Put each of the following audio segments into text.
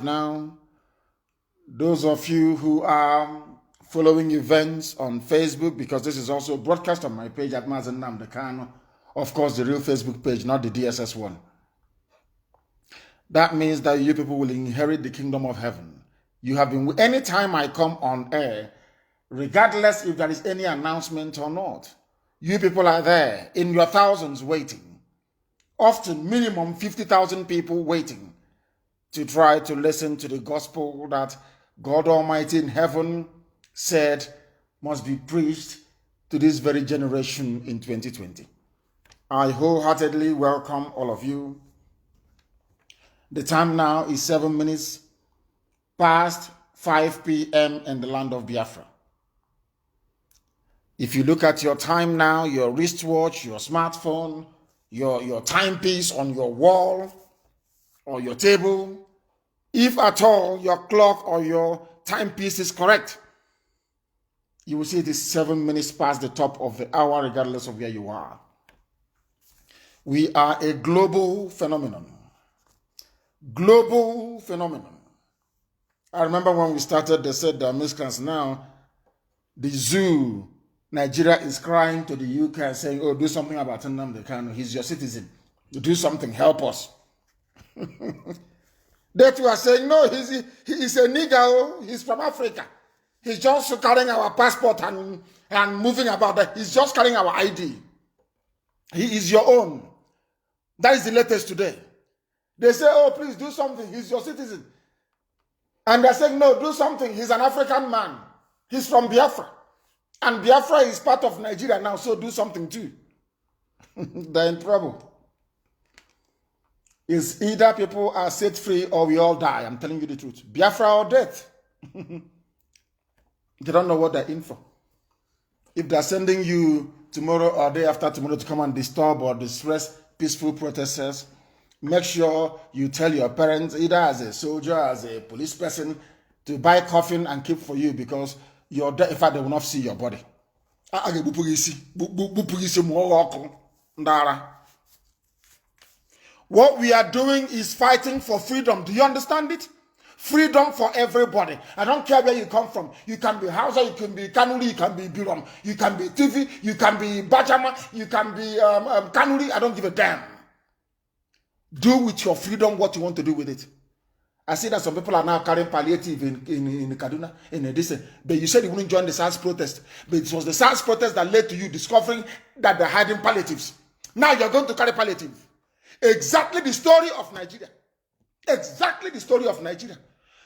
Now, those of you who are following events on Facebook, because this is also broadcast on my page at Nnamdi Kanu, of course the real Facebook page, not the DSS one. That means that you people will inherit the kingdom of heaven. You have been, anytime I come on air, regardless if there is any announcement or not, you people are there in your thousands waiting. Often minimum 50,000 people waiting to try to listen to the gospel that God Almighty in heaven said must be preached to this very generation in 2020. I wholeheartedly welcome all of you. The time now is 7 minutes past 5 p.m. in the land of Biafra. If you look at your time now, your wristwatch, your smartphone, your timepiece on your wall or your table, if at all your clock or your timepiece is correct, you will see it is 7 minutes past the top of the hour, regardless of where you are. We are a global phenomenon. Global phenomenon. I remember when we started, they said the Americans now, the zoo, Nigeria is crying to the UK and saying, oh, do something about Nnamdi Kanu. He's your citizen. Do something, help us. That you are saying, no, he's a nigger, he's from Africa. He's just carrying our passport and moving about. He's just carrying our ID. He is your own. That is the latest today. They say, oh, please do something. He's your citizen. And they're saying, no, do something. He's an African man. He's from Biafra. And Biafra is part of Nigeria now, so do something too. They're in trouble. Is either people are set free or we all die. I'm telling you the truth. Biafra or death. They don't know what they're in for. If they're sending you tomorrow or day after tomorrow to come and disturb or distress peaceful protesters, make sure you tell your parents, either as a soldier, as a police person, to buy coffin and keep for you, because your death, in fact, they will not see your body. What we are doing is fighting for freedom. Do you understand it? Freedom for everybody. I don't care where you come from. You can be Hausa, you can be Kanuri, you can be Birom, you can be TV, you can be Bajama, you can be Kanuri. I don't give a damn. Do with your freedom what you want to do with it. I see that some people are now carrying palliative in Kaduna, in Edison. But you said you wouldn't join the SARS protest. But it was the SARS protest that led to you discovering that they're hiding palliatives. Now you're going to carry palliative. Exactly the story of Nigeria. Exactly the story of Nigeria.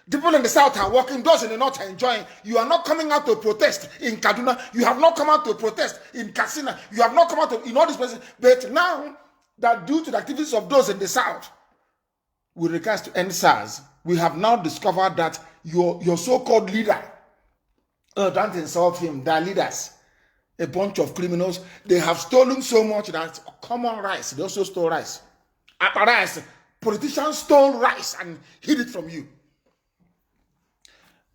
The people in the south are working, those in the north are enjoying. You are not coming out to protest in Kaduna. You have not come out to protest in Katsina. You have not come out in all these places. But now, that due to the activities of those in the south, with regards to end SARS, we have now discovered that your so-called leader, don't insult him, they're leaders, a bunch of criminals. They have stolen so much that common rice, they also stole rice. Rice, politicians stole rice and hid it from you.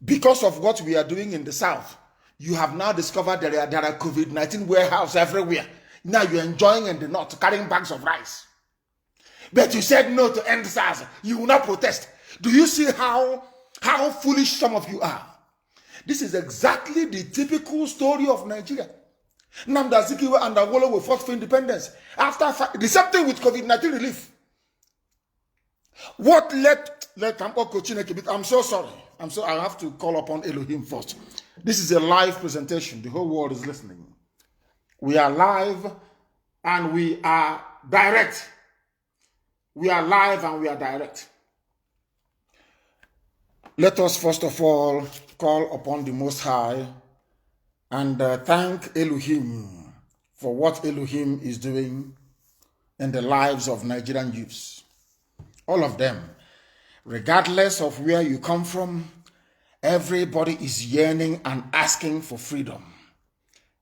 Because of what we are doing in the south, you have now discovered there are COVID-19 warehouses everywhere. Now you're enjoying in the north, carrying bags of rice. But you said no to end SARS. You will not protest. Do you see how foolish some of you are? This is exactly the typical story of Nigeria. Nnamdi Azikiwe and Awolowo will fought for independence. After the same thing with COVID-19 relief. What I'm so sorry. I have to call upon Elohim first. This is a live presentation. The whole world is listening. We are live and we are direct. We are live and we are direct. Let us first of all call upon the Most High and thank Elohim for what Elohim is doing in the lives of Nigerian youths. All of them. Regardless of where you come from, everybody is yearning and asking for freedom.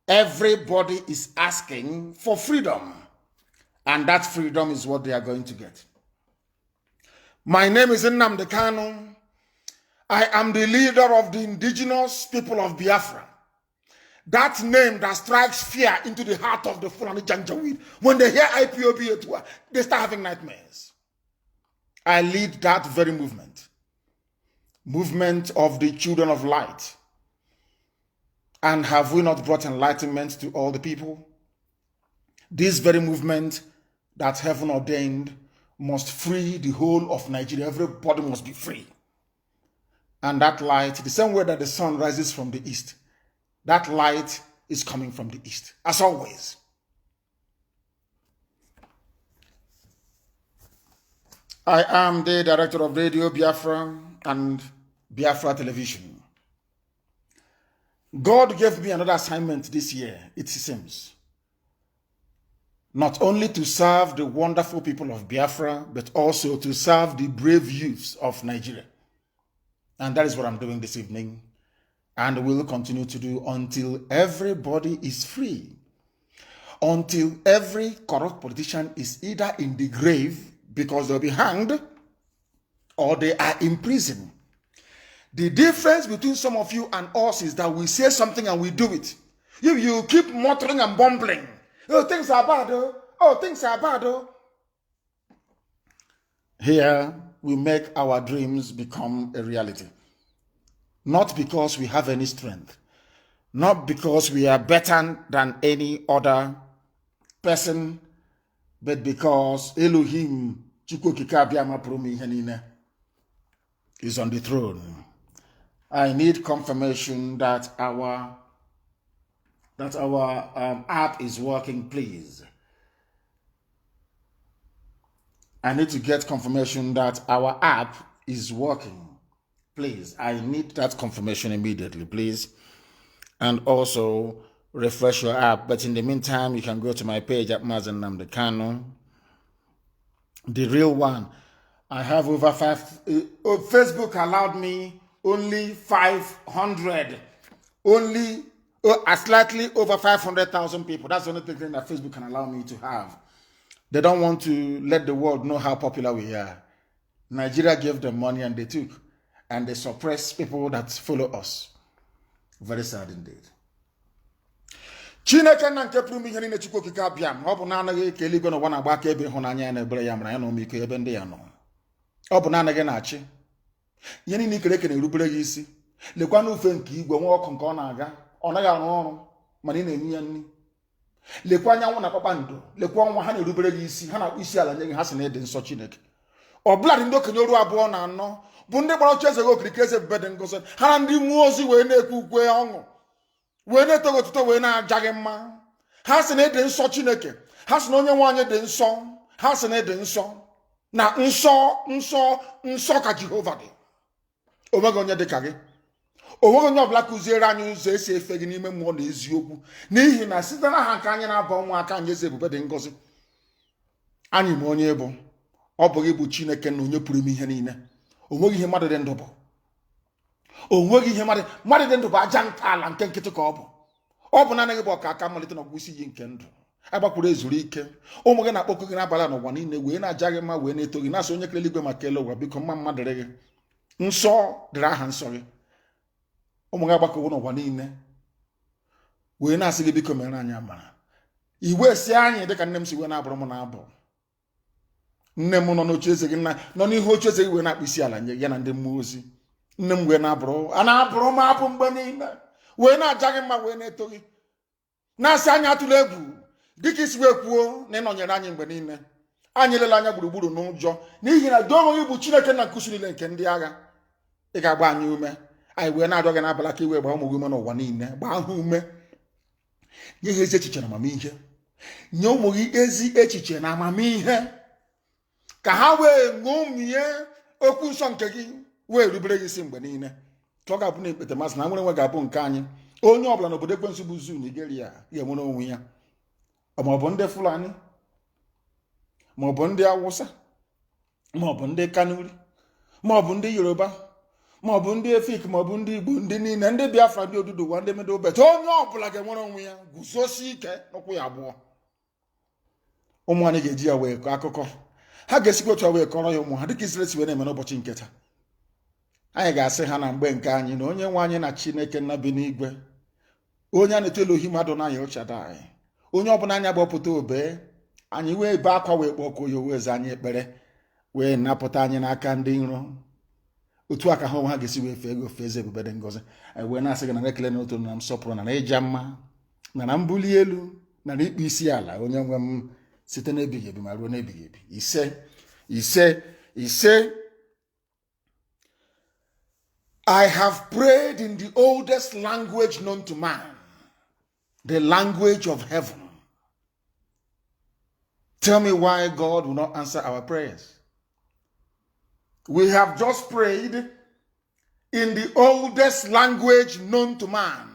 Everybody is asking for freedom. And that freedom is what they are going to get. My name is Nnamdi Kanu. I am the leader of the indigenous people of Biafra. That name that strikes fear into the heart of the Fulani Janjaweed. When they hear IPOB, they start having nightmares. I lead that very movement. movement of the children of light. And have we not brought enlightenment to all the people? This very movement that heaven ordained must free the whole of Nigeria. Everybody must be free. And that light, the same way that the sun rises from the east, that light is coming from the east, as always. I am the director of Radio Biafra and Biafra Television. God gave me another assignment this year, it seems. Not only to serve the wonderful people of Biafra, but also to serve the brave youths of Nigeria. And that is what I'm doing this evening. And will continue to do until everybody is free. Until every corrupt politician is either in the grave because they'll be hanged or they are in prison. The difference between some of you and us is that we say something and we do it. You keep muttering and bumbling. Oh, things are bad, oh. Oh, things are bad, oh. Here, we make our dreams become a reality. Not because we have any strength. Not because we are better than any other person, but because Elohim Abiama is on the throne. I need confirmation that our app is working, please. I need to get confirmation that our app is working. Please, I need that confirmation immediately, please. And also refresh your app. But in the meantime, you can go to my page at Nnamdi Kanu. The real one. I have over Facebook allowed me only 500. Only slightly over 500,000 people. That's the only thing that Facebook can allow me to have. They don't want to let the world know how popular we are. Nigeria gave them money and they took. And they suppress people that follow us. Very sad indeed. Chineke na nke pụrụ ihe niile Chukwu okike Abiama, ọ bụ naanị ka eluigwe na ụwa na-agba aka ebe ịhụnanya ya na ebere ya mara ya na ọmịiko ebe ndị ya nọ. Ọ bụ naanị gị na-achị. Ihe niile ikere eke na-erubere gị isi. Lekwa n'ufe nke igwe nwa ọkụ nke ọ na-aga. Ọ naghị arụ ọrụ mana ị na-enye ya nri. Lekwa anyanwụ na kpakpando. Lekwa ọnwa ha na-erubere gị isi. Ha na-akpụ isi ala nye gị, ha sị na ịdị nsọ Chineke. Ọ bụladị ndị okenye oru abụọ na anọ bụ ndị gbara oche eze gị okirikiri eze ebube dị ngozi. Ha na ndị mmụọ ozi wee na-ekwu ukwe ọṅụ. Wee na-etogo otuto wee na-aja gị mma. Ha sị na ịdị nsọ Chineke. Ha sị na onye nwe anyị dị nsọ. Ha sị na ịdị nsọ. Na nsọ ka Jehova dị. Onweghị onye dị ka gị. Onweghị onye ọbụla kụziere anyị ụzọ esi efe gị n'ime mmụọ na eziokwu. N'ihi na site n'aha nke anyị na-aba ụmụaka anyị eze ebube dị ngozi. Anyị ma onye bụ. Ọ bụghị bụ Chineke na onye pụrụ ime ihe niile. Onweghị ihe mmadụ dị ndụ bụ. Onweghị ihe mmadụ dị ndụ bụ aja ntọala nke nkịtị ka ọ bụ. Ọ bụ naanị gị bụ ọka aka mmalite na ọgwụgwụ isi iyi nke ndụ. Agbakwuru ezuru ike. Ụmụ gị na-akpọkọ gị n'abalị n'ụwa niile wee na-aja gị mma wee na-eto gị na-asị onye kere eluigwe ma kelee ụwa biko mma mma dịrị gị. Nsọ dịrị aha nsọ gị. Ụmụ gị agbakọwo n'ụwa niile wee na-asị gị biko mere anyị amara. Iwe si anyị dịka nne m si wee na-abụrụ m na-abụ. Nne m nọ n'oche eze gị nọ n'ihu oche eze gị wee na-akpụ isi ala nye ya na ndị mmụọ ozi. Nne m wee na-abụrụ m abụ mgbe niile wee na-aja gị mma wee na-eto gị. Na-asị anyị atụla egwu dịka isi wee kwuo na ịnọnyere anyị mgbe niile. Anyị lele anya gburugburu n'ụjọ n'ihi na doo onwe gị bụ Chineke na nkusu niile nke ndị agha. Ị ga-agba anyị ume. Anyị wee na-arịọ gị n'abalị ka iwe gbaa ụmụ gị ume n'ụwa niile. Gbaa ha ume. Nye ha ezi echiche na amamihe. Nye ụmụ gị ezi echiche na amamihe. Ka ha wee ṅomie okwu nsọ nke gị wee rubere gị isi mgbe niile. Ka ọ ga-abụ na ekpete masị na nwere nwe ga-abụ nke anyị. Onye ọbụla n'obodo ekwensu bụ Zoo Nigeria ga-enwere onwe ya. Ma ọ bụ ndị Fulani, ma ọ bụ ndị Awụsa, ma ọ bụ ndị Kanuri, ma ọ bụ ndị Yoruba, ma ọ bụ ndị Efik, ma ọ bụ ndị Igbo, ndị niile, ndị Biafra, ndị Oduduwa, ndị Medobet. Onye ọbụla ga-enwere onwe ya guzosi ike n'ụkwụ ya abụọ. Ụmụ anyị ga-eji ya wee kọọ akụkọ. Ha ga-esikwa otu a wee kọrọ ya ụmụ ha dịka Izrel si wee na-eme n'ụbọchị nke taa. Anyị ga-asị ha na mgbe nke anyị na onye nwe anyị na Chineke nna bi n'igwe, onye a na-eto Elohim Adonai El Shaddai, onye ọbụla anya gbapụta obe, anyị wee be akwa wee kpọkọ ya wee za anyị ekpere wee napụta anyị n'aka ndị iro, otu aka ha ha gesi wee fee ego feze ebube ngozi wee na-asị gị na na-ekele na otu na m sọpụrụ na ịja mma na mbuli elu na ikpu isi ala onye nwe m site n'ebighị ebi ma ruo n'ebighị ebi. Ise I have prayed in the oldest language known to man, the language of heaven. Tell me why God will not answer our prayers. We have just prayed in the oldest language known to man,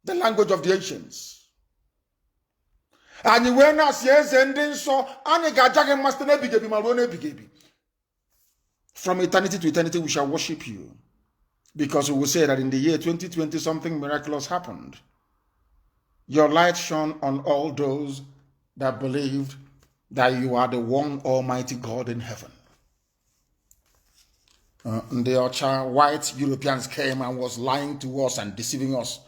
the language of the ancients. And when I say from eternity to eternity, we shall worship you. Because we will say that in the year 2020, something miraculous happened. Your light shone on all those that believed that you are the one almighty God in heaven. The white Europeans came and was lying to us and deceiving us.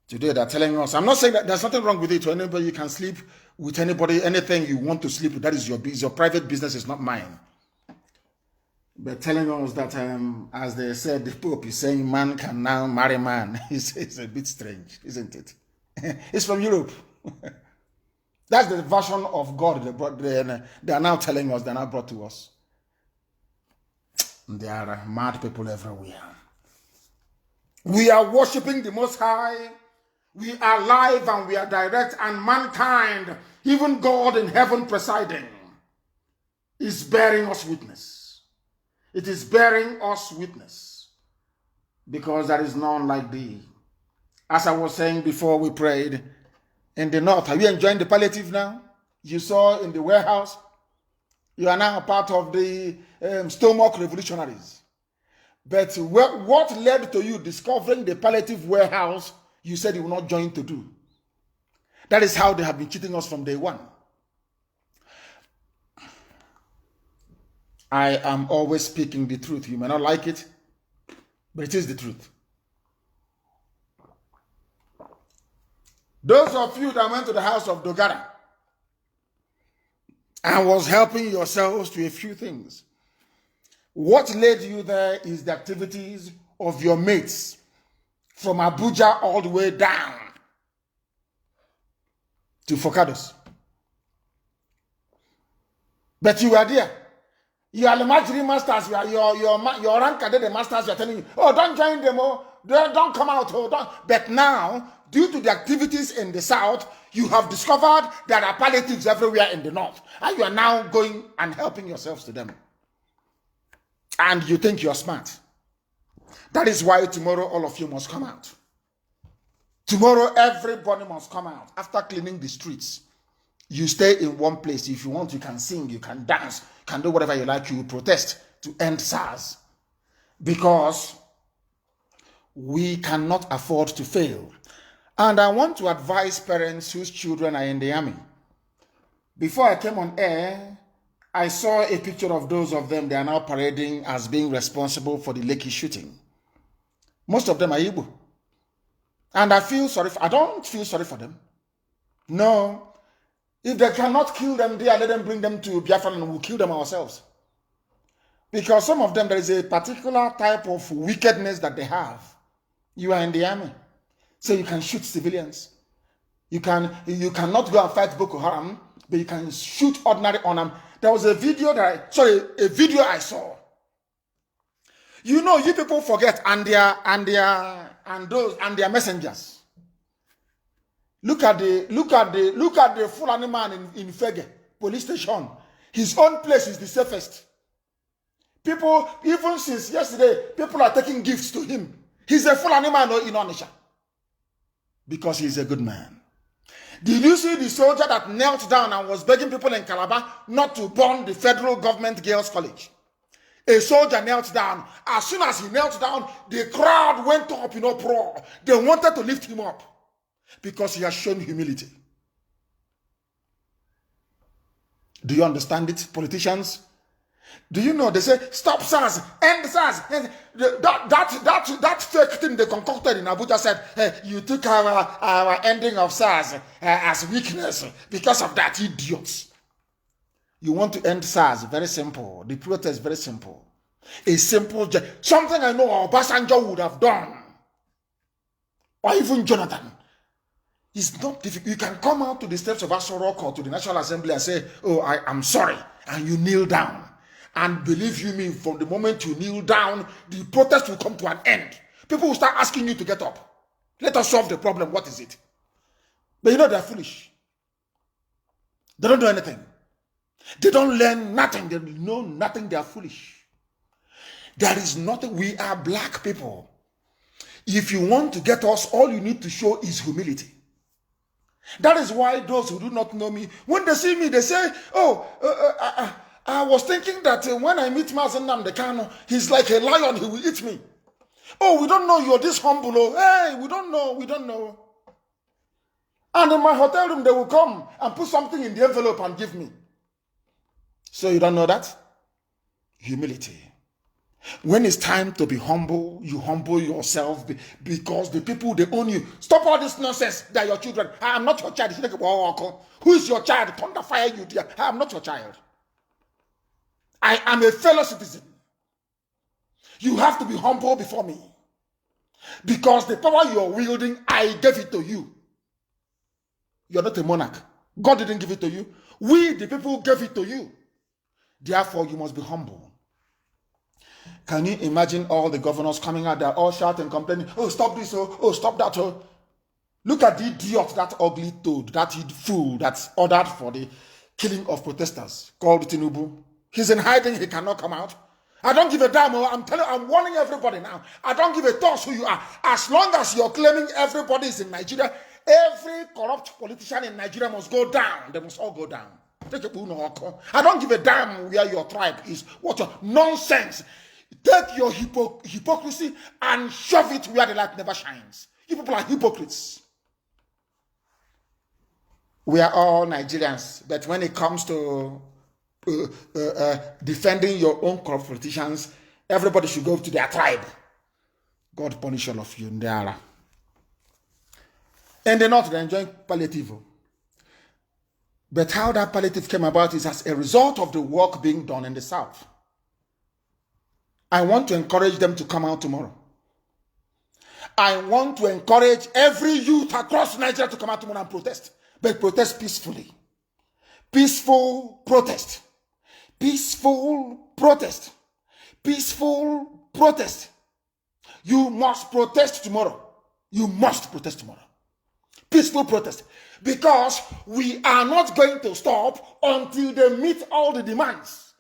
Today they're telling us, I'm not saying that there's nothing wrong with it. Anybody, you can sleep with anybody, anything you want to sleep with. That is your private business, is not mine. They're telling us that, as they said, the Pope is saying man can now marry man. It's a bit strange, isn't it? It's from Europe. That's the version of God they are now telling us, they're now brought to us. There are mad people everywhere. We are worshiping the Most High. We are live and we are direct, and mankind, even God in heaven presiding, is bearing us witness. It is bearing us witness, because there is none like thee. As I was saying before we prayed, in the north, are you enjoying the palliative now? You saw in the warehouse, you are now a part of the stomach revolutionaries. But what led to you discovering the palliative warehouse you said you will not join to do? That is how they have been cheating us from day one. I am always speaking the truth. You may not like it, but it is the truth. Those of you that went to the house of Dogara and was helping yourselves to a few things, what led you there is the activities of your mates from Abuja all the way down to Focados. But you are there. You are the Majiri masters. Your rank the masters. You are telling you, oh, don't join them. Oh, don't come out. Oh, don't. But now, due to the activities in the south, you have discovered there are palliatives everywhere in the north, and you are now going and helping yourselves to them. And you think you are smart. That is why tomorrow all of you must come out. Tomorrow everybody must come out. After cleaning the streets, you stay in one place. If you want, you can sing, you can dance, you can do whatever you like. You will protest to end SARS. Because we cannot afford to fail. And I want to advise parents whose children are in the army. Before I came on air, I saw a picture of those of them. They are now parading as being responsible for the Lekki shooting. Most of them are Igbo. And I don't feel sorry for them. No. If they cannot kill them there, let them bring them to Biafra and we'll kill them ourselves. Because some of them, there is a particular type of wickedness that they have. You are in the army, so you can shoot civilians. You cannot go and fight Boko Haram, but you can shoot ordinary unarmed. There was a video I saw. You know, you people forget, and their messengers. Look at the Fulani man in Fege police station. His own place is the safest. People, even since yesterday, people are taking gifts to him. He's a Fulani man in Onisha. Because he's a good man. Did you see the soldier that knelt down and was begging people in Calabar not to burn the federal government girls' college? A soldier knelt down. As soon as he knelt down, the crowd went up in uproar. They wanted to lift him up because he has shown humility. Do you understand it, politicians? Do you know they say, stop SARS, end SARS. That fake thing they concocted in Abuja said, hey, you took our ending of SARS as weakness. Because of that, idiots. You want to end SARS? Very simple. The protest, very simple. A simple, something I know Obasanjo would have done. Or even Jonathan. It's not difficult. You can come out to the steps of Aso Rock or to the National Assembly and say, oh, I'm sorry. And you kneel down. And believe you me, from the moment you kneel down, the protest will come to an end. People will start asking you to get up. Let us solve the problem. What is it? But you know they're foolish. They don't do anything. They don't learn nothing. They know nothing. They are foolish. There is nothing. We are black people. If you want to get us, all you need to show is humility. That is why those who do not know me, when they see me, they say, oh, I was thinking that when I meet Nnamdi Kanu, he's like a lion, he will eat me. Oh, we don't know you're this humble. Oh, hey, we don't know. And in my hotel room, they will come and put something in the envelope and give me. So you don't know that? Humility. When it's time to be humble, you humble yourself because the people, they own you. Stop all this nonsense. They're your children. I am not your child. Who is your child? Thunder fire you, dear. I am not your child. I am a fellow citizen. You have to be humble before me. Because the power you're wielding, I gave it to you. You're not a monarch. God didn't give it to you. We, the people, gave it to you. Therefore, you must be humble. Can you imagine all the governors coming out there, all shouting, complaining, oh, stop this, oh, stop that, oh. Look at the idiot, that ugly toad, that fool that's ordered for the killing of protesters, called Tinubu. He's in hiding, he cannot come out. I don't give a damn, I'm warning everybody now. I don't give a toss who you are. As long as you're claiming everybody is in Nigeria, every corrupt politician in Nigeria must go down. They must all go down. I don't give a damn where your tribe is. What your nonsense. Take your hypocrisy and shove it where the light never shines. You people are hypocrites. We are all Nigerians, but when it comes to defending your own corrupt politicians, everybody should go to their tribe. God punish all of you in the era. And they're not enjoying palliative. But how that palliative came about is as a result of the work being done in the South. I want to encourage them to come out tomorrow. I want to encourage every youth across Nigeria to come out tomorrow and protest. But protest peacefully. Peaceful protest. Peaceful protest. Peaceful protest. You must protest tomorrow. You must protest tomorrow. Peaceful protest. Because we are not going to stop until they meet all the demands.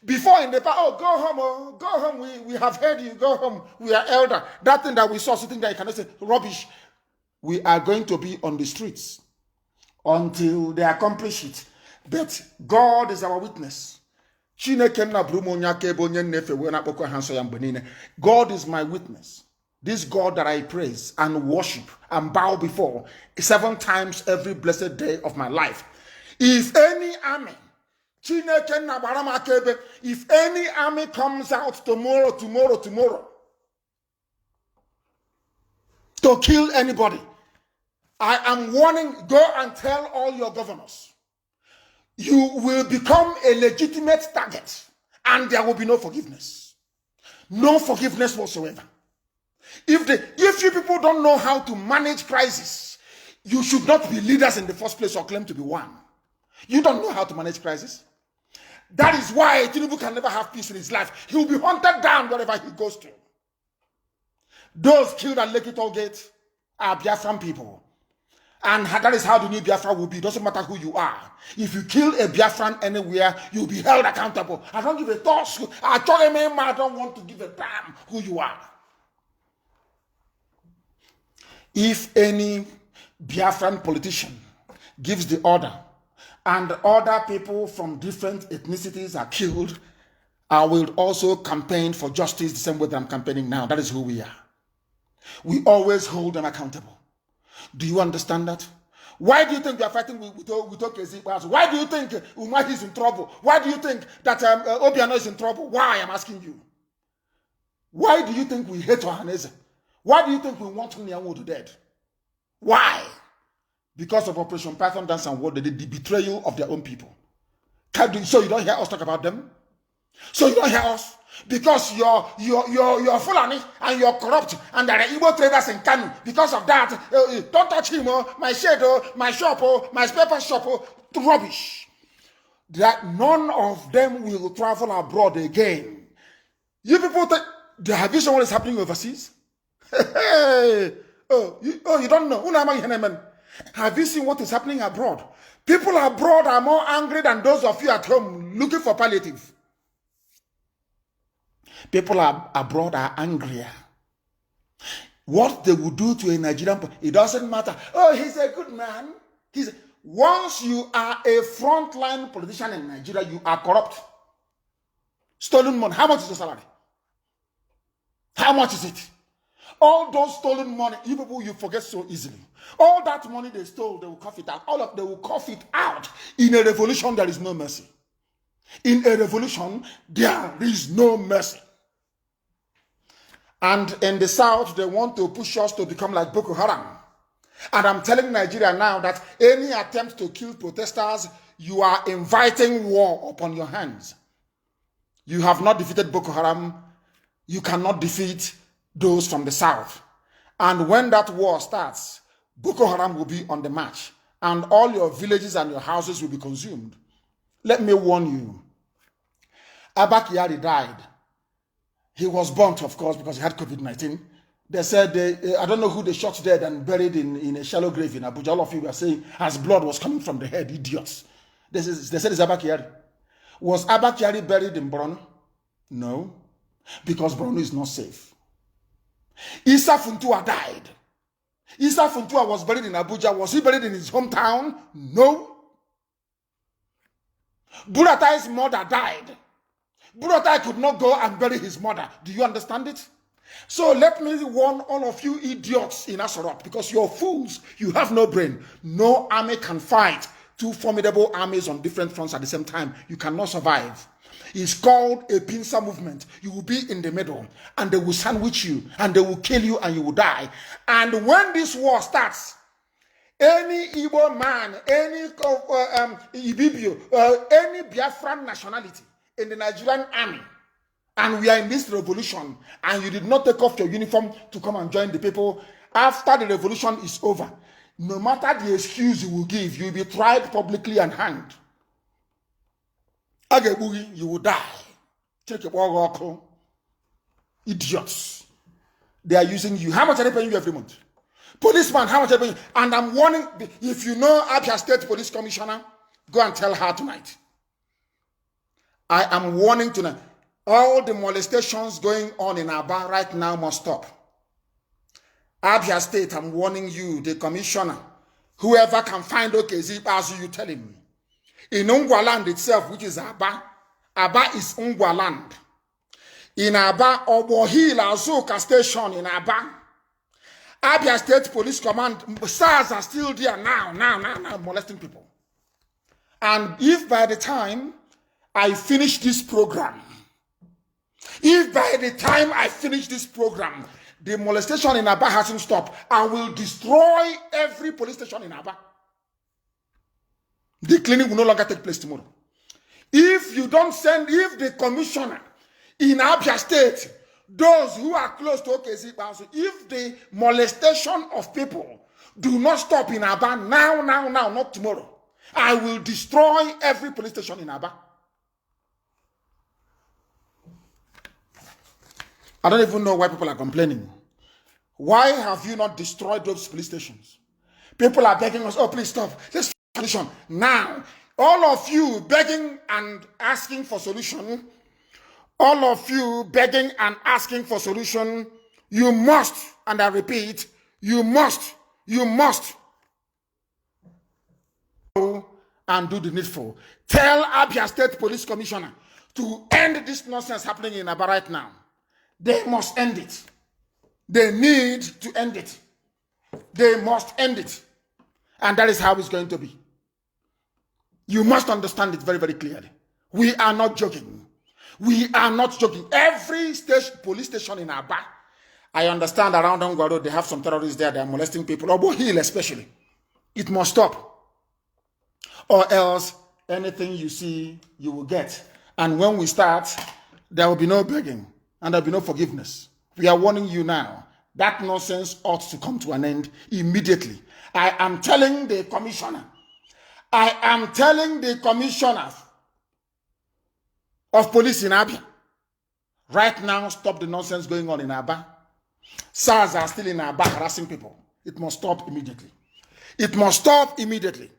Before in the past, go home, we have heard you, go home, we are elder. That thing that we saw sitting there, you cannot say, rubbish. We are going to be on the streets until they accomplish it. But God is our witness. God is my witness. This God that I praise and worship and bow before 7 times every blessed day of my life. If any army, if any army comes out tomorrow to kill anybody, I am warning, go and tell all your governors. You will become a legitimate target and there will be no forgiveness. No forgiveness whatsoever. If you people don't know how to manage crisis, you should not be leaders in the first place or claim to be one. You don't know how to manage crisis. That is why Tinubu can never have peace in his life. He will be hunted down wherever he goes to. Those killed at Lekki Toll Gate are Biafran people. And that is how the new Biafra will be. It doesn't matter who you are. If you kill a Biafran anywhere, you'll be held accountable. I don't give a toss. I don't want to give a damn who you are. If any Biafran politician gives the order and other people from different ethnicities are killed, I will also campaign for justice the same way that I'm campaigning now. That is who we are. We always hold them accountable. Do you understand that? Why do you think we are fighting with Okeze? Why do you think Umahi is in trouble? Why do you think that Obiano is in trouble? Why? I'm asking you. Why do you think we hate Ohaneze? Why do you think we want Nyawodu dead? Why? Because of Operation Python Dance and what they did, the betrayal of their own people. So you don't hear us talk about them? So you don't hear us? Because you're Fulani and you're corrupt and there are Igbo traders in Kanu. Because of that, don't touch him, my shed, my shop, my paper shop, rubbish. That none of them will travel abroad again. You people think, have you seen what is happening overseas? You don't know. Have you seen what is happening abroad? People abroad are more angry than those of you at home looking for palliative. People abroad are angrier. What they will do to a Nigerian, it doesn't matter. Oh, he's a good man. Once you are a frontline politician in Nigeria, you are corrupt. Stolen money. How much is the salary? How much is it? All those stolen money, you people, you forget so easily. All that money they stole, they will cough it out. They will cough it out. In a revolution, there is no mercy. In a revolution, there is no mercy. And in the South, they want to push us to become like Boko Haram. And I'm telling Nigeria now that any attempt to kill protesters, you are inviting war upon your hands. You have not defeated Boko Haram. You cannot defeat those from the South. And when that war starts, Boko Haram will be on the march. And all your villages and your houses will be consumed. Let me warn you. Abba Kyari died. He was burnt, of course, because he had COVID-19. They said, I don't know who they shot dead and buried in a shallow grave in Abuja. All of you were saying, as blood was coming from the head, idiots. They said it's Abba Kyari. Was Abba Kyari buried in Borno? No, because Borno is not safe. Issa Funtua died. Issa Funtua was buried in Abuja. Was he buried in his hometown? No. Buratai's mother died. Buratai could not go and bury his mother. Do you understand it? So let me warn all of you idiots in Asorok, because you're fools. You have no brain. No army can fight two formidable armies on different fronts at the same time. You cannot survive. It's called a pincer movement. You will be in the middle and they will sandwich you and they will kill you and you will die. And when this war starts, any Igbo man, any Ibibio, any Biafran nationality in the Nigerian army, and we are in this revolution, and you did not take off your uniform to come and join the people, after the revolution is over, no matter the excuse you will give, you will be tried publicly and hanged. You will die. Take a walk. Idiots. They are using you. How much are they paying you every month? Policeman, how much are they paying you? And I'm warning, if you know Abia State Police Commissioner, go and tell her tonight. I am warning tonight. All the molestations going on in Aba right now must stop. Abia State, I'm warning you, the commissioner, whoever can find Okezi, as you tell him. In Ungwa land itself, which is Aba, Aba is Ungwa land. In Aba, Obohil Azuka station in Aba, Abia State Police Command, SARS are still there now, molesting people. And if by the time I finish this program, the molestation in Aba hasn't stopped, I will destroy every police station in Aba. The clinic will no longer take place tomorrow. If the commissioner in Abia State, those who are close to OKZ, if the molestation of people do not stop in Aba now, not tomorrow, I will destroy every police station in Aba. I don't even know why people are complaining. Why have you not destroyed those police stations? People are begging us, oh, please stop. Let's find a solution. Now, all of you begging and asking for solution, you must, and I repeat, you must and do the needful. Tell Abia State Police Commissioner to end this nonsense happening in Aba right now. They must end it. They need to end it. They must end it. And that is how it's going to be. You must understand it very, very clearly. We are not joking. Every police station in Aba, I understand around Ongwaro, they have some terrorists there, they are molesting people, Obo Hill especially. It must stop. Or else anything you see, you will get. And when we start, there will be no begging and there will be no forgiveness. We are warning you now. That nonsense ought to come to an end immediately. I am telling the commissioner. I am telling the commissioner of police in Abia. Right now, stop the nonsense going on in Aba. SARS are still in Aba harassing people. It must stop immediately. It must stop immediately.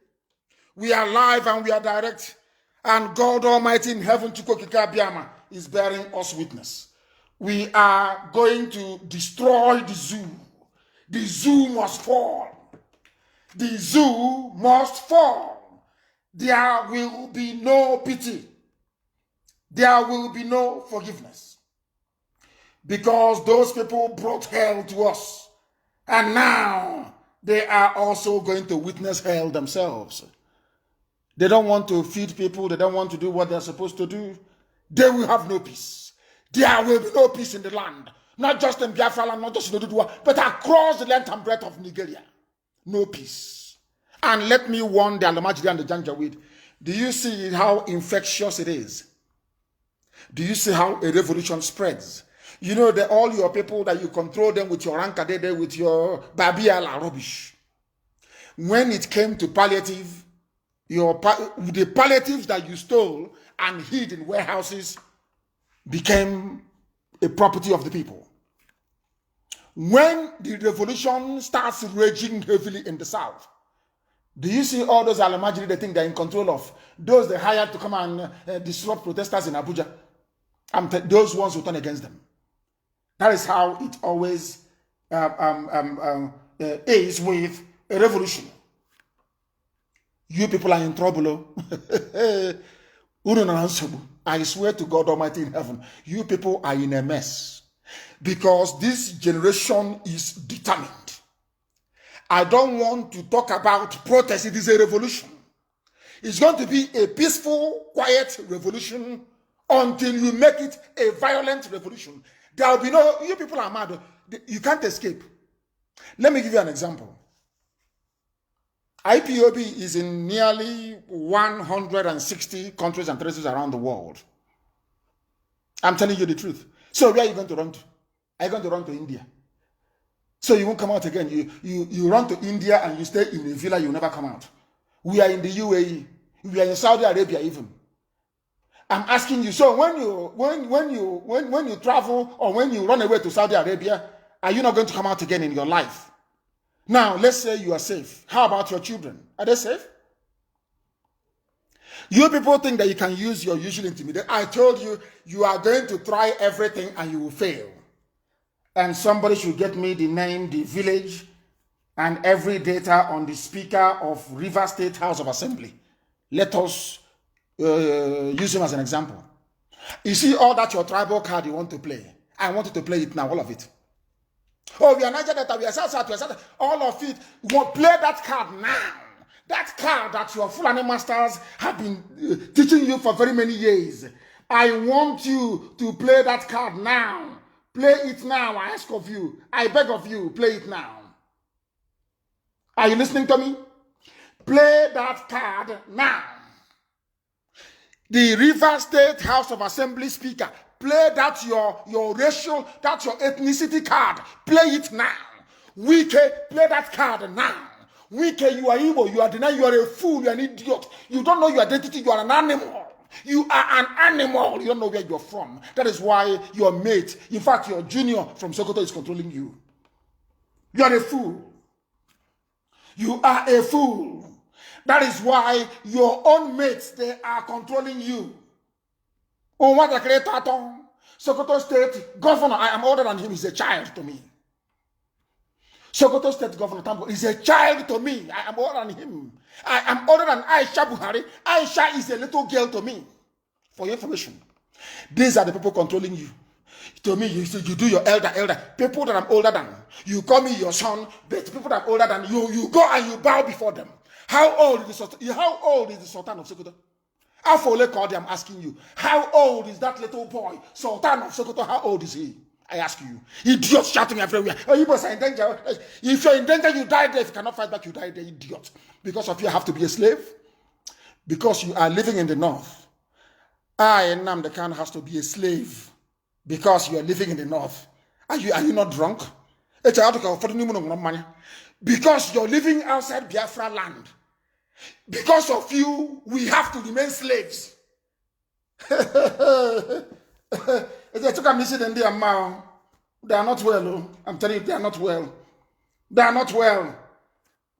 We are live and we are direct. And God Almighty in heaven, Abiama, is bearing us witness. We are going to destroy the zoo. The zoo must fall. The zoo must fall. There will be no pity. There will be no forgiveness. Because those people brought hell to us. And now they are also going to witness hell themselves. They don't want to feed people. They don't want to do what they're supposed to do. They will have no peace. There will be no peace in the land. Not just in Biafra land, not just in Odudua, but across the length and breadth of Nigeria. No peace. And let me warn the Alamajiri and the Janjaweed. Do you see how infectious it is? Do you see how a revolution spreads? You know that all your people that you control them with your Rankadede, with your Babiala rubbish. When it came to palliative, the palliatives that you stole and hid in warehouses became a property of the people. When the revolution starts raging heavily in the south, do you see all those Alamajiri they think they're in control of? Those they hired to come and disrupt protesters in Abuja. Those ones who turn against them. That is how it always is with a revolution. You people are in trouble. I swear to God Almighty in heaven, you people are in a mess. Because this generation is determined. I don't want to talk about protest. It is a revolution. It's going to be a peaceful, quiet revolution until you make it a violent revolution. There will be no, you people are mad. You can't escape. Let me give you an example. IPOB is in nearly 160 countries and territories around the world. I'm telling you the truth. So where are you going to run to? Are you going to run to India? So you won't come out again. You run to India and you stay in a villa, you never come out. We are in the UAE. We are in Saudi Arabia even. I'm asking you, so when you travel or when you run away to Saudi Arabia, are you not going to come out again in your life? Now, let's say you are safe. How about your children? Are they safe? You people think that you can use your usual intimidation. I told you, you are going to try everything and you will fail. And somebody should get me the name, the village, and every data on the Speaker of River State House of Assembly. Let us use him as an example. You see all that your tribal card you want to play. I want you to play it now, all of it. Oh, we are Niger Delta, we are South, all of it. We want to play that card now. That card that your Fulani masters have been teaching you for very many years. I want you to play that card now. Play it now, I ask of you. I beg of you, play it now. Are you listening to me? Play that card now. The River State House of Assembly Speaker, play that your racial, that's your ethnicity card. Play it now. Wike, play that card now. Wike, you are evil, you are denying, you are a fool, you are an idiot. You don't know your identity, you are an animal. You are an animal. You don't know where you're from. That is why your mate, in fact, your junior from Sokoto is controlling you. You are a fool. You are a fool. That is why your own mates, they are controlling you. Oh, what a great taton. Sokoto State Governor, I am older than him, he's a child to me. Sokoto State Governor Tambo is a child to me. I am older than him. I am older than Aisha Buhari. Aisha is a little girl to me. For your information. These are the people controlling you. To me, you do your elder. People that I'm older than. You call me your son, but people that I'm older than, you go and you bow before them. How old is the Sultan of Sokoto? Afole Kodi, I'm asking you. How old is that little boy? Sultan of Sokoto, how old is he? I ask you. Idiots shouting everywhere. Oh, you must are in danger. If you're in danger, you die there. If you cannot fight back, you die there, idiot. Because of you, I have to be a slave. because you are living in the north. I, Nnamdi Kanu, has to be a slave because you are living in the north. Are you not drunk? Because you're living outside Biafra land. Because of you, we have to remain slaves. They are not well. I'm telling you, they are not well. They are not well.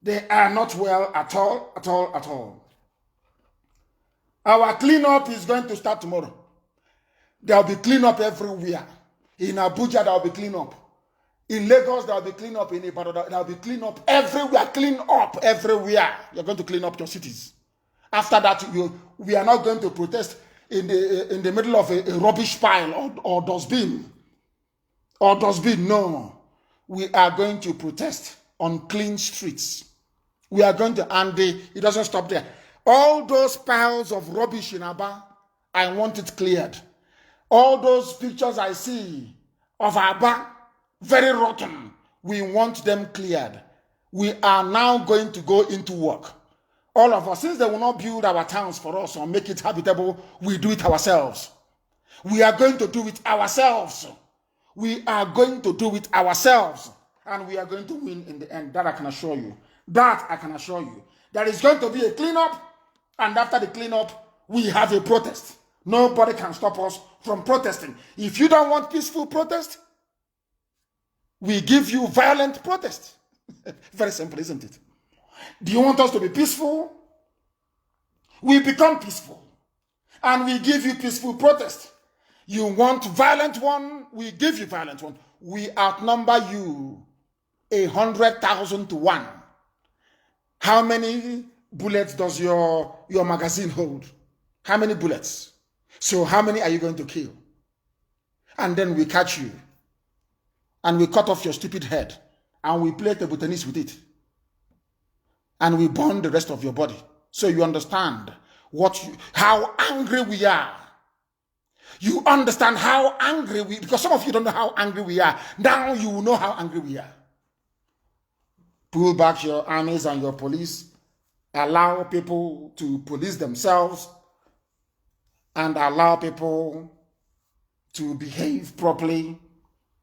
They are not well at all, at all, at all. Our cleanup is going to start tomorrow. There will be cleanup everywhere. In Abuja, there will be cleanup. In Lagos, there will be cleanup. In Ibadan, there will be cleanup everywhere. Clean up everywhere. You're going to clean up your cities. After that, we are not going to protest in the middle of a rubbish pile or dustbin. Or dustbin, no. We are going to protest on clean streets. We are going to, and it doesn't stop there. All those piles of rubbish in Aba, I want it cleared. All those pictures I see of Aba, very rotten, we want them cleared. We are now going to go into work. All of us, since they will not build our towns for us or make it habitable, we do it ourselves. We are going to do it ourselves. We are going to do it ourselves. And we are going to win in the end. That I can assure you. That I can assure you. There is going to be a cleanup. And after the cleanup, we have a protest. Nobody can stop us from protesting. If you don't want peaceful protest, we give you violent protest. Very simple, isn't it? Do you want us to be peaceful? We become peaceful. And we give you peaceful protest. You want violent one? We give you violent one. We outnumber you 100,000 to 1. How many bullets does your magazine hold? How many bullets? So how many are you going to kill? And then we catch you. And we cut off your stupid head. And we play table tennis with it. And we burn the rest of your body. So you understand how angry we are. You understand how angry because some of you don't know how angry we are. Now you will know how angry we are. Pull back your armies and your police. Allow people to police themselves. And allow people to behave properly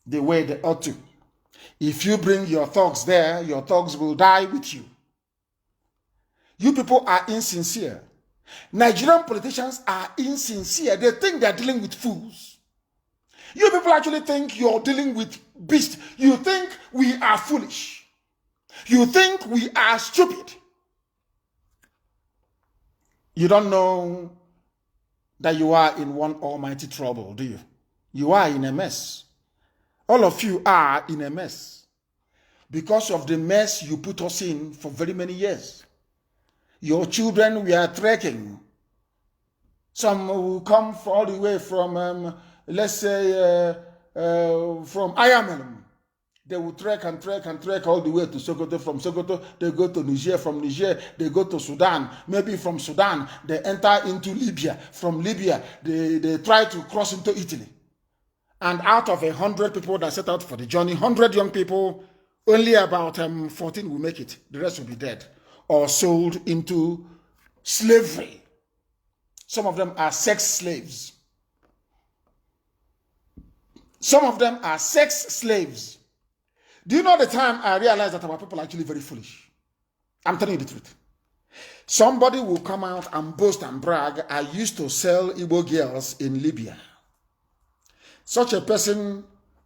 the way they ought to. If you bring your thugs there, your thugs will die with you. You people are insincere. Nigerian politicians are insincere. They think they're dealing with fools. You people actually think you're dealing with beasts. You think we are foolish. You think we are stupid. You don't know that you are in one almighty trouble, do you? You are in a mess. All of you are in a mess because of the mess you put us in for very many years. Your children were trekking. Some will come all the way from, let's say, from Abiama. They will trek and trek and trek all the way to Sokoto. From Sokoto, they go to Niger. From Niger, they go to Sudan. Maybe from Sudan, they enter into Libya. From Libya, they try to cross into Italy. And out of 100 people that set out for the journey, 100 young people, only about 14 will make it. The rest will be dead or sold into slavery. Some of them are sex slaves. Some of them are sex slaves. Do you know the time I realized that our people are actually very foolish? I'm telling you the truth. Somebody will come out and boast and brag, I used to sell Igbo girls in Libya. Such a person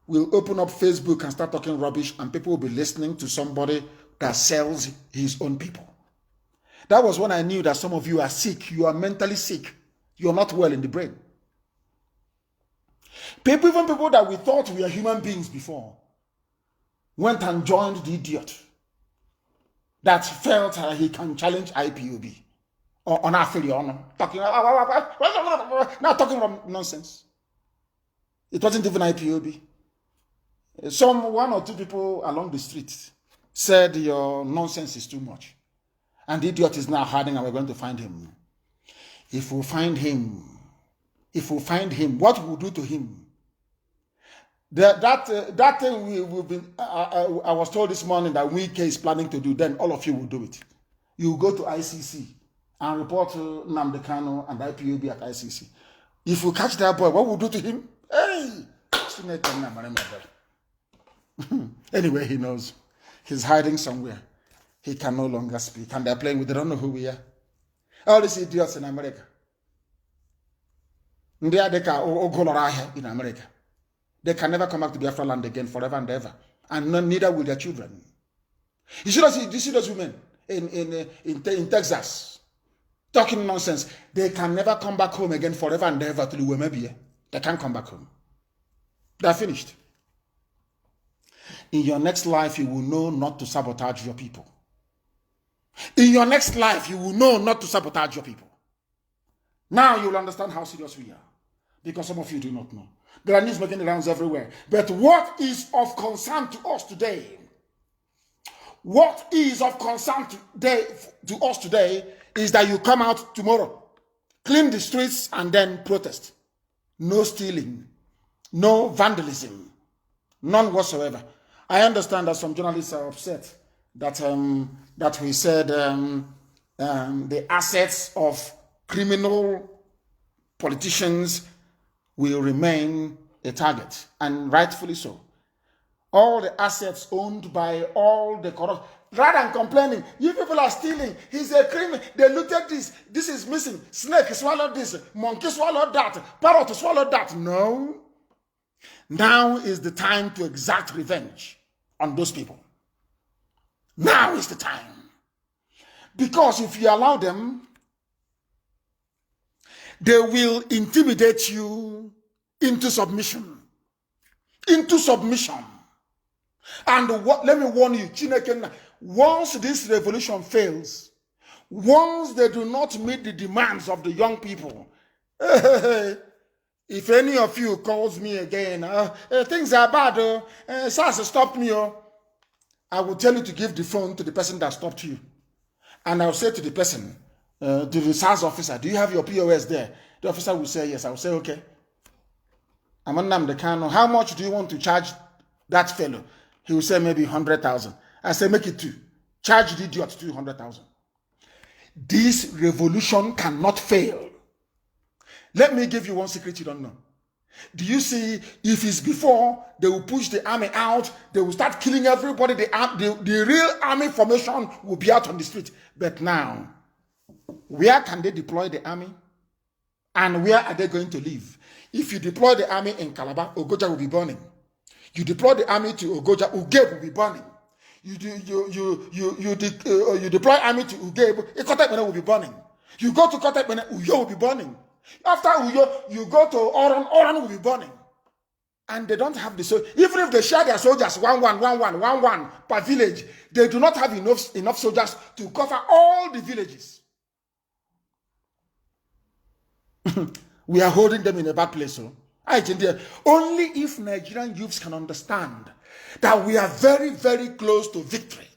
will open up Facebook and start talking rubbish, and people will be listening to somebody that sells his own people. That was when I knew that some of you are sick. You are mentally sick. You are not well in the brain. Even people that we thought were human beings before went and joined the idiot that felt he can challenge IPOB or on talking nonsense. It wasn't even IPOB. One or two people along the street said your nonsense is too much. And the idiot is now hiding and we're going to find him. If we find him, what we'll do to him? That thing we've been, I was told this morning that Wike is planning to do, then all of you will do it. You will go to ICC and report to Nnamdi Kanu and IPOB at ICC. If we catch that boy, what will we do to him? Hey! Anyway, he knows. He's hiding somewhere. He can no longer speak. And they're playing with, they don't know who we are. All these idiots in America. In America. They can never come back to Biafra land again forever and ever. And neither will their children. You see those women in Texas talking nonsense. They can never come back home again forever and ever to the Wemebie. They can't come back home. They're finished. In your next life, you will know not to sabotage your people. In your next life, you will know not to sabotage your people. Now you will understand how serious we are. Because some of you do not know. There are news making the rounds everywhere. But what is of concern to us today? What is of concern to us today is that you come out tomorrow, clean the streets, and then protest. No stealing, no vandalism, none whatsoever. I understand that some journalists are upset that we said the assets of criminal politicians will remain a target, and rightfully so. All the assets owned by all the corrupt, rather than complaining, you people are stealing, he's a criminal, they looted this is missing, snake swallowed this, monkey swallowed that, parrot swallowed that. No. Now is the time to exact revenge on those people. Now is the time. Because if you allow them, they will intimidate you into submission. Into submission. And let me warn you, Chineke, once this revolution fails, once they do not meet the demands of the young people, if any of you calls me again, things are bad, SARS stopped me, I will tell you to give the phone to the person that stopped you. And I'll say to the person, to the SARS officer, do you have your POS there? The officer will say yes. I will say, okay. I'm Nnamdi Kanu. How much do you want to charge that fellow? He will say maybe 100,000. I say, make it 2. Charge the idiot 200,000. This revolution cannot fail. Let me give you one secret you don't know. Do you see, if it's before, they will push the army out, they will start killing everybody, the real army formation will be out on the street. But now, where can they deploy the army? And where are they going to live? If you deploy the army in Calabar, Ogoja will be burning. You deploy the army to Ogoja, Ugeb will be burning. You deploy army to Ugeb, Ikotekmene will be burning. You go to Kotekmene, Uyo will be burning. After Uyo, you go to Oran will be burning. And they don't have the soldiers. Even if they share their soldiers, 1 per village, they do not have enough soldiers to cover all the villages. We are holding them in a bad place. So. Only if Nigerian youths can understand that we are very, very close to victory.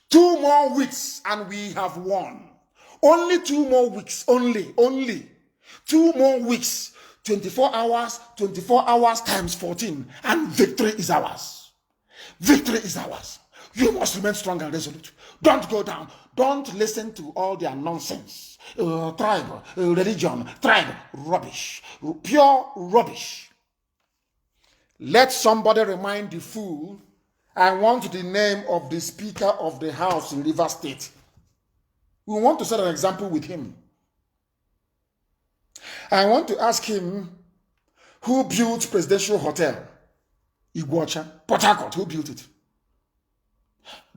2 more weeks and we have won. Only 2 more weeks, only 2 more weeks, 24 hours times 14, and victory is ours. Victory is ours. You must remain strong and resolute. Don't go down. Don't listen to all their nonsense. Tribe, religion, tribe, rubbish, pure rubbish. Let somebody remind the fool, I want the name of the Speaker of the House in Rivers State. We want to set an example with him. I want to ask him who built Presidential Hotel, Iguacha, Port Harcourt, who built it?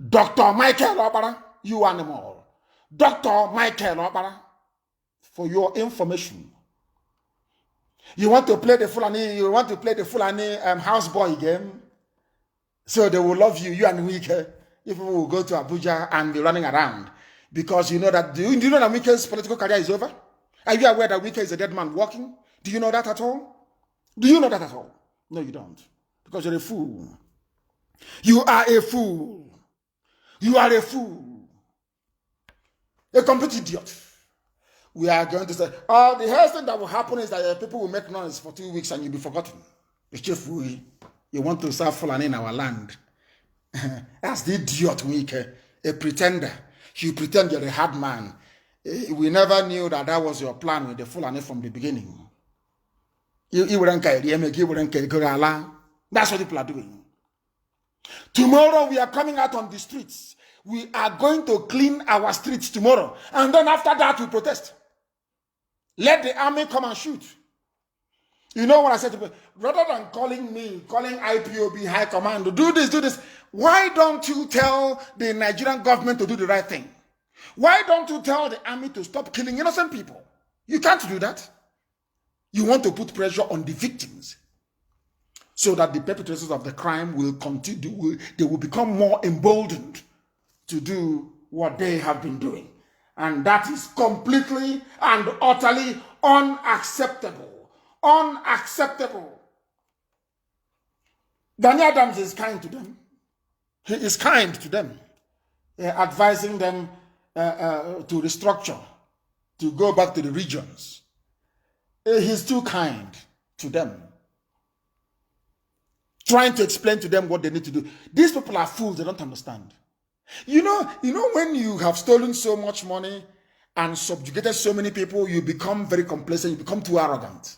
Dr. Michael Obara, you animal. Dr. Michael Obara, for your information. You want to play the Fulani, houseboy game? So they will love you, and Wike. If we will go to Abuja and be running around. Because you know that, do you know that Wike's political career is over? Are you aware that Wike is a dead man walking? Do you know that at all? Do you know that at all? No, you don't. Because you're a fool. You are a fool. You are a fool. A complete idiot. We are going to say, the first thing that will happen is that people will make noise for 2 weeks and you'll be forgotten. It's just fool. You want to serve Fulani in our land. That's the idiot Wike, a pretender. You pretend you're a hard man. We never knew that that was your plan with the Fulani from the beginning. That's what people are doing. Tomorrow we are coming out on the streets. We are going to clean our streets tomorrow. And then after that we protest. Let the army come and shoot. You know what I said to people? Rather than calling IPOB High Command, do this, why don't you tell the Nigerian government to do the right thing? Why don't you tell the army to stop killing innocent people? You can't do that. You want to put pressure on the victims so that the perpetrators of the crime will continue, they will become more emboldened to do what they have been doing. And that is completely and utterly unacceptable. Unacceptable. Danny Adams is kind to them. He is kind to them, advising them to restructure, to go back to the regions. He's too kind to them. Trying to explain to them what they need to do. These people are fools, they don't understand. You know when you have stolen so much money and subjugated so many people, you become very complacent, you become too arrogant.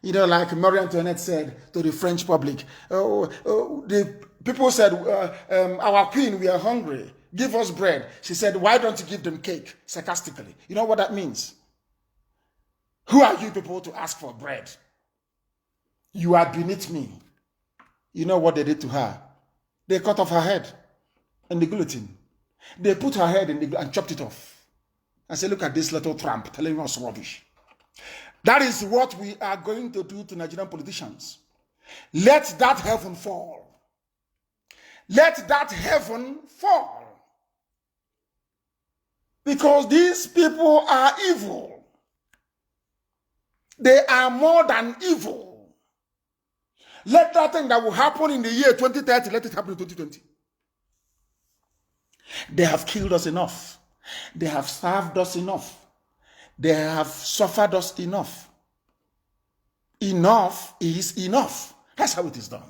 You know, like Marie Antoinette said to the French public, the people said, our queen, we are hungry, give us bread. She said, why don't you give them cake? Sarcastically. You know what that means? Who are you people to ask for bread? You are beneath me. You know what they did to her? They cut off her head in the guillotine. They put her head in the and chopped it off. And said, look at this little tramp telling us rubbish. That is what we are going to do to Nigerian politicians. Let that heaven fall. Let that heaven fall. Because these people are evil. They are more than evil. Let that thing that will happen in the year 2030, let it happen in 2020. They have killed us enough. They have starved us enough. They have suffered us enough. Enough is enough. That's how it is done.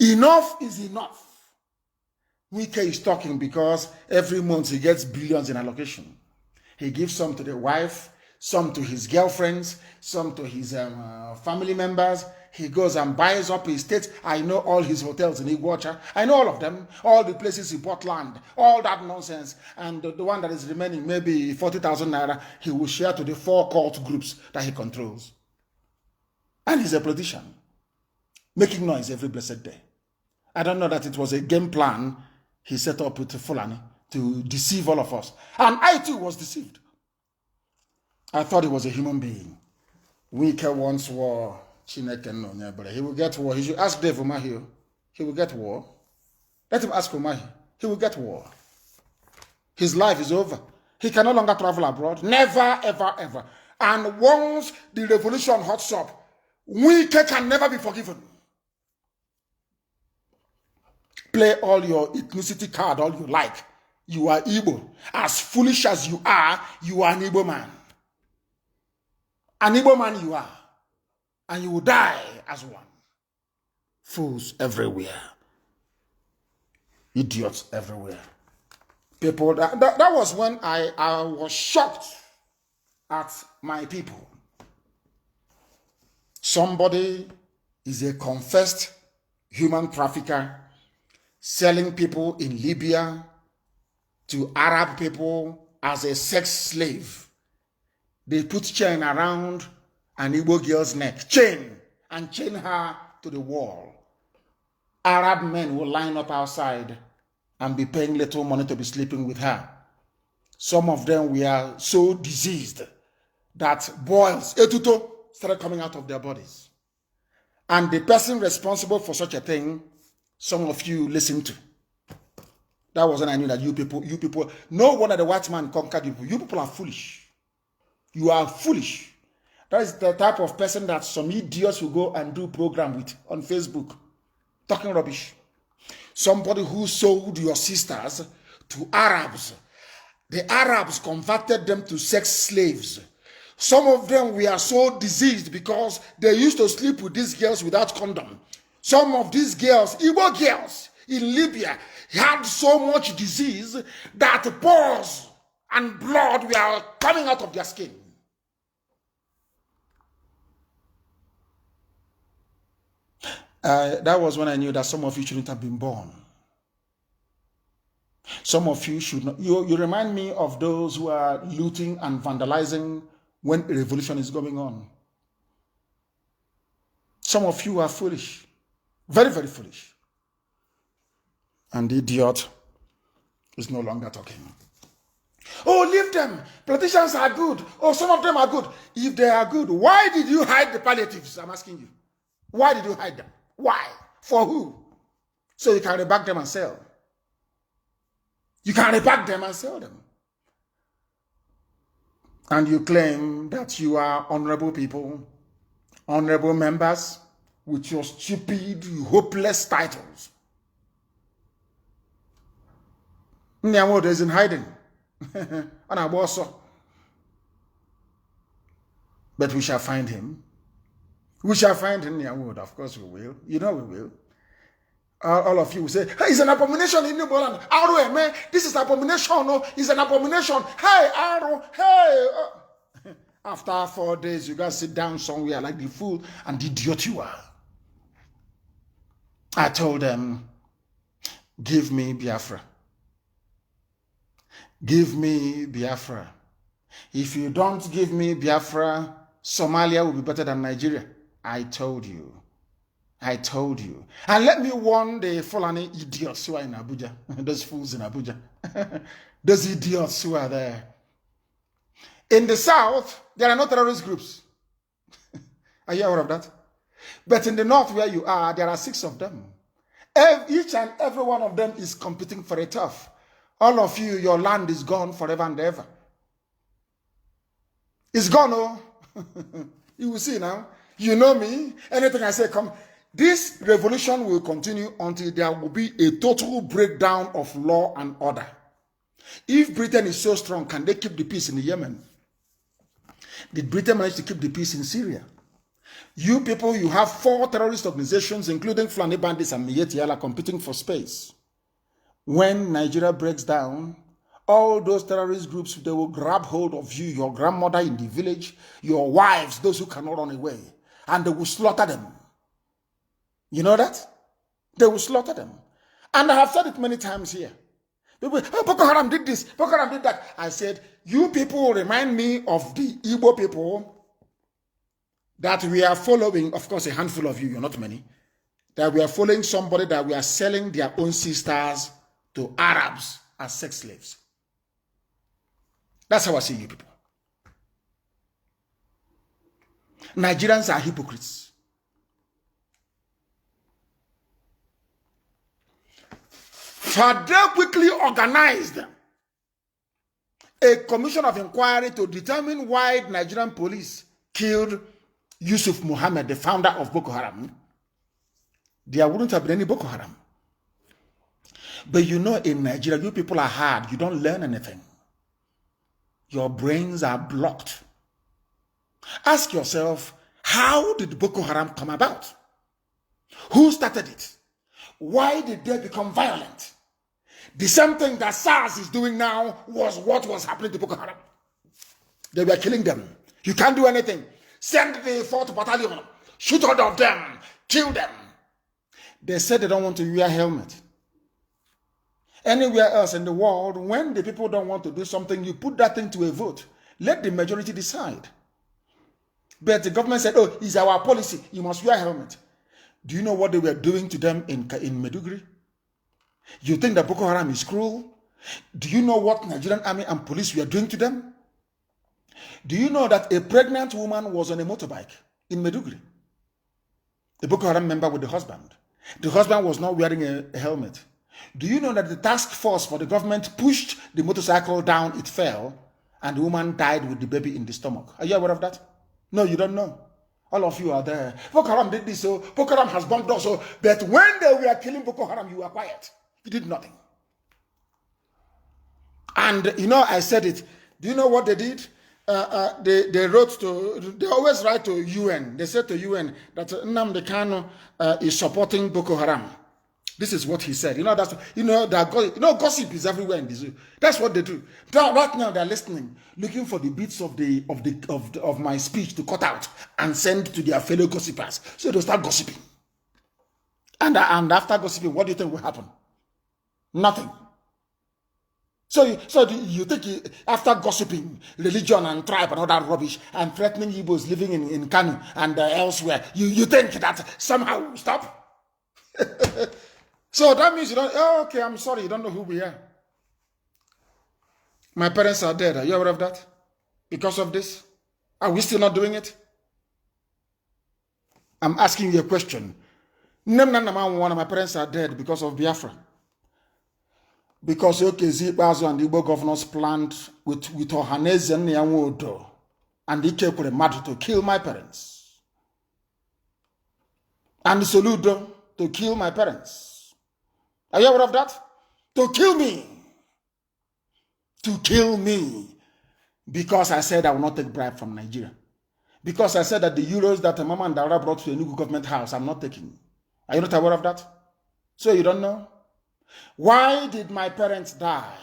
Enough is enough. Wike is talking because every month he gets billions in allocation. He gives some to the wife, some to his girlfriends, some to his family members. He goes and buys up his state. I know all his hotels in Iguacha. I know all of them. All the places he bought land. All that nonsense. And the one that is remaining, maybe 40,000 naira, he will share to the 4 cult groups that he controls. And he's a politician. Making noise every blessed day. I don't know that it was a game plan he set up with Fulani to deceive all of us. And I too was deceived. I thought he was a human being. Wike once war. But he will get war. He should ask Dave Umahi. He will get war. Let him ask Umahi. He will get war. His life is over. He can no longer travel abroad. Never, ever, ever. And once the revolution hots up, Wike can never be forgiven. Play all your ethnicity card all you like. You are Igbo. As foolish as you are an Igbo man. An Igbo man you are. And you will die as one. Fools everywhere. Idiots everywhere. People, that was when I was shocked at my people. Somebody is a confessed human trafficker selling people in Libya to Arab people as a sex slave. They put chain around an Igbo girl's neck, chain her to the wall. Arab men will line up outside and be paying little money to be sleeping with her. Some of them were so diseased that boils, etuto, started coming out of their bodies. And the person responsible for such a thing, some of you listen to. That was when I knew that you people, no wonder the white man conquered you. You people are foolish. You are foolish. That is the type of person that some idiots will go and do program with on Facebook. Talking rubbish. Somebody who sold your sisters to Arabs. The Arabs converted them to sex slaves. Some of them were so diseased because they used to sleep with these girls without condom. Some of these girls, Igbo in Libya had so much disease that pores and blood were coming out of their skin. That was when I knew that some of you shouldn't have been born. Some of you should not. You remind me of those who are looting and vandalizing when a revolution is going on. Some of you are foolish. Very, very foolish. And the idiot is no longer talking. Oh, leave them. Politicians are good. Oh, some of them are good. If they are good, why did you hide the palliatives? I'm asking you. Why did you hide them? Why? For who? So you can reback them and sell. You can repack them and sell them. And you claim that you are honorable people, honorable members with your stupid, hopeless titles. Nyamodo is in hiding. But we shall find him. We shall find him, Nyamodo. Of course we will. You know we will. All of you will say, hey, it's an abomination in New Holland. Aro, man, this is abomination. No, it's an abomination. Hey, Aro, hey. After 4 days, you guys sit down somewhere like the fool and the idiot you are. I told them, give me Biafra. Give me Biafra. If you don't give me Biafra, Somalia will be better than Nigeria. I told you. I told you. And let me warn the Fulani idiots who are in Abuja. Those fools in Abuja. Those idiots who are there. In the south, there are no terrorist groups. Are you aware of that? But in the north where you are, there are 6 of them. Each and every one of them is competing for a turf. All of you, your land is gone forever and ever. It's gone, oh. You will see now. You know me. Anything I say, come. This revolution will continue until there will be a total breakdown of law and order. If Britain is so strong, can they keep the peace in Yemen? Did Britain manage to keep the peace in Syria? You people, you have 4 terrorist organizations, including Fulani Bandits and Miyetti, competing for space. When Nigeria breaks down, all those terrorist groups, they will grab hold of you, your grandmother in the village, your wives, those who cannot run away, and they will slaughter them. You know that? They will slaughter them. And I have said it many times here. People, oh, Boko Haram did this, Boko Haram did that. I said, you people remind me of the Igbo people that we are following, of course, a handful of you, you're not many, that we are following somebody that we are selling their own sisters to Arabs as sex slaves. That's how I see you people. Nigerians are hypocrites. Fade quickly organized a commission of inquiry to determine why Nigerian police killed Yusuf Muhammad, the founder of Boko Haram. There wouldn't have been any Boko Haram. But you know, in Nigeria, you people are hard. You don't learn anything. Your brains are blocked. Ask yourself, how did Boko Haram come about? Who started it? Why did they become violent? The same thing that SARS is doing now was what was happening to Boko Haram. They were killing them. You can't do anything. Send the 4th battalion, shoot all of them, kill them. They said they don't want to wear a helmet. Anywhere else in the world, when the people don't want to do something, you put that thing to a vote. Let the majority decide. But the government said, oh, it's our policy. You must wear a helmet. Do you know what they were doing to them in Maiduguri? You think that Boko Haram is cruel? Do you know what Nigerian army and police were doing to them? Do you know that a pregnant woman was on a motorbike in Maiduguri? A Boko Haram member with the husband. The husband was not wearing a helmet. Do you know that the task force for the government pushed the motorcycle down, it fell, and the woman died with the baby in the stomach? Are you aware of that? No, you don't know. All of you are there. Boko Haram did this, so Boko Haram has bombed us. So, but when they were killing Boko Haram, you were quiet. You did nothing. And you know, I said it. Do you know what they did? They wrote to, they always write to UN. They said to UN that Nnamdi Kanu is supporting Boko Haram. This is what he said. Gossip is everywhere in the zoo. That's what they do. Right now they're listening, looking for the bits of my speech to cut out and send to their fellow gossipers. So they'll start gossiping. And after gossiping, what do you think will happen? Nothing. So you think after gossiping religion and tribe and all that rubbish and threatening Igbos living in Kanu and elsewhere, you think that somehow will stop? So that means you don't, okay, I'm sorry, you don't know who we are. My parents are dead. Are you aware of that? Because of this? Are we still not doing it? I'm asking you a question. One of my parents are dead because of Biafra. Because Zibazo and the Igbo governors planned with Ohaneze and Nyawodo and Ikekwe Madu to kill my parents. And Soludo to kill my parents. Are you aware of that? To kill me. To kill me. Because I said I will not take bribe from Nigeria. Because I said that the euros that Mama and Dara brought to the new government house, I'm not taking. Are you not aware of that? So you don't know? Why did my parents die?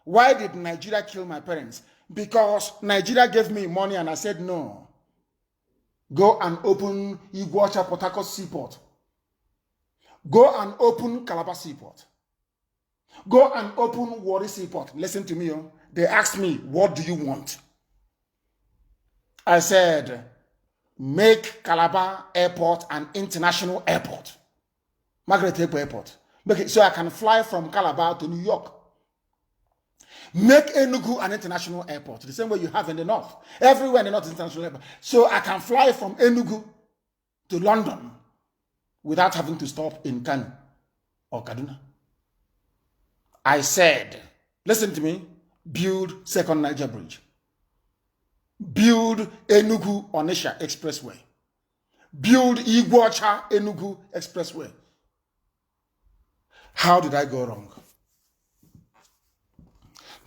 Why did Nigeria kill my parents? Because Nigeria gave me money and I said no. Go and open Iguacha Port Harcourt Seaport. Go and open Calabar Seaport. Go and open Warri Seaport. Listen to me. They asked me, what do you want? I said, make Calabar Airport an international airport. Margaret Airport. Make it so I can fly from Calabar to New York. Make Enugu an international airport. The same way you have in the north. Everywhere in the north is international airport. So I can fly from Enugu to London without having to stop in Kanu or Kaduna. I said, listen to me, build Second Niger Bridge. Build Enugu Onitsha Expressway. Build Iguacha Enugu Expressway. How did I go wrong?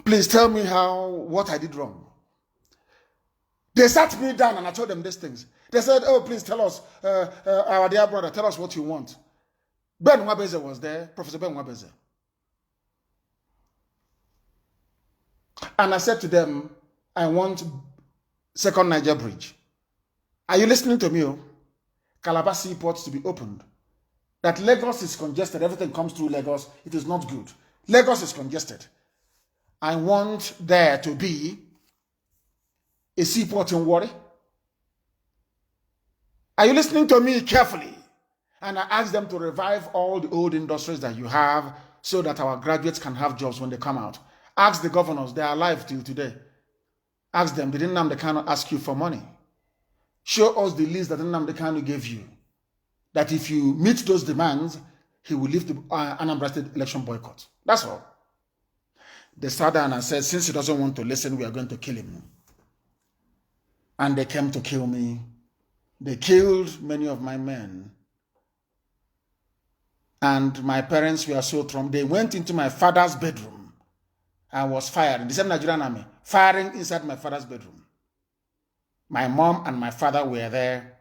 Please tell me what I did wrong. They sat me down and I told them these things. They said, oh, please tell us, our dear brother, tell us what you want. Ben Wabeze was there, Professor Ben Wabeze. And I said to them, I want Second Niger Bridge. Are you listening to me? Calabar Seaport to be opened. That Lagos is congested, everything comes through Lagos, it is not good. Lagos is congested. I want there to be a seaport in Warri. Are you listening to me carefully? And I asked them to revive all the old industries that you have so that our graduates can have jobs when they come out. Ask the governors, they are alive till today. Ask them, did Nnamdi Kanu ask you for money? Show us the list that Nnamdi Kanu gave you. That if you meet those demands, he will lift the Anambra State election boycott. That's all. They sat down and said, since he doesn't want to listen, we are going to kill him. And they came to kill me. They killed many of my men. And my parents were so traumatized. They went into my father's bedroom and was firing. The same Nigerian army, firing inside my father's bedroom. My mom and my father were there,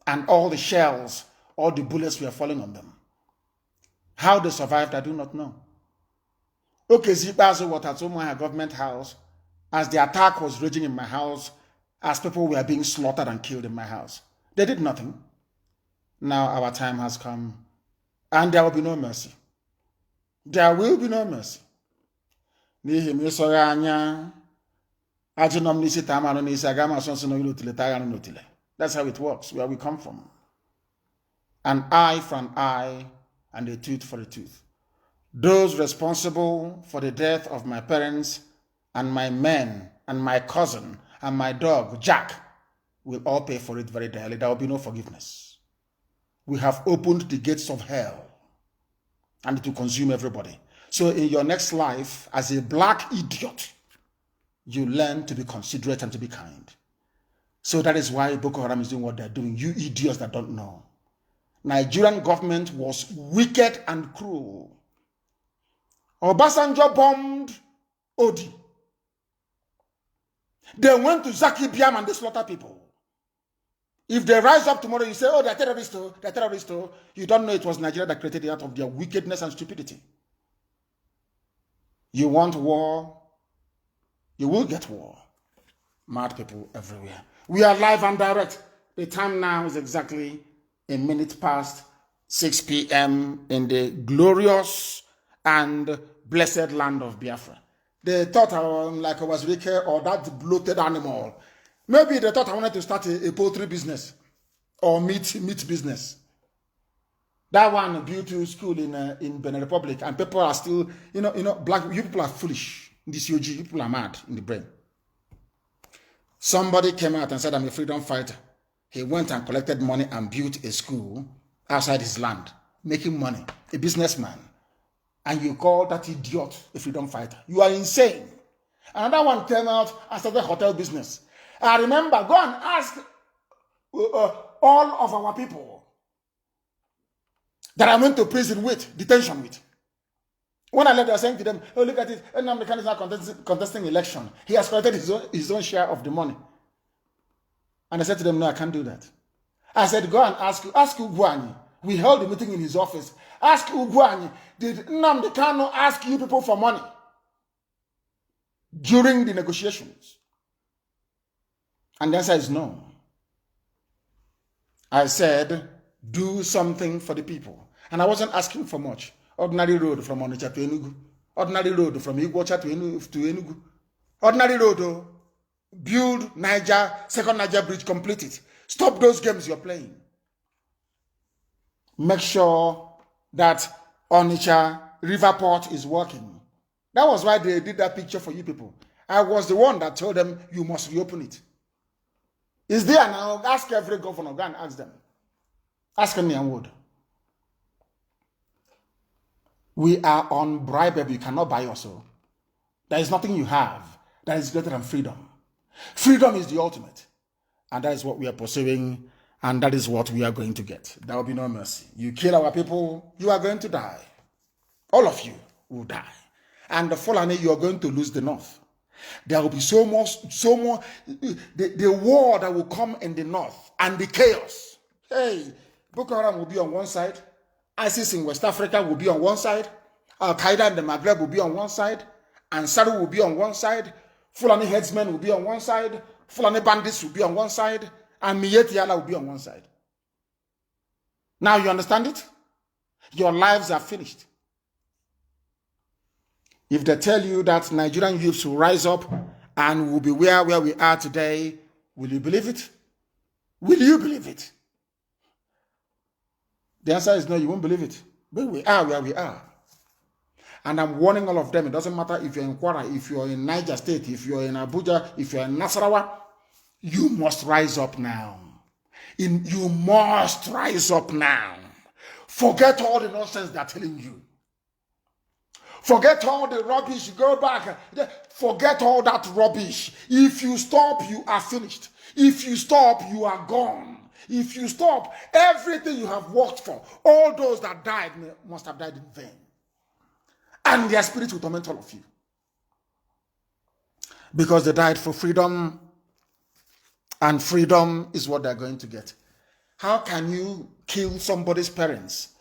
and all the shells, all the bullets were falling on them. How they survived, I do not know. Okay, Zibazo was at my government house as the attack was raging in my house, as people were being slaughtered and killed in my house. They did nothing. Now our time has come, and there will be no mercy. There will be no mercy. That's how it works, where we come from. An eye for an eye, and a tooth for a tooth. Those responsible for the death of my parents and my men and my cousin and my dog, Jack, will all pay for it very dearly. There will be no forgiveness. We have opened the gates of hell, and it will consume everybody. So in your next life, as a black idiot, you learn to be considerate and to be kind. So that is why Boko Haram is doing what they're doing. You idiots that don't know. Nigerian government was wicked and cruel. Obasanjo bombed Odi. They went to Zaki Biam and they slaughtered people. If they rise up tomorrow, you say, oh, they're terrorists, oh, they're terrorists. Oh. You don't know it was Nigeria that created it out of their wickedness and stupidity. You want war, you will get war. Mad people everywhere. We are live and direct. The time now is exactly a minute past 6 p.m. in the glorious and blessed land of Biafra. They thought I was wicked or that bloated animal. Maybe they thought I wanted to start a poultry business or meat business. That one built a school in Benin Republic, and people are still, black. You people are foolish. This UG, people are mad in the brain. Somebody came out and said, I'm a freedom fighter. He went and collected money and built a school outside his land, making money, a businessman. And you call that idiot a freedom fighter. You are insane. Another one came out and started hotel business. I remember, go and ask all of our people that I went to prison with, detention with. When I left, I was saying to them, oh, look at it, Nnamdi Kanu is now contesting election. He has collected his own share of the money. And I said to them, no, I can't do that. I said, go and ask Ugwuanyi. We held a meeting in his office. Ask Ugwuanyi, did Nnamdi Kanu ask you people for money during the negotiations? And the answer is no. I said, do something for the people. And I wasn't asking for much. Ordinary road from Onitsha to Enugu. Ordinary road from Iguacha to Enugu. Ordinary road, build Niger, second Niger bridge, complete it. Stop those games you're playing. Make sure that Onitsha River Port is working. That was why they did that picture for you people. I was the one that told them you must reopen it. It's there now. Ask every governor. Go and ask them. Ask me and Wood. We are unbribable. You cannot buy us. So there is nothing you have that is greater than freedom. Freedom is the ultimate. And that is what we are pursuing. And that is what we are going to get. There will be no mercy. You kill our people, you are going to die. All of you will die. And the Fulani, you are going to lose the north. There will be so more, the war that will come in the north and the chaos. Hey, Boko Haram will be on one side. ISIS in West Africa will be on one side. Al-Qaeda in the Maghreb will be on one side. Ansaru will be on one side. Fulani headsmen will be on one side. Fulani bandits will be on one side. And Miyetti Allah will be on one side. Now you understand it? Your lives are finished. If they tell you that Nigerian youths will rise up and will be where we are today, will you believe it? Will you believe it? The answer is no, you won't believe it. But we are where we are. And I'm warning all of them. It doesn't matter if you're in Kwara, if you're in Niger State, if you're in Abuja, if you're in Nasarawa, you must rise up now. You must rise up now. Forget all the nonsense they're telling you. Forget all the rubbish. Go back. Forget all that rubbish. If you stop, you are finished. If you stop, you are gone. If you stop, everything you have worked for, all those that died must have died in vain. And their spirit will torment all of you. Because they died for freedom. And freedom is what they're going to get. How can you kill somebody's parents?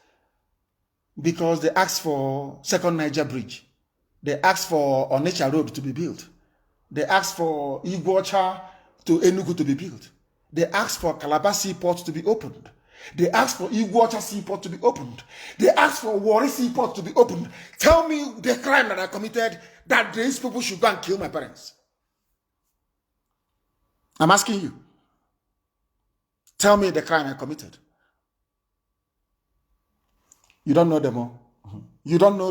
Because they asked for second Niger bridge. They asked for Onitsha road to be built. They asked for Iguacha to Enugu to be built. They asked for Calabar Seaport to be opened. They asked for Iguacha Seaport to be opened. They asked for Warri Seaport to be opened. Tell me the crime that I committed that these people should go and kill my parents. I'm asking you. Tell me the crime I committed. You don't know them all. You don't know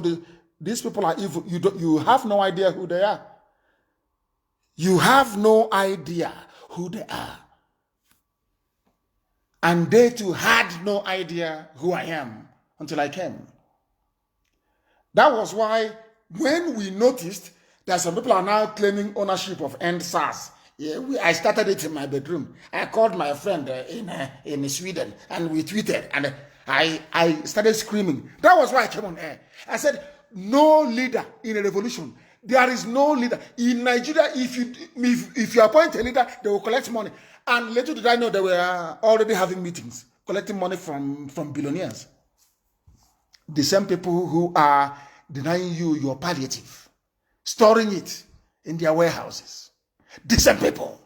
these people are evil. You have no idea who they are. You have no idea who they are. And they too had no idea who I am until I came. That was why when we noticed that some people are now claiming ownership of End SARS, I started it in my bedroom. I called my friend in Sweden and we tweeted and I started screaming. That was why I came on air. I said, no leader in a revolution. There is no leader. In Nigeria, if you appoint a leader, they will collect money. And little did I know they were already having meetings, collecting money from billionaires. The same people who are denying you your palliative, storing it in their warehouses. The same people.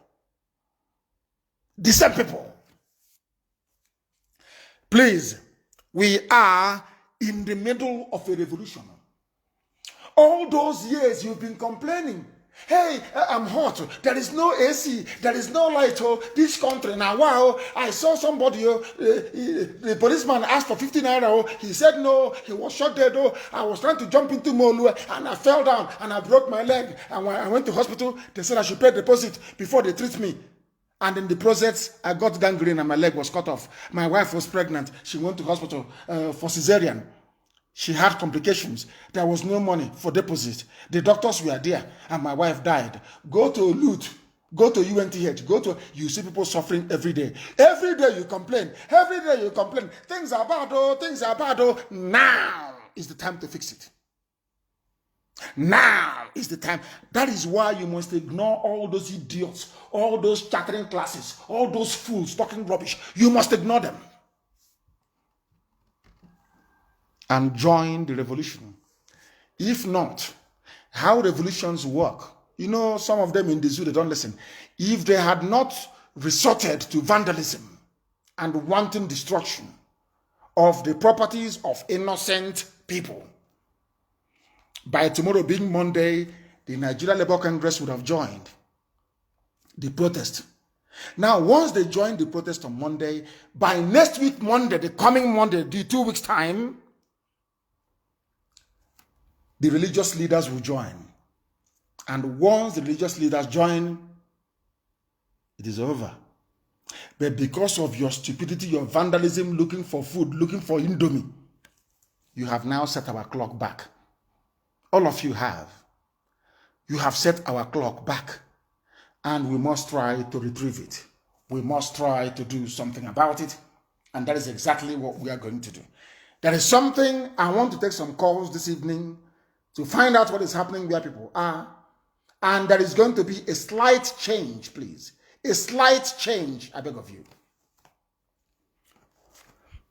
The same people. Please, we are in the middle of a revolution. All those years you've been complaining. Hey, I'm hot. There is no AC. There is no light. Oh, this country. Now, wow, I saw somebody. The policeman asked for 15 naira. Oh, he said no. He was shot dead. Oh, I was trying to jump into Molu and I fell down and I broke my leg. And when I went to hospital, they said I should pay deposit before they treat me. And in the process, I got gangrene and my leg was cut off. My wife was pregnant. She went to hospital for cesarean. She had complications. There was no money for deposit. The doctors were there and my wife died. Go to LUT, go to UNTH, you see people suffering every day. Every day you complain. Every day you complain. Things are bad, oh, things are bad, oh. Now is the time to fix it. Now is the time. That is why you must ignore all those idiots, all those chattering classes, all those fools talking rubbish. You must ignore them. And join the revolution. If not, how revolutions work? You know, some of them in the zoo, they don't listen. If they had not resorted to vandalism and wanton destruction of the properties of innocent people, by tomorrow being Monday, the Nigeria Labour Congress would have joined the protest. Now, once they join the protest on Monday, by next week Monday, the coming Monday, the 2 weeks' time, the religious leaders will join. And once the religious leaders join, it is over. But because of your stupidity, your vandalism, looking for food, looking for Indomie, you have now set our clock back. All of you have. You have set our clock back. And we must try to retrieve it. We must try to do something about it. And that is exactly what we are going to do. There is something, I want to take some calls this evening to find out what is happening where people are. And there is going to be a slight change, please. A slight change, I beg of you.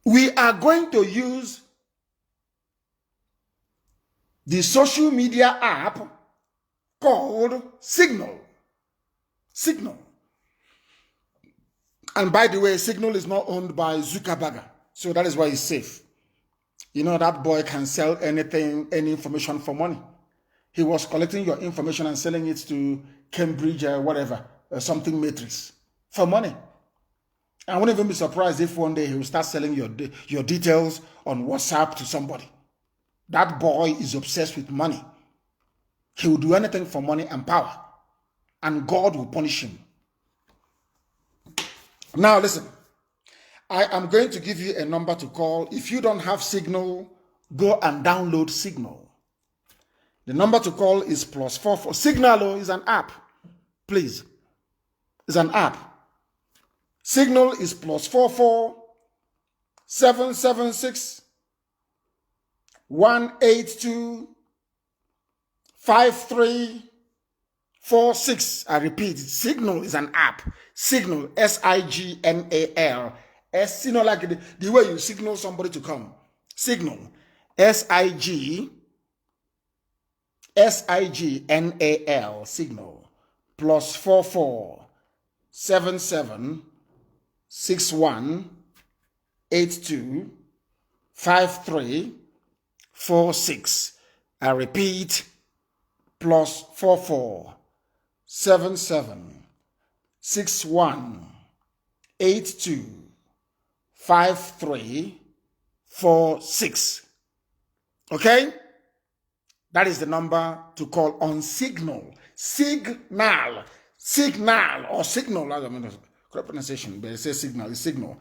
We are going to use the social media app called Signal. Signal. And by the way, Signal is not owned by Zuckerberg. So that is why it's safe. You know, that boy can sell anything, any information for money. He was collecting your information and selling it to Cambridge or whatever, something matrix, for money. I wouldn't even be surprised if one day he will start selling your details on WhatsApp to somebody. That boy is obsessed with money. He will do anything for money and power. And God will punish him. Now listen. I am going to give you a number to call. If you don't have Signal, go and download Signal. The number to call is +44. Signal is an app. Please. It's an app. Signal is +44 776 182 5346. I repeat, Signal is an app. Signal, Signal. You know, like the way you signal somebody to come. Signal, Signal, Signal, +44 77 61 82 5346. I repeat, +44 77 61 82 5346. Okay? That is the number to call on Signal. Signal. Signal or Signal. I mean, correct pronunciation, but it says Signal. It's Signal.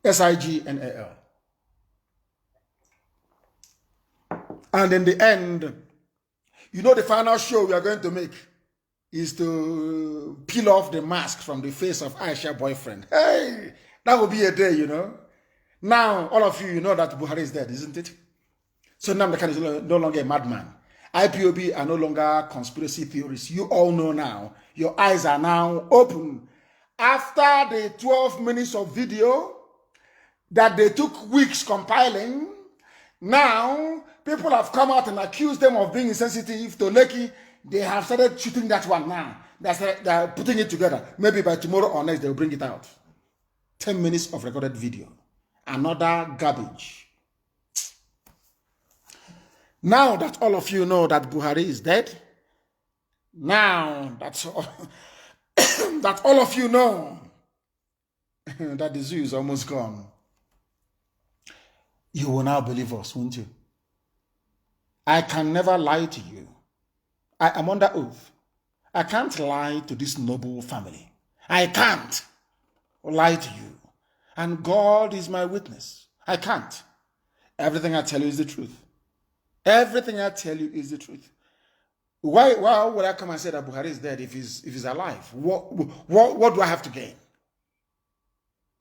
Signal. And in the end, you know, the final show we are going to make is to peel off the mask from the face of Aisha's boyfriend. Hey, that will be a day, you know. Now, all of you know that Buhari is dead, isn't it? So Nnamdi Kanu is no longer a madman. IPOB are no longer conspiracy theories. You all know now. Your eyes are now open. After the 12 minutes of video that they took weeks compiling, now people have come out and accused them of being insensitive to Lekki. They have started shooting that one now. They're putting it together. Maybe by tomorrow or next, they'll bring it out. 10 minutes of recorded video. Another garbage. Now that all of you know that Buhari is dead, now that's all, that all of you know that the zoo is almost gone, you will now believe us, won't you? I can never lie to you. I am under oath. I can't lie to this noble family. I can't lie to you. And God is my witness. I can't. Everything I tell you is the truth. Everything I tell you is the truth. Why would I come and say that Buhari is dead if he's alive? What do I have to gain?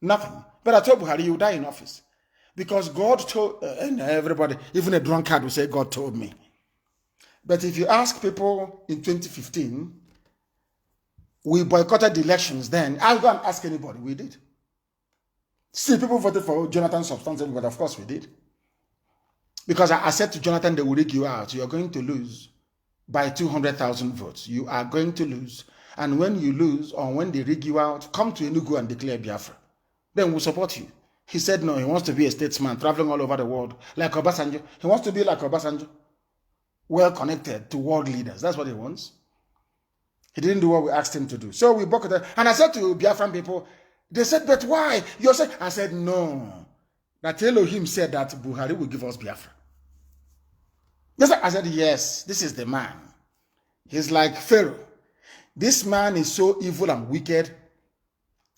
Nothing. But I told Buhari, you die in office. Because God told, and everybody, even a drunkard will say, God told me. But if you ask people in 2015, we boycotted the elections then. I'll go and ask anybody. We did. See, people voted for Jonathan substantially, but of course we did. Because I said to Jonathan, they will rig you out. You're going to lose by 200,000 votes. You are going to lose. And when you lose, or when they rig you out, come to Enugu and declare Biafra. Then we'll support you. He said no, he wants to be a statesman, traveling all over the world, like Obasanjo. He wants to be like Obasanjo, well connected to world leaders. That's what he wants. He didn't do what we asked him to do. So we boycotted. And I said to Biafran people, they said, but why? You said, I said, no. That Elohim said that Buhari will give us Biafra. I said, yes, this is the man. He's like Pharaoh. This man is so evil and wicked.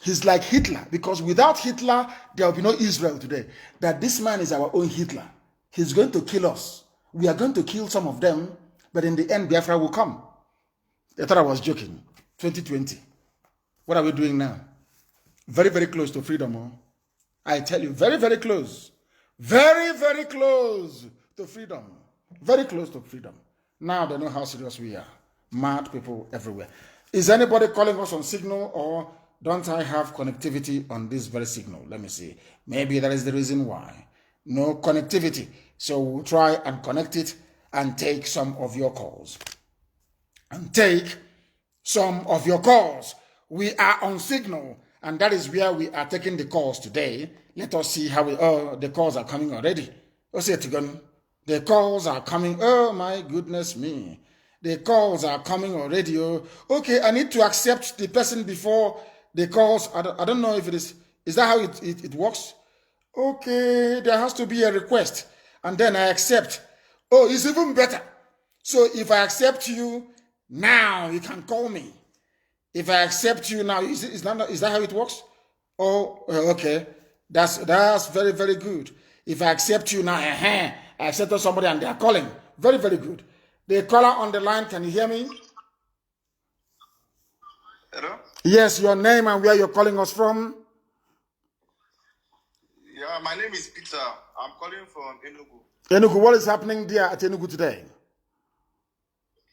He's like Hitler, because without Hitler, there will be no Israel today. That this man is our own Hitler. He's going to kill us. We are going to kill some of them, but in the end, Biafra will come. They thought I was joking. 2020. What are we doing now? Very, very close to freedom. Oh? I tell you, very, very close. Very, very close to freedom. Very close to freedom. Now they know how serious we are. Mad people everywhere. Is anybody calling us on Signal, or don't I have connectivity on this very signal? Let me see. Maybe that is the reason why. No connectivity. So we'll try and connect it and take some of your calls. We are on Signal, and that is where we are taking the calls today. Let us see how the calls are coming already. The calls are coming. Oh my goodness me. The calls are coming already. Okay, I need to accept the person before the calls. I don't know if it is that how it works? Okay, there has to be a request, and then I accept. Oh, it's even better. So if I accept you now, you can call me. If I accept you now, is that how it works? Oh, okay. That's very, very good. If I accept you now, I accepted somebody and they are calling. Very, very good. The caller on the line, can you hear me? Hello? Yes, your name and where you're calling us from? Yeah, my name is Peter. I'm calling from Enugu. Enugu, what is happening there at Enugu today?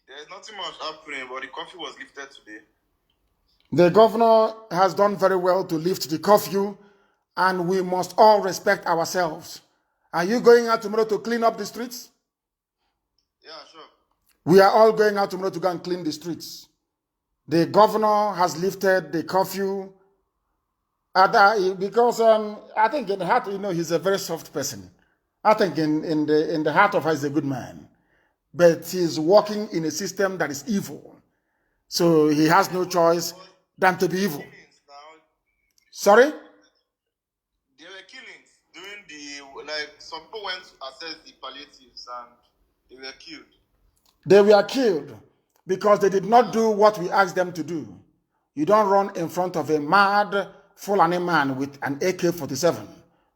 There's nothing much happening, but the curfew was lifted today. The governor has done very well to lift the curfew, and we must all respect ourselves. Are you going out tomorrow to clean up the streets? Yeah, sure. We are all going out tomorrow to go and clean the streets. The governor has lifted the curfew. Because I think in the heart, he's a very soft person. I think in the heart of her, he's a good man. But he's working in a system that is evil. So he has no choice than to be evil. Sorry? There were killings during some people went to assess the palliatives and they were killed. They were killed because they did not do what we asked them to do. You don't run in front of a mad Fulani man with an AK-47.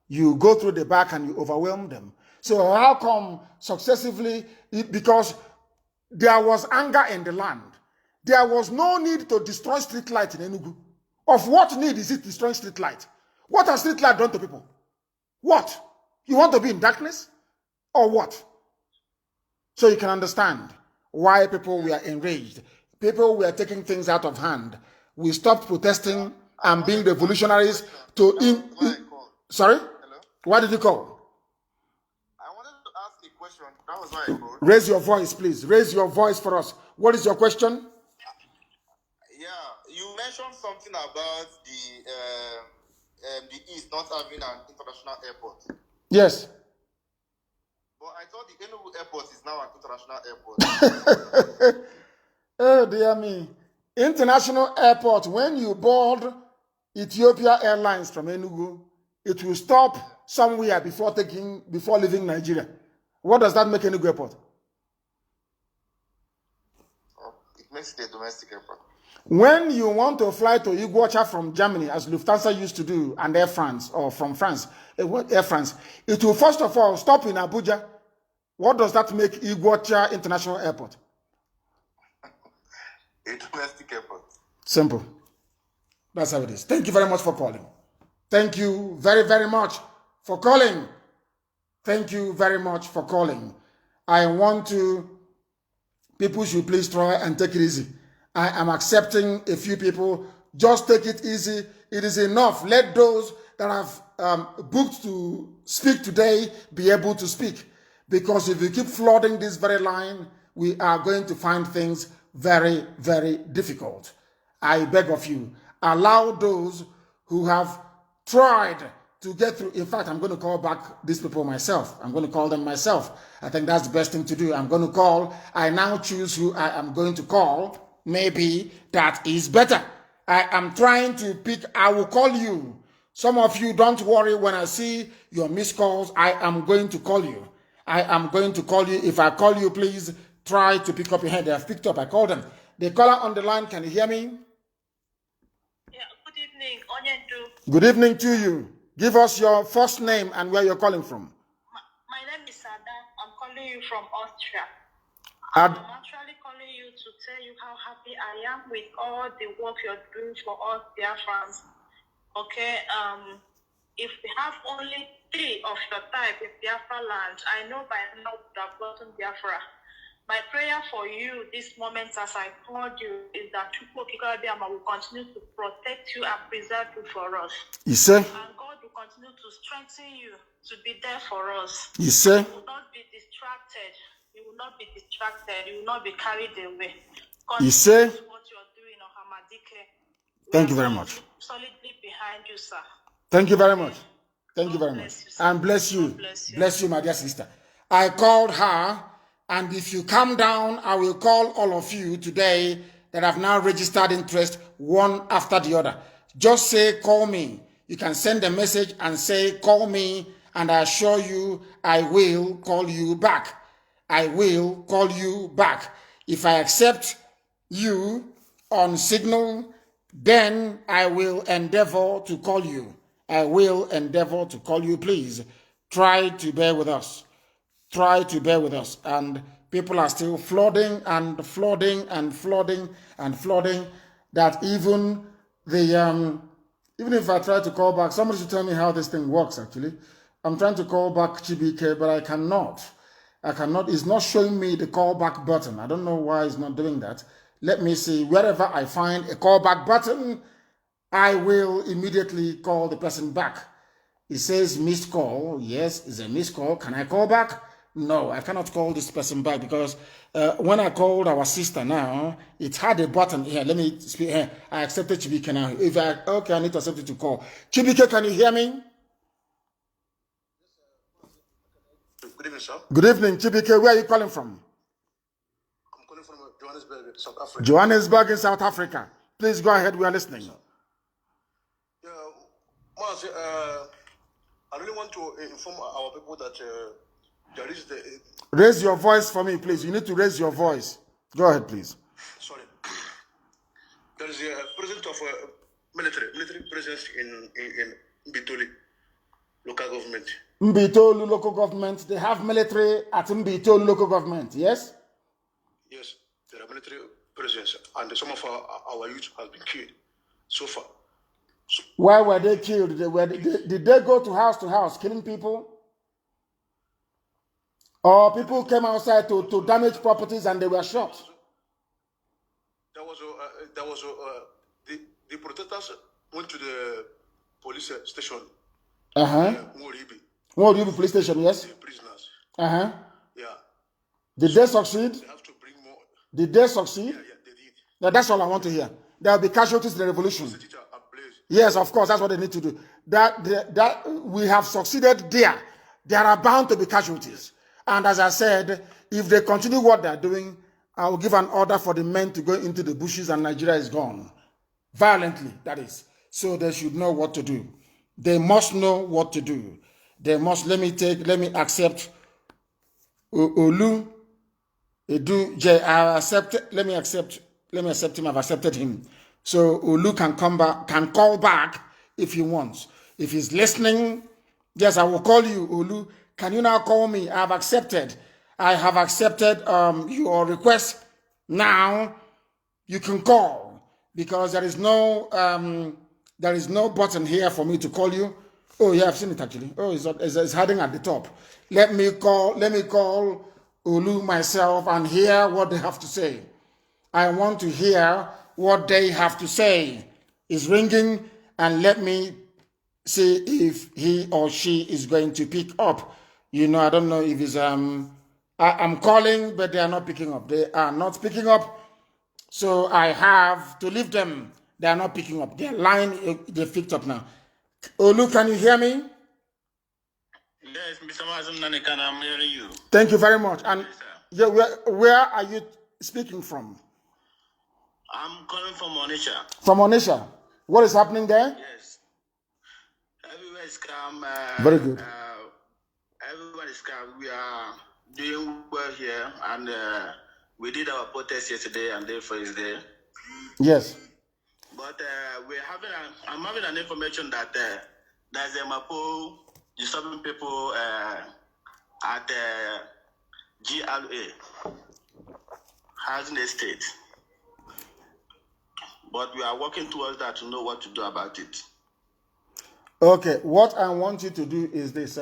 You go through the back and you overwhelm them. So how come successively? Because there was anger in the land. There was no need to destroy street light in Enugu. Of what need is it destroying street light? What has street light done to people? What? You want to be in darkness? Or what? So you can understand why people were enraged. People were taking things out of hand. We stopped protesting and being revolutionaries Sorry? Hello? Why did you call? I wanted to ask a question. That was why I called. Raise your voice, please. Raise your voice for us. What is your question? Yeah, you mentioned something about the East not having an international airport. Yes. But I thought the Enugu airport is now an international airport. Oh, dear me. International airport, when you board Ethiopia Airlines from Enugu, it will stop somewhere before leaving Nigeria. What does that make Enugu airport? It makes it a domestic airport. When you want to fly to Iguacha from Germany, as Lufthansa used to do, and Air France, or from France, Air France, it will first of all stop in Abuja. What does that make Iguacha International Airport? A domestic airport. Simple. That's how it is. Thank you very much for calling. Thank you very, very much for calling. Thank you very much for calling. I want to, people should please try and take it easy. I am accepting a few people. Just take it easy. It is enough. Let those that have booked to speak today be able to speak. Because if you keep flooding this very line, we are going to find things very, very difficult. I beg of you, allow those who have tried to get through. In fact, I'm going to call back these people myself. I'm going to call them myself. I think that's the best thing to do. I'm going to call. I now choose who I am going to call. Maybe that is better. I am trying to pick. I will call you. Some of you, don't worry. When I see your missed calls, I am going to call you. I am going to call you. If I call you, please try to pick up your hand. They have picked up. I called them. The caller on the line, can you hear me? Yeah, good evening, Onyendu. Good evening to you. Give us your first name and where you're calling from. My name is Sada. I'm calling you from Austria. I'm actually calling you to tell you how happy I am with all the work you're doing for us Biafrans. Okay, if we have only 3 of your type in Biafra land, I know by now we would have gotten Biafra. My prayer for you this moment as I called you is that Abiama will continue to protect you and preserve you for us. You say? And God will continue to strengthen you to be there for us. You say? You will not be distracted. You will not be distracted. You will not be carried away. You say? What you are doing on Hamadike. Thank you very much. Solidly behind you, sir. Thank you very much. Thank you God very much. bless you, sir. And bless you. God bless you. Bless you, my dear sister. I called her, and if you come down, I will call all of you today that have now registered interest one after the other. Just say, call me. You can send a message and say, call me, and I assure you, I will call you back. I will call you back. If I accept you on Signal, then I will endeavor to call you. I will endeavor to call you. Please try to bear with us. Try to bear with us. And people are still flooding and flooding and flooding and flooding, that even the even if I try to call back, somebody should tell me how this thing works. Actually, I'm trying to call back Chibike, but I cannot. It's not showing me the callback button. I don't know why it's not doing that. Let me see. Wherever I find a callback button, I will immediately call the person back. It says missed call. Yes, it's a missed call. Can I call back? No, I cannot call this person back because when I called our sister now, it had a button here. Let me speak here. I accepted Chibike now. Okay, I need to accept it to call. Chibike, can you hear me? Good evening, sir. Good evening, Chibike. Where are you calling from? I'm calling from Johannesburg, South Africa. Johannesburg in South Africa. Please go ahead. We are listening. Yeah, Maz, I really want to inform our people that there is the... Raise your voice for me, please. You need to raise your voice. Go ahead, please. Sorry. There is a presence of military presence in Mbitoli local government. Mbitoli local government. They have military at Mbitoli local government, yes? Yes, there are military presence, and some of our youth has been killed so far. Why were they killed? Did they go to house killing people? Or people came outside to damage properties and they were shot. The protesters went to the police station. Moribi police station, yes. The prisoners. Yeah. Did they succeed? They have to bring more. Did they succeed? Yeah, they did. Now, that's all I want to hear. There will be casualties in the revolution. Yes, of course, that's what they need to do. That we have succeeded there. There are bound to be casualties. And as I said, if they continue what they're doing, I will give an order for the men to go into the bushes and Nigeria is gone. Violently, that is. So they should know what to do. They must know what to do. They must, let me accept Olu, Edu, J, I accept, let me accept him, I've accepted him. So Olu can come back, can call back if he wants. If he's listening, yes, I will call you, Olu. Can you now call me? I have accepted your request. Now you can call because there is no button here for me to call you. Oh yeah, I've seen it actually. Oh, it's hiding at the top. Let me call Olu myself and hear what they have to say. I want to hear what they have to say. It's ringing, and let me see if he or she is going to pick up. You know, I don't know if it's I'm calling, but they are not picking up. They are not picking up, so I have to leave them. They are not picking up. Their line, they picked up now. Olu, can you hear me? Yes, Mr. Nnamdi kanu, I'm hearing you. Thank you very much. And yes, where are you speaking from? I'm calling from Onitsha. From Onitsha. What is happening there? Yes. Everywhere is calm. Very good. Everyone is calm. We are doing well here, and we did our protest yesterday and day for his day. Yes. But I'm having an information that there's a Mapo disturbing people at GRA, housing estate. But we are working towards that to know what to do about it. Okay, what I want you to do is this.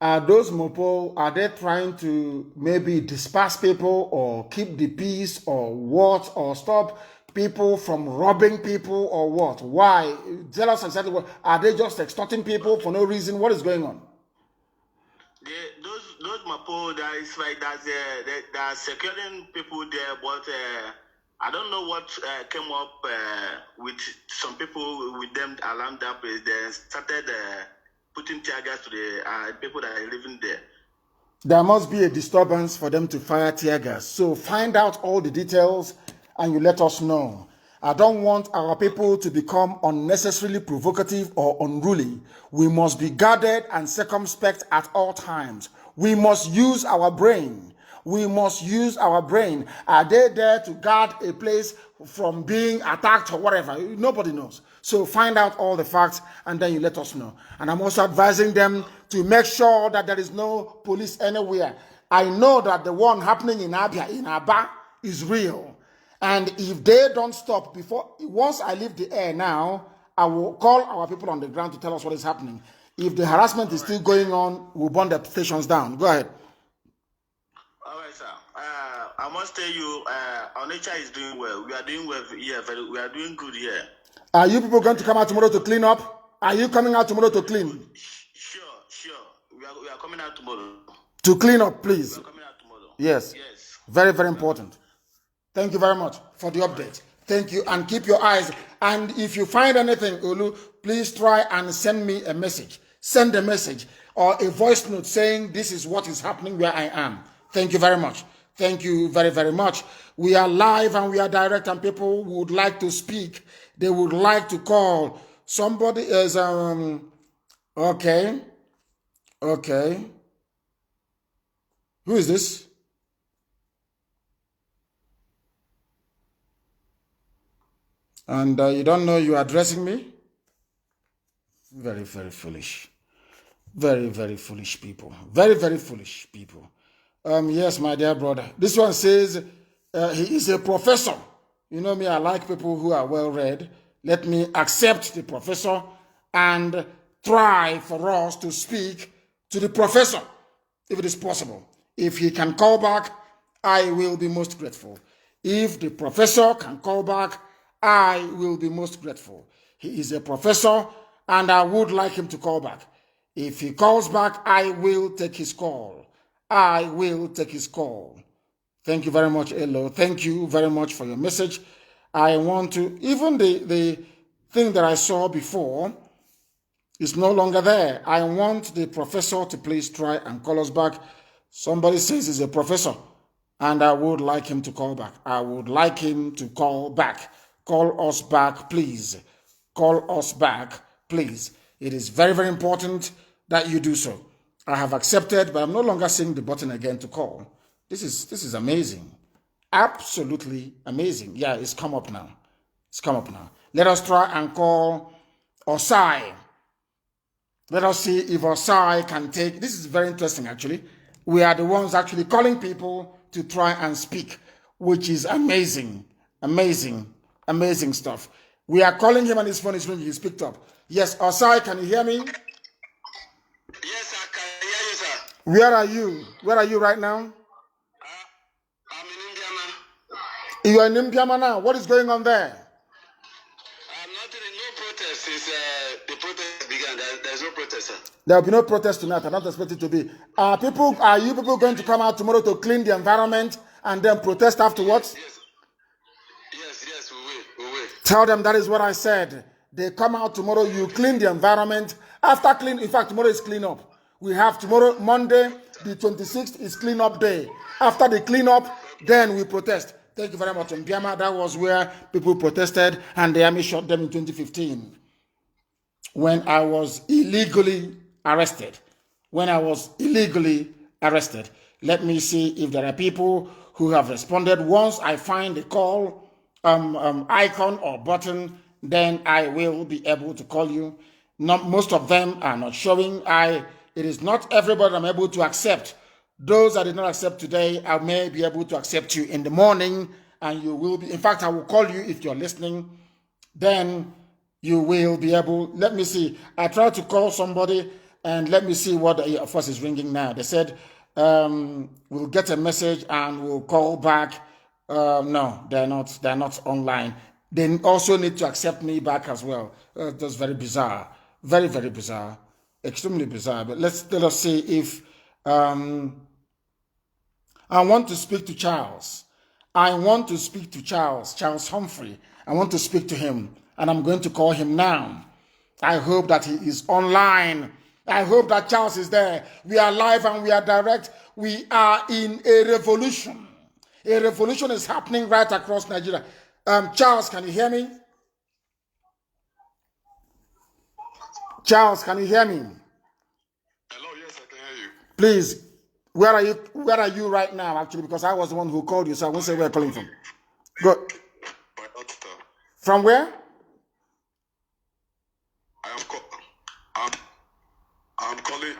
Are those Mopo, are they trying to maybe disperse people or keep the peace or what, or stop people from robbing people or what? Why? Tell us exactly what. Are they just extorting people for no reason? What is going on? Those Mapo, there is like they are securing people there, but I don't know what came up with some people with them around that place. They started putting tear gas to the people that are living there. There must be a disturbance for them to fire tear gas. So find out all the details and you let us know. I don't want our people to become unnecessarily provocative or unruly. We must be guarded and circumspect at all times. We must use our brain. We must use our brain. Are they there to guard a place from being attacked or whatever? Nobody knows. So find out all the facts and then you let us know. And I'm also advising them to make sure that there is no police anywhere. I know that the one happening in Abia, in Aba, is real. And if they don't stop once I leave the air now, I will call our people on the ground to tell us what is happening. If the harassment is still going on, we'll burn the stations down. Go ahead. All right, sir. I must tell you, our nature is doing well. We are doing well here. We are doing good here. Are you people going to come out tomorrow to clean up? Are you coming out tomorrow to clean? Sure. We are coming out tomorrow. To clean up, please. We are coming out tomorrow. Yes. Very, very important. Thank you very much for the update. Thank you, and keep your eyes. And if you find anything, Olu, please try and send me a message. Send a message or a voice note saying this is what is happening where I am. Thank you very much. Thank you very, very much. We are live and we are direct, and people would like to speak. They would like to call. Somebody is okay. Who is this? And you don't know you are addressing me? Very, very foolish. Very, very foolish people. Very, very foolish people. Yes, my dear brother. This one says he is a professor. You know me, I like people who are well read. Let me accept the professor and try for us to speak to the professor. if it is possible. If he can call back, I will be most grateful. If the professor can call back, I will be most grateful. He is a professor, and I would like him to call back. If he calls back, I will take his call. I will take his call. Thank you very much, Elo. Thank you very much for your message. I want to, even the thing that I saw before is no longer there. I want the professor to please try and call us back. Somebody says he's a professor, and I would like him to call back. I would like him to call back. Call us back, please. Call us back, please. It is very, very important that you do so. I have accepted, but I'm no longer seeing the button again to call. This is amazing. Absolutely amazing. Yeah, it's come up now. It's come up now. Let us try and call Osai. Let us see if Osai can take... This is very interesting, actually. We are the ones actually calling people to try and speak, which is amazing. Amazing. Amazing stuff. We are calling him and his phone is ringing. He's picked up. Yes, Osai, can you hear me? Yes, I can hear you, sir. Where are you? Where are you right now? I'm in Indiana. You are in Impiama now. What is going on there? Nothing, no protest since the protest began. There's no protest, sir. There will be no protest tonight. I'm not expected to be. Are you people going to come out tomorrow to clean the environment and then protest afterwards? Yes, we will. Tell them that is what I said. They come out tomorrow, you clean the environment. After clean, in fact, tomorrow is clean up. We have tomorrow, Monday, the 26th is clean up day. After the clean up, then we protest. Thank you very much. In Abiama, that was where people protested and the army shot them in 2015. When I was illegally arrested. Let me see if there are people who have responded. Once I find the call icon or button, then I will be able to call you. Most of them are not showing. It is not everybody I'm able to accept. Those I did not accept today, I may be able to accept you in the morning, and you will be. In fact, I will call you if you're listening. Then you will be able. Let me see. I tried to call somebody, and let me see what of course is ringing now. They said we'll get a message and we'll call back. No, they're not online. They also need to accept me back as well. That's very bizarre. Very, very bizarre. Extremely bizarre. But let us see if I want to speak to Charles. Charles Humphrey. I want to speak to him, and I'm going to call him now. I hope that he is online. I hope that Charles is there. We are live and we are direct. We are in a revolution. A revolution is happening right across Nigeria. Charles, can you hear me? Charles, can you hear me? Hello, yes, I can hear you. Please, where are you right now, actually? Because I was the one who called you, so I won't say where you're calling from. Go. From where? I'm calling.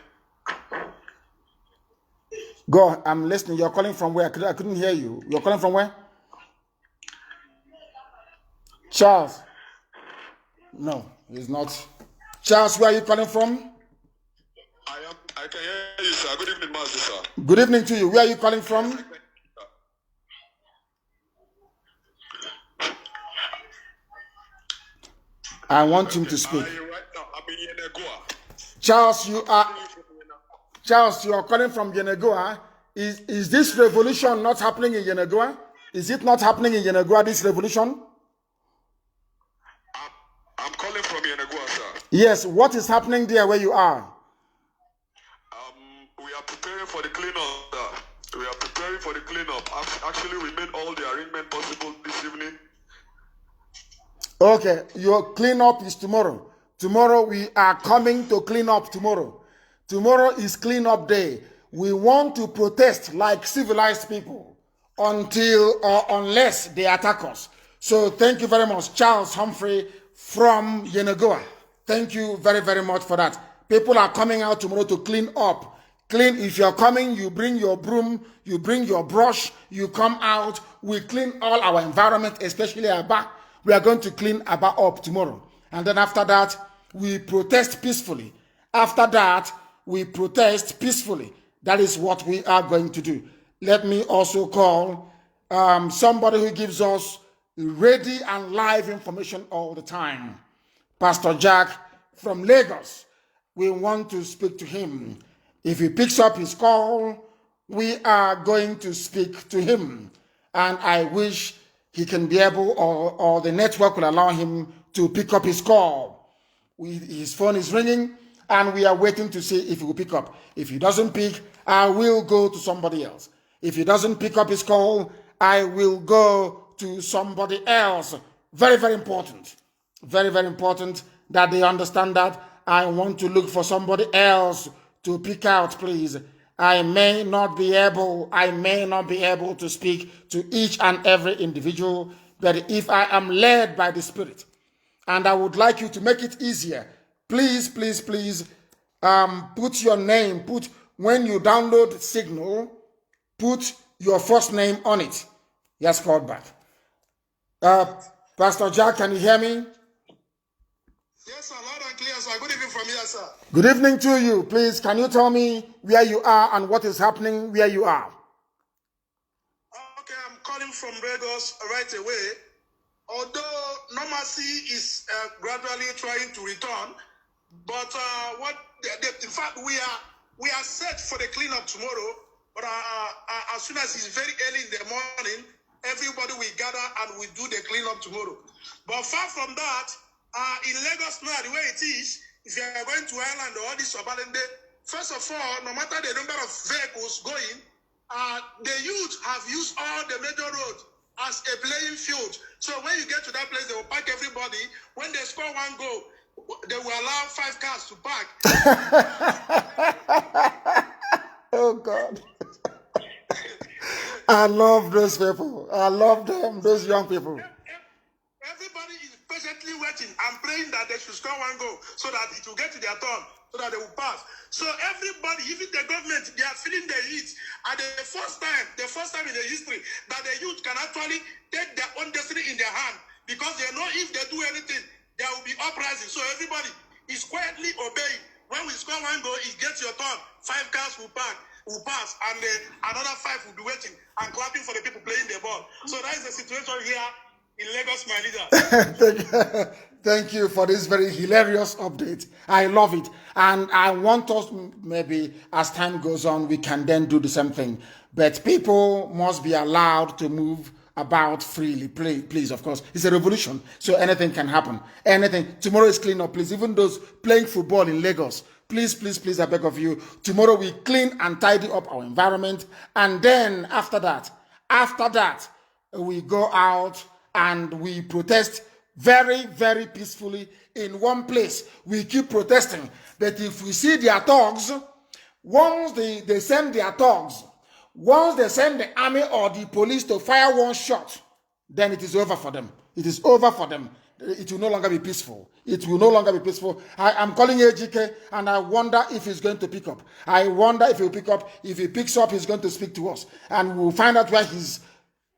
Go, I'm listening. You're calling from where? I couldn't hear you. You're calling from where? Charles. No, he's not. Charles, where are you calling from? I can hear you, sir. Good evening, Master, sir. Good evening to you. Where are you calling from? I want him to speak. Right now, I'm in Yenagoa. Charles, you are calling from Yenagoa. Is this revolution not happening in Yenagoa? Is it not happening in Yenagoa, this revolution? I'm calling from Yenagoa, sir. Yes, what is happening there where you are? We are preparing for the cleanup, sir. We are preparing for the cleanup. Actually, we made all the arrangement possible this evening. Okay, your cleanup is tomorrow. Tomorrow we are coming to clean up tomorrow. Tomorrow is cleanup day. We want to protest like civilized people until or unless they attack us. So thank you very much, Charles Humphrey from Yenagoa. Thank you very, very much for that. People are coming out tomorrow to clean up. If you're coming, you bring your broom, you bring your brush, you come out. We clean all our environment, especially Aba. We are going to clean Aba up tomorrow. And then after that, we protest peacefully. After that, we protest peacefully. That is what we are going to do. Let me also call somebody who gives us ready and live information all the time. Pastor Jack from Lagos. We want to speak to him. If he picks up his call, we are going to speak to him. And I wish he can be able, or the network will allow him to pick up his call. His phone is ringing, and we are waiting to see if he will pick up. If he doesn't pick, I will go to somebody else. If he doesn't pick up his call, I will go to somebody else. Very, very important. Very, very important that they understand that. I want to look for somebody else to pick out, please. I may not be able to speak to each and every individual, but if I am led by the Spirit, and I would like you to make it easier, please, please, please, put your name, when you download Signal, put your first name on it. He has called back. Pastor Jack, can you hear me? Yes, sir, loud and clear, sir. Good evening from here, sir. Good evening to you. Please, can you tell me where you are and what is happening where you are? Okay, I'm calling from Lagos right away. Although normalcy is gradually trying to return, but in fact, we are set for the cleanup tomorrow. But as soon as it's very early in the morning, everybody will gather and we do the cleanup tomorrow. But far from that, in Lagos now, the way it is, if you are going to Ireland or all this Obalende, first of all, no matter the number of vehicles going, the youth have used all the major roads as a playing field. So when you get to that place, they will park everybody. When they score one goal, they will allow 5 cars to park. Oh, God. I love those people. I love them, those young people. Everybody is patiently waiting and praying that they should score one goal so that it will get to their turn, so that they will pass. So everybody, even the government, they are feeling the heat. And the first time in the history that the youth can actually take their own destiny in their hand, because they know if they do anything, there will be uprising. So everybody is quietly obeying. When we score one goal, it gets your turn. 5 cars will pass, and another 5 will be waiting and clapping for the people playing the ball. So that is the situation here in Lagos, my leader. Thank you for this very hilarious update. I love it. And I want us, maybe as time goes on, we can then do the same thing. But people must be allowed to move about freely. Please, of course. It's a revolution, so anything can happen. Anything. Tomorrow is clean up, please. Even those playing football in Lagos, please, please, please, I beg of you. Tomorrow we clean and tidy up our environment. And then after that, we go out and we protest very, very peacefully in one place. We keep protesting. But if we see their thugs, once they send their thugs, once they send the army or the police to fire one shot, then it is over for them. It is over for them. It will no longer be peaceful. It will no longer be peaceful. I'm calling AGK and I wonder if he's going to pick up. I wonder if he'll pick up. If he picks up, he's going to speak to us. And we'll find out where he's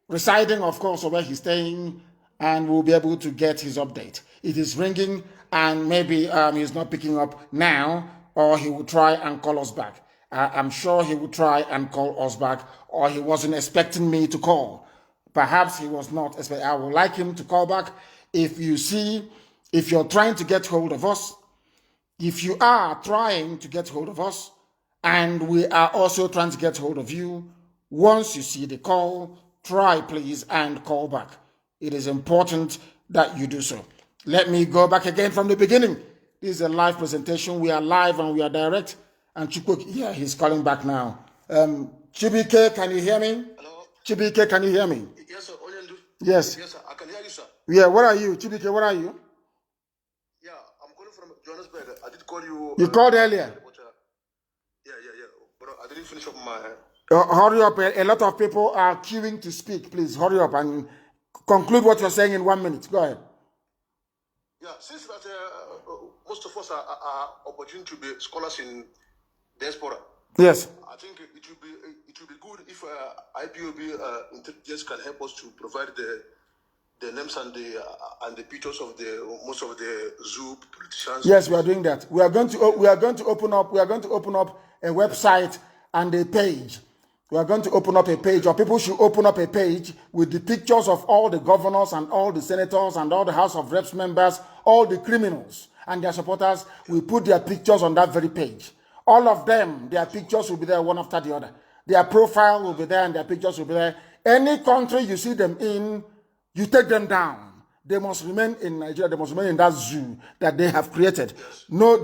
residing, of course, or where he's staying, and we'll be able to get his update. It is ringing, and maybe he's not picking up now, or he will try and call us back. I'm sure he will try and call us back, or he wasn't expecting me to call. Perhaps he was not expecting. I would like him to call back. If you're trying to get hold of us, if you are trying to get hold of us, and we are also trying to get hold of you, once you see the call, try please and call back. It is important that you do so. Let me go back again from the beginning. This is a live presentation. We are live and we are direct. And Chukwu, yeah, he's calling back now. Chibike, can you hear me? Hello? Chibike, can you hear me? Yes, sir. Yes. Yes, sir. I can hear you, sir. Yeah, where are you? Chibike, where are you? Yeah, I'm calling from Johannesburg. I did call you. You called earlier. But, yeah. But I didn't finish up my... Hurry up. A lot of people are queuing to speak. Please hurry up and conclude what you're saying in 1 minute. Go ahead. Yeah, since that most of us are opportunity to be scholars in diaspora. Yes. I think it will be good if IPOB intelligence can help us to provide the names and the pictures of most of the zoo politicians. Yes, we are doing that. We are going to open up a website and a page. We are going to open up a page, or people should open up a page with the pictures of all the governors and all the senators and all the House of Reps members, all the criminals and their supporters. We put their pictures on that very page. All of them, their pictures will be there one after the other. Their profile will be there and their pictures will be there. Any country you see them in, you take them down. They must remain in Nigeria. They must remain in that zoo that they have created. No,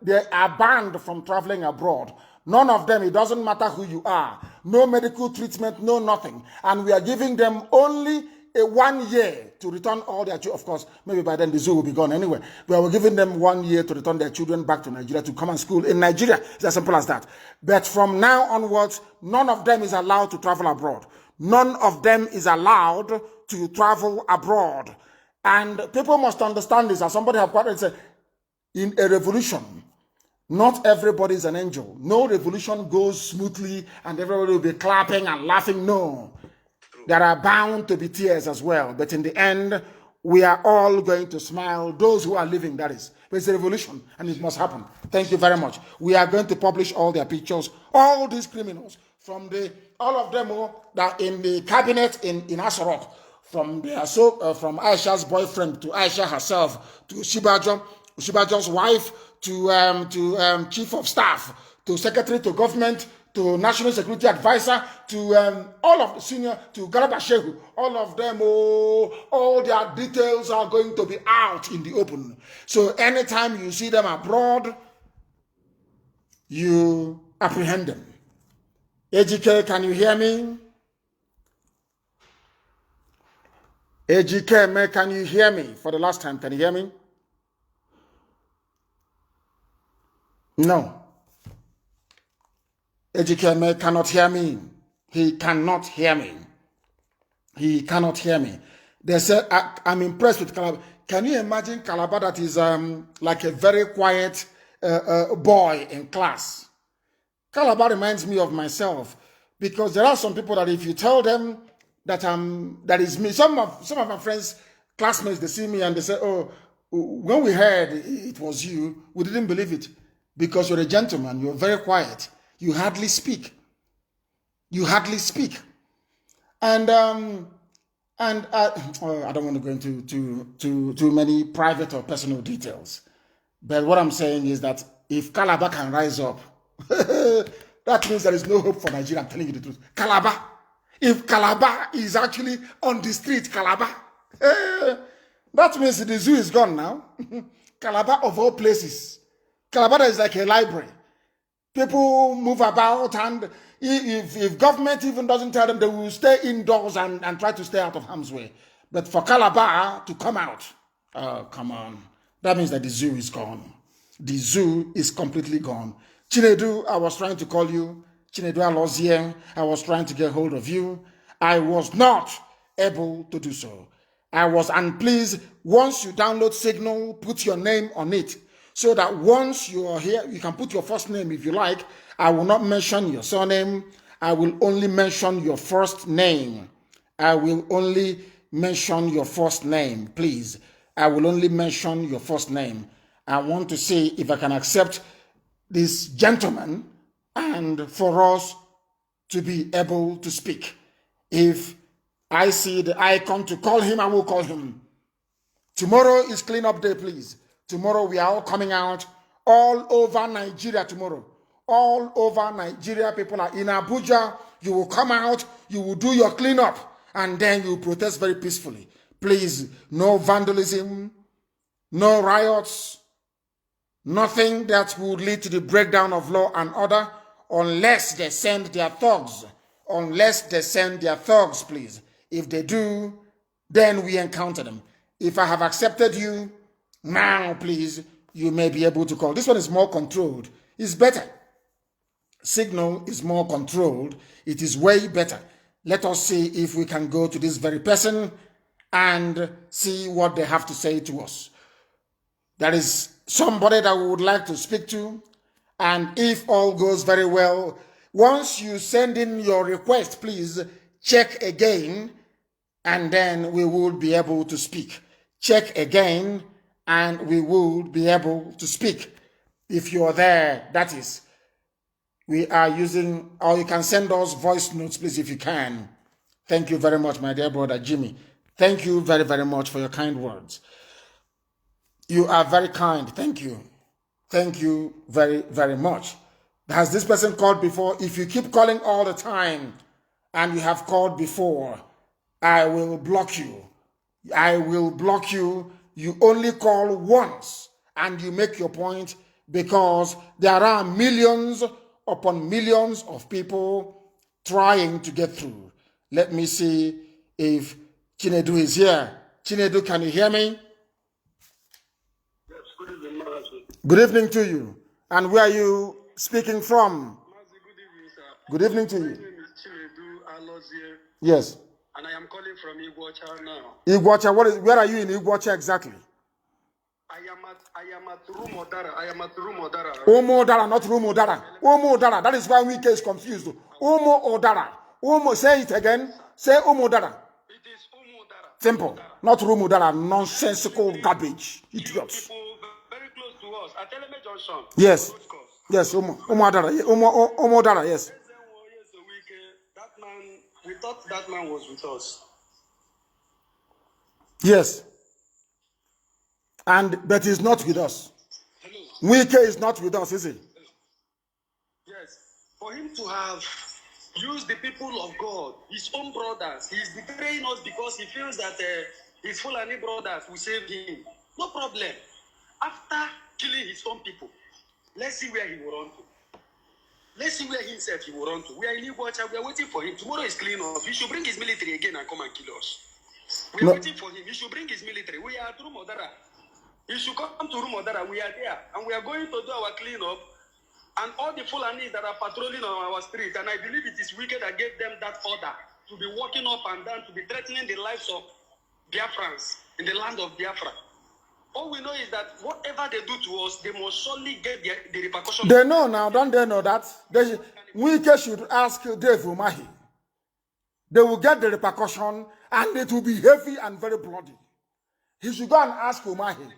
they are banned from traveling abroad. None of them, it doesn't matter who you are. No medical treatment, no nothing. And we are giving them only a 1 year to return all their children. Of course, maybe by then the zoo will be gone anyway. We are giving them 1 year to return their children back to Nigeria to come and school in Nigeria. It's as simple as that. But from now onwards, none of them is allowed to travel abroad. None of them is allowed to travel abroad. And people must understand this. As somebody have quoted said, in a revolution, not everybody is an angel. No revolution goes smoothly and everybody will be clapping and laughing. No. There are bound to be tears as well. But in the end, we are all going to smile. Those who are living, that is. But it's a revolution and it must happen. Thank you very much. We are going to publish all their pictures. All these criminals, all of them that in the cabinet in Asarok, from Aisha's boyfriend to Aisha herself, to Shibajo's wife, to chief of staff, to secretary to government, to national security advisor, to all of the senior, to Garba Shehu, all of them, all their details are going to be out in the open. So anytime you see them abroad, you apprehend them. AGK, can you hear me? AGK, can you hear me? For the last time, can you hear me? No. AGK cannot hear me. He cannot hear me. He cannot hear me. They said, I'm impressed with Calabar. Can you imagine Calabar that is like a very quiet boy in class? Calabar reminds me of myself, because there are some people that if you tell them that that is me, some of my friends, classmates, they see me and they say, oh, when we heard it was you, we didn't believe it, because you're a gentleman, you're very quiet, you hardly speak. You hardly speak. And I don't want to go into too many private or personal details. But what I'm saying is that if Calabar can rise up, that means there is no hope for Nigeria. I'm telling you the truth. Calabar. If Calabar is actually on the street, Calabar, that means the zoo is gone now. Calabar of all places. Calabar is like a library. People move about, and if government even doesn't tell them, they will stay indoors and try to stay out of harm's way. But for Calabar to come out, oh, come on. That means that the zoo is gone. The zoo is completely gone. Chinedu, I was trying to call you. Chinedu Alozie, I was trying to get hold of you. I was not able to do so. And please, once you download Signal, put your name on it, so that once you are here, you can put your first name if you like. I will not mention your surname. I will only mention your first name. I will only mention your first name, please. I will only mention your first name. I want to see if I can accept this gentleman and for us to be able to speak. If I see the icon to call him, I will call him. Tomorrow is cleanup day, please. Tomorrow we are all coming out all over Nigeria tomorrow. All over Nigeria, people are in Abuja. You will come out, you will do your cleanup, and then you protest very peacefully. Please, no vandalism, no riots, nothing that would lead to the breakdown of law and order, unless they send their thugs. Unless they send their thugs, please. If they do, then we encounter them. If I have accepted you, now, please, you may be able to call. This one is more controlled. It's better. Signal is more controlled. It is way better. Let us see if we can go to this very person and see what they have to say to us. There is somebody that we would like to speak to, and if all goes very well, once you send in your request, please check again, and then we will be able to speak. Check again, and we will be able to speak. If you are there, that is. We are using, or you can send us voice notes, please, if you can. Thank you very much, my dear brother Jimmy. Thank you very, very much for your kind words. You are very kind. Thank you. Thank you very, very much. Has this person called before? If you keep calling all the time and you have called before, I will block you. I will block you. You only call once and you make your point, because there are millions upon millions of people trying to get through. Let me see if Chinedu is here. Chinedu, can you hear me? Yes, good evening, Master. Good evening to you. And where are you speaking from? Master, good evening, sir. Good evening to My you. name is Chinedu Alozie, Yes. and I am calling from Iguacha now. Iguacha, where are you in Iguacha exactly? I am at Rumodara. I am at Rumodara. Umu Dara, not Rumu Dara. Umu Dara. That is why Wike is confused. Umu Odara. Umu, say it again. Say Umu Dara. It is Umudara. Simple. Not Rumu Dara. Nonsensical garbage. Idiots. People very close to us at Eleme Junction. Yes. Yes, Umu Dara. Umu Dara, yes. That man, we thought that man was with us. Yes. But he's not with us. Hello. Wike is not with us, is he? Yes. For him to have used the people of God, his own brothers, he is betraying us because he feels that his Fulani brothers will save him. No problem. After killing his own people, let's see where he will run to. Let's see where himself he will run to. We are in Iguacha. We are waiting for him. Tomorrow is clean up. He should bring his military again and come and kill us. We are waiting for him. He should bring his military. We are at Rumodara. He should come to Rumodara. We are there. And we are going to do our cleanup. And all the Fulanis that are patrolling on our street, and I believe it is wicked that gave them that order to be walking up and down, to be threatening the lives of Biafrans in the land of Biafra. All we know is that whatever they do to us, they must surely get the repercussions. They know now, don't they know that? Wike should ask Dave Umahi. They will get the repercussion, and it will be heavy and very bloody. He should go and ask Umahi.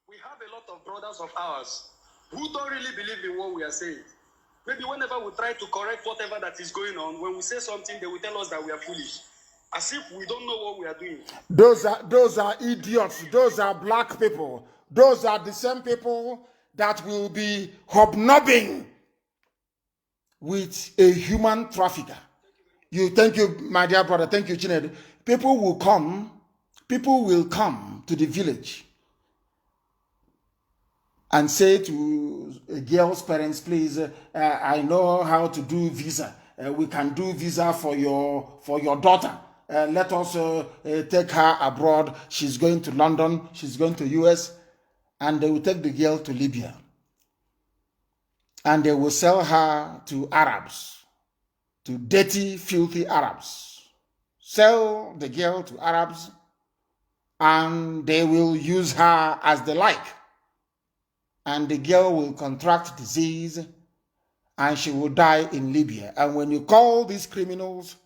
We have a lot of brothers of ours who don't really believe in what we are saying. Maybe whenever we try to correct whatever that is going on, when we say something, they will tell us that we are foolish, as if we don't know what we are doing. Those are idiots. Those are black people. Those are the same people that will be hobnobbing with a human trafficker. Thank you, my dear brother. Thank you, Chinedu. People will come to the village and say to a girl's parents, please, I know how to do visa. We can do visa for your daughter. Let us take her abroad. She's going to London. She's going to US. And they will take the girl to Libya. And they will sell her to Arabs, to dirty, filthy Arabs. Sell the girl to Arabs, and they will use her as they like. And the girl will contract disease, and she will die in Libya. And when you call these criminals,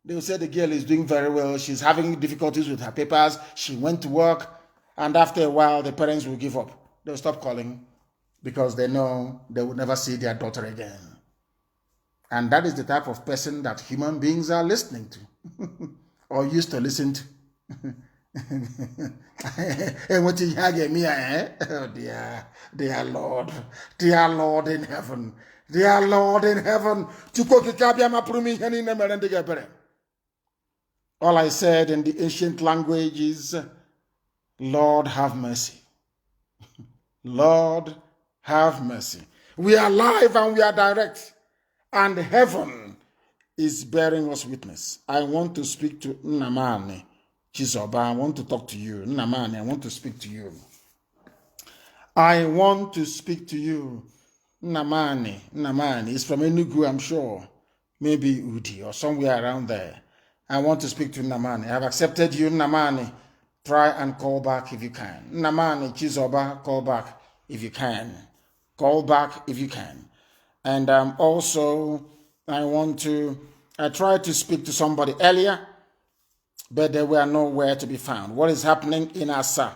they will say the girl is doing very well. She's having difficulties with her papers. She went to work. And after a while, the parents will give up. They'll stop calling because they know they will never see their daughter again. And that is the type of person that human beings are listening to or used to listen to. And what you have me, oh dear Lord in heaven, dear Lord in heaven. All I said in the ancient language is, Lord have mercy. Lord have mercy. We are live and we are direct, and heaven is bearing us witness. I want to speak to Nnamdi Chizoba. I want to talk to you. Nnamdi, I want to speak to you. I want to speak to you. Nnamdi is from Enugu, I'm sure. Maybe Udi or somewhere around there. I want to speak to Nnamdi. I have accepted you, Nnamdi. Try and call back if you can. Nnamdi Chizoba, call back if you can. Call back if you can. And also, I tried to speak to somebody earlier, but they were nowhere to be found. What is happening in Asa?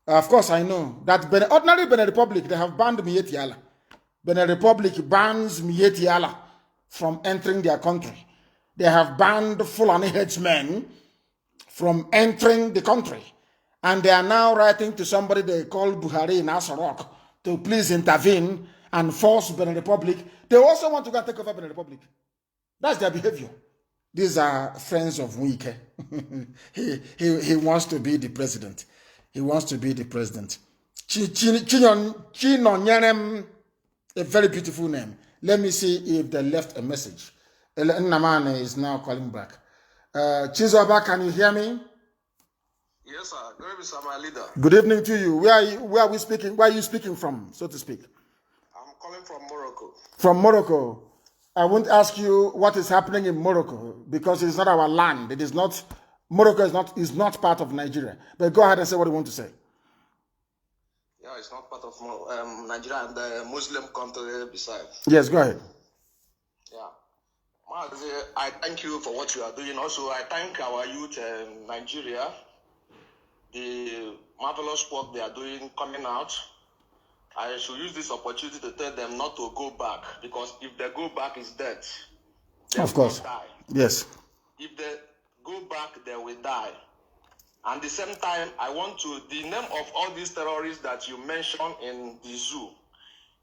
Of course, I know that ordinary Benin Republic, they have banned Mietiala. Benin Republic bans Mietiala from entering their country. They have banned Fulani headsmen from entering the country. And they are now writing to somebody they call Buhari in Asarok to please intervene and force Benin Republic. They also want to go and take over Benin Republic. That's their behavior. These are friends of Wike. he wants to be the president. He wants to be the president. Chinonyenem, a very beautiful name. Let me see if they left a message. Nnamdi is now calling back. Chizoba, can you hear me? Yes, sir. Good evening, sir, my leader. Good evening to you. Where are we speaking? Where are you speaking from, so to speak? I'm calling from Morocco. From Morocco. I won't ask you what is happening in Morocco because it is not our land. It is not. Morocco is not part of Nigeria. But go ahead and say what you want to say. Yeah, it's not part of Nigeria and the Muslim country beside. Yes, go ahead. Yeah. I thank you for what you are doing. Also, I thank our youth in Nigeria. The marvelous work they are doing coming out. I should use this opportunity to tell them not to go back, because if they go back, it's death. Of course. Die. Yes. If they go back, they will die. And at the same time, I want to, the name of all these terrorists that you mentioned in the zoo,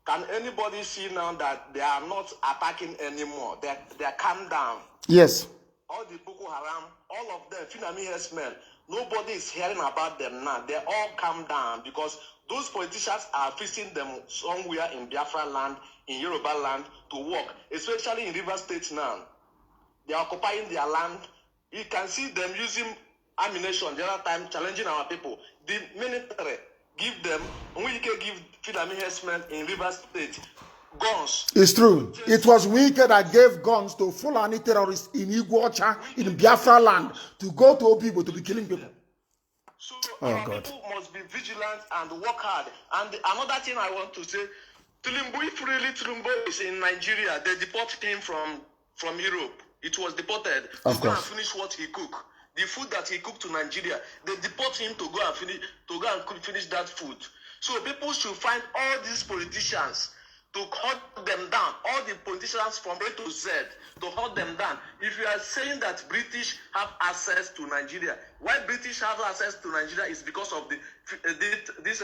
can anybody see now that they are not attacking anymore? They are calm down. Yes. All the Boko Haram, all of them, Fulani herdsmen, nobody is hearing about them now. They all calm down because those politicians are fixing them somewhere in Biafra land, in Yoruba land, to work, especially in River State now. They are occupying their land. You can see them using ammunition the other time, challenging our people. The military give them, we can give Fulani herdsmen in River State guns. It's true. It was Wike that gave guns to Fulani terrorists in Iguacha, in Biafra land, to go to Obibo to be killing people. So our people must be vigilant and work hard. And another thing I want to say, Tulumbu, if really Tulumbu is in Nigeria, they deported him from Europe. It was deported to go and finish what he cooked. The food that he cooked to Nigeria, they deport him to go and finish that food. So people should find all these politicians to hold them down, all the politicians from A to Z, to hold them down. If you are saying that British have access to Nigeria, why British have access to Nigeria is because of these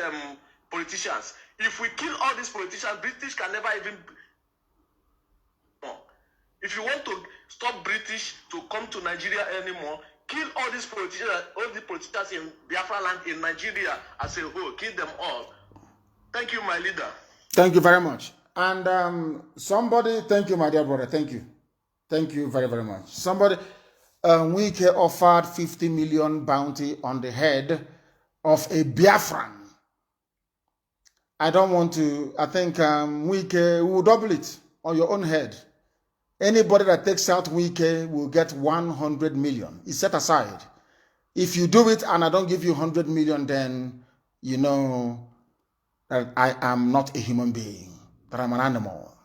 politicians. If we kill all these politicians, British can never even. If you want to stop British to come to Nigeria anymore, kill all these politicians in Biafra land, in Nigeria as a whole. Kill them all. Thank you, my leader. Thank you very much. And somebody, thank you, my dear brother. Thank you. Thank you very, very much. Somebody, Wike offered 50 million bounty on the head of a Biafran. I don't want to, I think Wike will double it on your own head. Anybody that takes out Wike will get 100 million. It's set aside. If you do it and I don't give you 100 million, then you know that I am not a human being, that I'm an animal.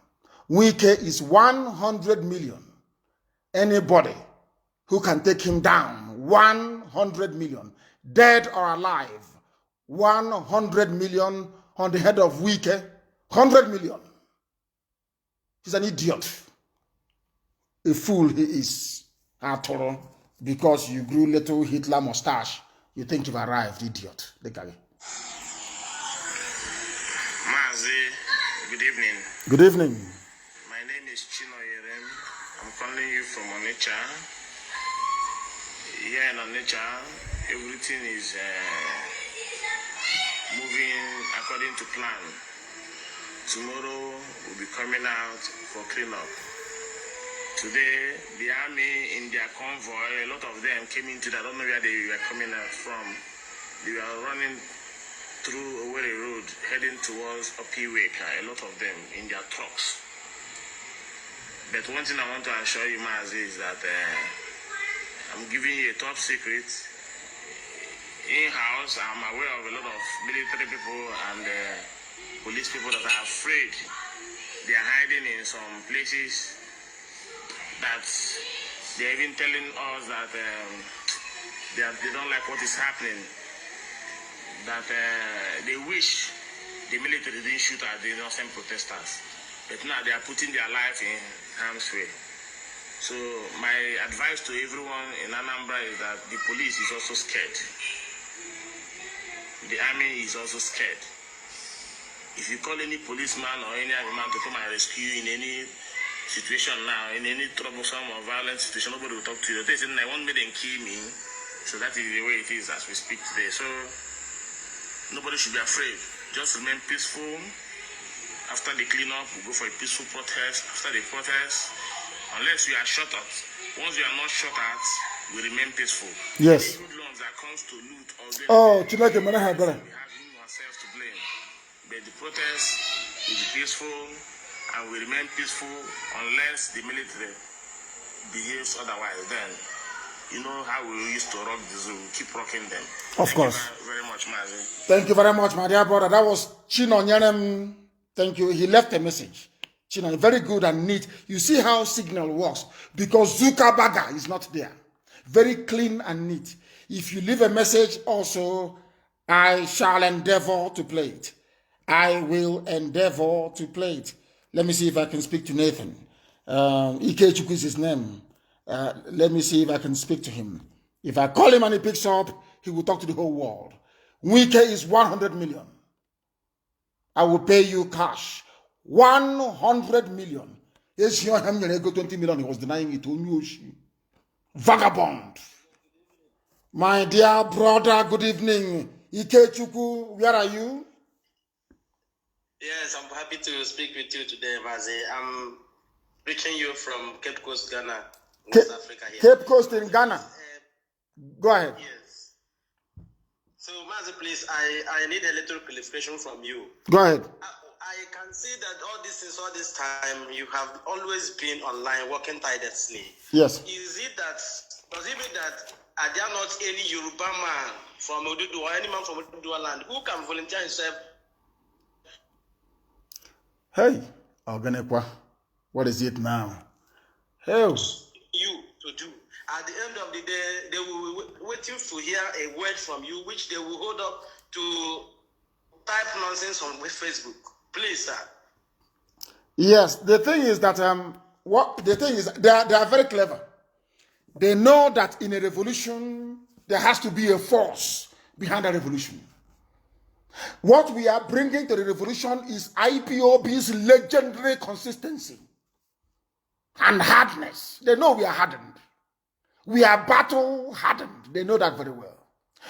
Wike is 100 million. Anybody who can take him down, 100 million, dead or alive, 100 million on the head of Wike, 100 million. He's an idiot. A fool he is, after all, because you grew little Hitler mustache. You think you've arrived, idiot. Look at me. Mazi, good evening. Good evening. My name is Chino Yerem. I'm calling you from Onitsha. Here in Onitsha, everything is moving according to plan. Tomorrow we'll be coming out for cleanup. Today, the army in their convoy, a lot of them came into that. I don't know where they were coming out from. They were running through Owerri Road, heading towards Opiweka, a lot of them in their trucks. But one thing I want to assure you, Mazi, is that I'm giving you a top secret. In-house, I'm aware of a lot of military people and police people that are afraid. They are hiding in some places that they're even telling us that they don't like what is happening. That they wish the military didn't shoot at the innocent protesters. but now they are putting their life in harm's way. So my advice to everyone in Anambra is that the police is also scared. The army is also scared. If you call any policeman or any other man to come and rescue you in any situation now, in any troublesome or violent situation, nobody will talk to you. They say, I want me to kill me. So that is the way it is as we speak today. So nobody should be afraid. Just remain peaceful. After the cleanup, we'll go for a peaceful protest. After the protest, unless we are shot at. Once we are not shot at, we remain peaceful. Yes. Good loans that comes to loot or we have ourselves to blame. But the protest will be peaceful and we remain peaceful unless the military behaves otherwise. Then you know how we used to rock the zoo. Keep rocking them. Of course. Thank you very much, Mazi. Thank you very much, my dear brother. That was Chino Nyerem. Thank you. He left a message. Chino, very good and neat. You see how signal works because Zuckerberg is not there. Very clean and neat. If you leave a message also, I shall endeavor to play it. I will endeavor to play it. Let me see if I can speak to Nathan. Ike Chukwu is his name. Let me see if I can speak to him. If I call him and he picks up, he will talk to the whole world. Wike is 100 million. I will pay you cash. 100 million. Yes, you go 20 million. He was denying it. Vagabond. My dear brother, good evening. Ike Chukwu, where are you? Yes, I'm happy to speak with you today, Mazi. I'm reaching you from Cape Coast, Ghana, West Africa here. Cape Coast in Ghana. Go ahead. Yes. So, Mazi, please, I need a little clarification from you. Go ahead. I can see that all this time, you have always been online working tirelessly. Yes. Does it mean that are there not any Yoruba man from Odudu or any man from Odudu land who can volunteer himself? Hey, Oganekwa, what is it now? Hey. You to do. At the end of the day, they will be waiting to hear a word from you, which they will hold up to type nonsense on Facebook. Please, sir. Yes, the thing is that they are very clever. They know that in a revolution there has to be a force behind the revolution. What we are bringing to the revolution is IPOB's legendary consistency and hardness. They know we are hardened. We are battle hardened. They know that very well.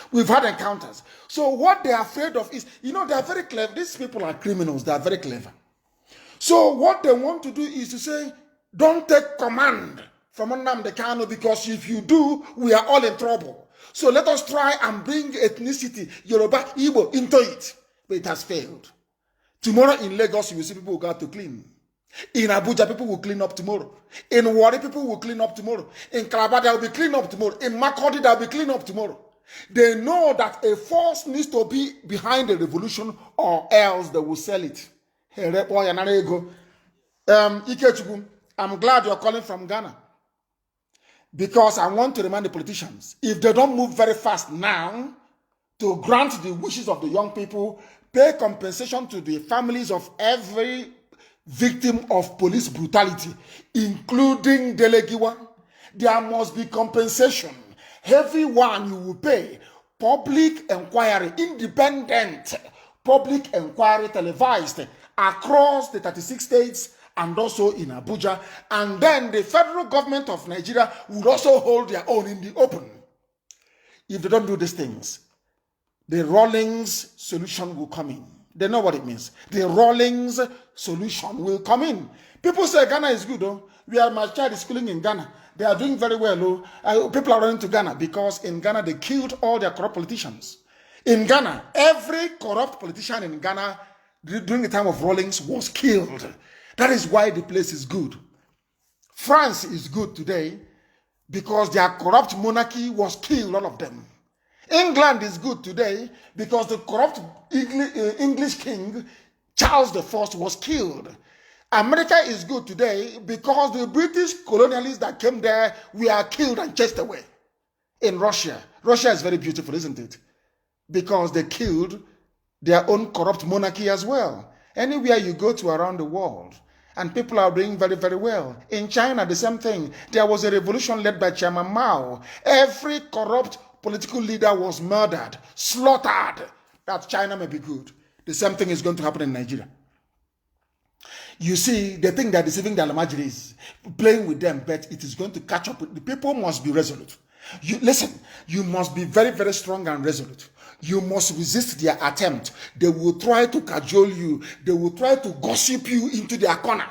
We've had encounters. So what they are afraid of is, they are very clever. These people are criminals. They are very clever. So what they want to do is to say, don't take command from Nnamdi Kanu, because if you do, we are all in trouble. So let us try and bring ethnicity, Yoruba, Igbo, into it. But it has failed. Tomorrow in Lagos, you will see people who go out to clean. In Abuja, people will clean up tomorrow. In Wari, people will clean up tomorrow. In Calabar, there will be clean up tomorrow. In Makurdi, there will be clean up tomorrow. They know that a force needs to be behind the revolution, or else they will sell it. Ikechukwu, I'm glad you're calling from Ghana, because I want to remind the politicians, if they don't move very fast now to grant the wishes of the young people, pay compensation to the families of every victim of police brutality, including Delegiwa, there must be compensation. Heavy one you will pay. Public inquiry, independent public inquiry televised across the 36 states and also in Abuja. And then the federal government of Nigeria would also hold their own in the open. If they don't do these things, the Rawlings solution will come in. They know what it means. The Rawlings solution will come in. People say Ghana is good, though. My child is schooling in Ghana. They are doing very well. People are running to Ghana because in Ghana they killed all their corrupt politicians. In Ghana, every corrupt politician in Ghana during the time of Rawlings was killed. That is why the place is good. France is good today because their corrupt monarchy was killed, all of them. England is good today because the corrupt English king Charles I was killed. America is good today because the British colonialists that came there were killed and chased away. In Russia, Russia is very beautiful, isn't it? Because they killed their own corrupt monarchy as well. Anywhere you go to around the world, And people are doing very, very well. In China, the same thing. There was a revolution led by Chairman Mao. Every corrupt political leader was murdered, slaughtered, that China may be good. The same thing is going to happen in Nigeria. You see, they think they're deceiving the Alamajiris, playing with them, but it is going to catch up with the people. Must be resolute. Listen, you must be very, very strong and resolute. You must resist their attempt. They will try to cajole you. They will try to gossip you into their corner.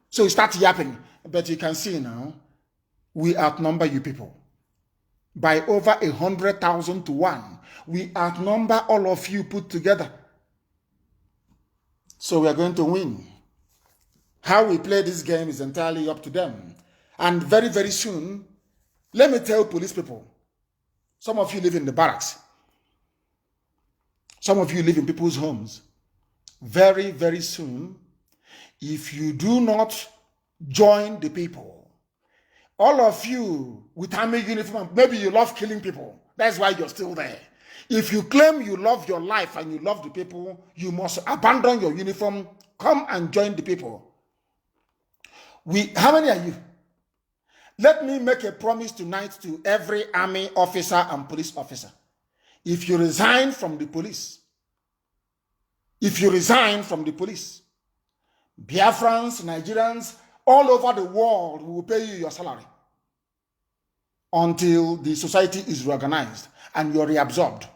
So you start yapping. But you can see now, we outnumber you people. By over 100,000 to 1. We outnumber all of you put together. So we are going to win. How we play this game is entirely up to them. And very, very soon, let me tell police people, some of you live in the barracks. Some of you live in people's homes. Very, very soon, if you do not join the people, all of you with army uniform, maybe you love killing people. That's why you're still there. If you claim you love your life and you love the people, you must abandon your uniform, come and join the people. How many are you? Let me make a promise tonight to every army officer and police officer. If you resign from the police, Biafrans, Nigerians, all over the world will pay you your salary until the society is reorganized and you're reabsorbed.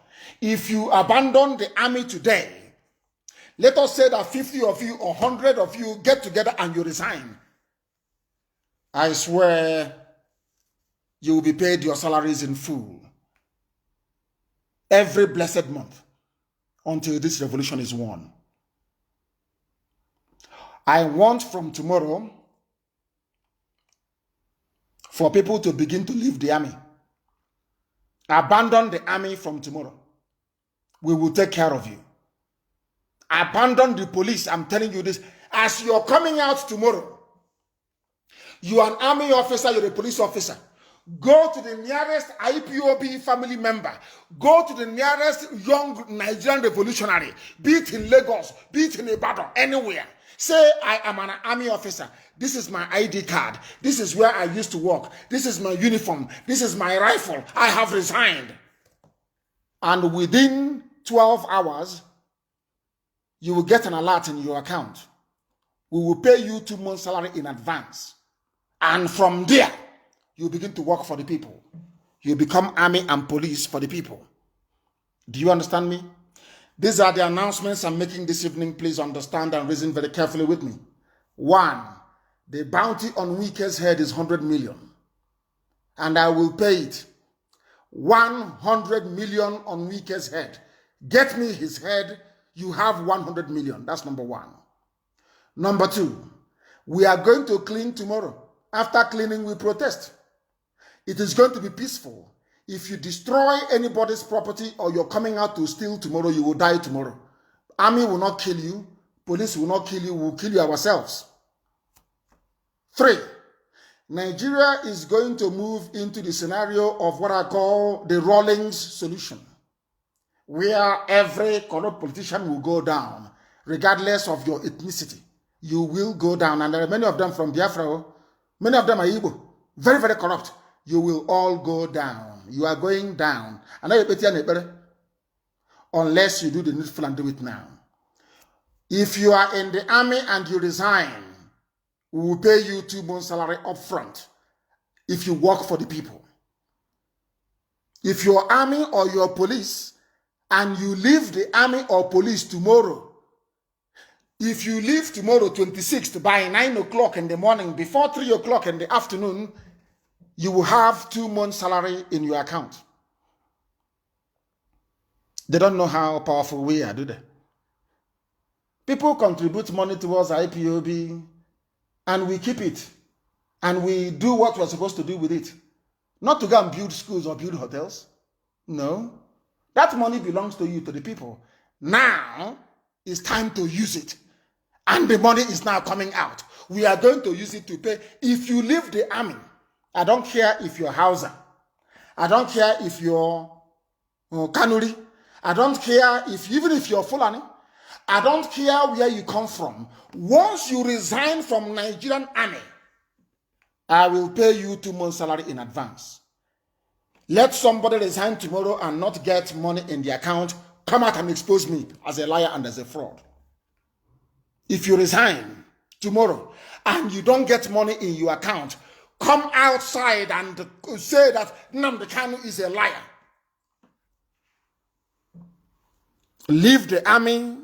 If you abandon the army today, let us say that 50 of you or 100 of you get together and you resign. I swear you will be paid your salaries in full every blessed month until this revolution is won. I want from tomorrow for people to begin to leave the army. Abandon the army from tomorrow. We will take care of you. Abandon the police. I'm telling you this. As you're coming out tomorrow, you are an army officer, you're a police officer. Go to the nearest IPOB family member. Go to the nearest young Nigerian revolutionary, be it in Lagos, be it in Ibadan, anywhere. Say, I am an army officer. This is my ID card. This is where I used to work. This is my uniform. This is my rifle. I have resigned. And within 12 hours, you will get an alert in your account. We will pay you 2 months' salary in advance. And from there, you begin to work for the people. You become army and police for the people. Do you understand me? These are the announcements I'm making this evening. Please understand and reason very carefully with me. 1, the bounty on Wike's head is 100 million. And I will pay it. 100 million on Wike's head. Get me his head, you have 100 million. That's number 1. Number 2, we are going to clean tomorrow. After cleaning, we protest. It is going to be peaceful. If you destroy anybody's property or you're coming out to steal tomorrow, you will die tomorrow. Army will not kill you. Police will not kill you. We will kill you ourselves. 3, Nigeria is going to move into the scenario of what I call the Rawlings solution, where every corrupt politician will go down, regardless of your ethnicity. You will go down. And there are many of them from Biafra. Many of them are Igbo. Very, very corrupt. You will all go down. You are going down. Unless you do the needful and do it now. If you are in the army and you resign, we will pay you 2 months' salary up front if you work for the people. If you're army or you're police and you leave the army or police tomorrow, if you leave tomorrow 26th by 9 o'clock in the morning, before 3 o'clock in the afternoon, you will have 2 months' salary in your account. They don't know how powerful we are, do they? People contribute money towards IPOB, and we keep it. And we do what we're supposed to do with it. Not to go and build schools or build hotels. No. That money belongs to you, to the people. Now, it's time to use it. And the money is now coming out. We are going to use it to pay. If you leave the army, I don't care if you're Hausa. I don't care if you're Kanuri. I don't care even if you're Fulani. I don't care where you come from. Once you resign from Nigerian army, I will pay you 2 months' salary in advance. Let somebody resign tomorrow and not get money in the account, come out and expose me as a liar and as a fraud. If you resign tomorrow and you don't get money in your account, come outside and say that Nnamdi Kanu is a liar. Leave the army,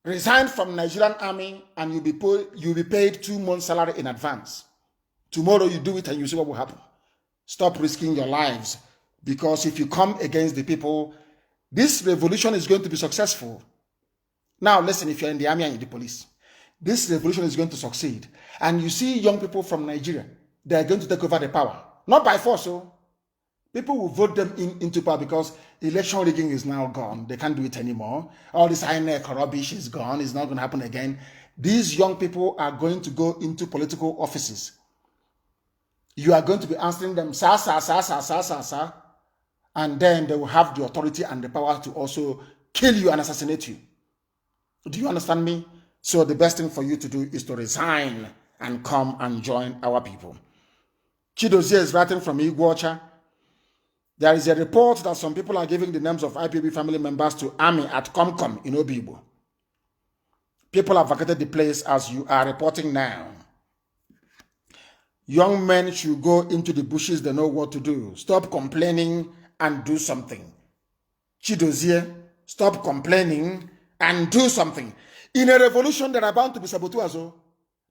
resign from Nigerian army, and you'll be paid 2 months' salary in advance. Tomorrow you do it and you see what will happen. Stop risking your lives, because if you come against the people, this revolution is going to be successful. Now listen, if you're in the army and in the police, this revolution is going to succeed. And you see young people from Nigeria, they are going to take over the power. Not by force, so people will vote them into power, because election rigging is now gone. They can't do it anymore. All this INEC rubbish is gone. It's not going to happen again. These young people are going to go into political offices. You are going to be answering them, sir, sir, sir, sir, sir, sir, sir. And then they will have the authority and the power to also kill you and assassinate you. Do you understand me? So the best thing for you to do is to resign and come and join our people. Chidozie is writing from Iguacha. There is a report that some people are giving the names of IPOB family members to army at Comcom in Obibo. People have vacated the place as you are reporting now. Young men should go into the bushes, they know what to do. Stop complaining and do something. Chidozie, stop complaining and do something. In a revolution, there are bound to be saboteurs.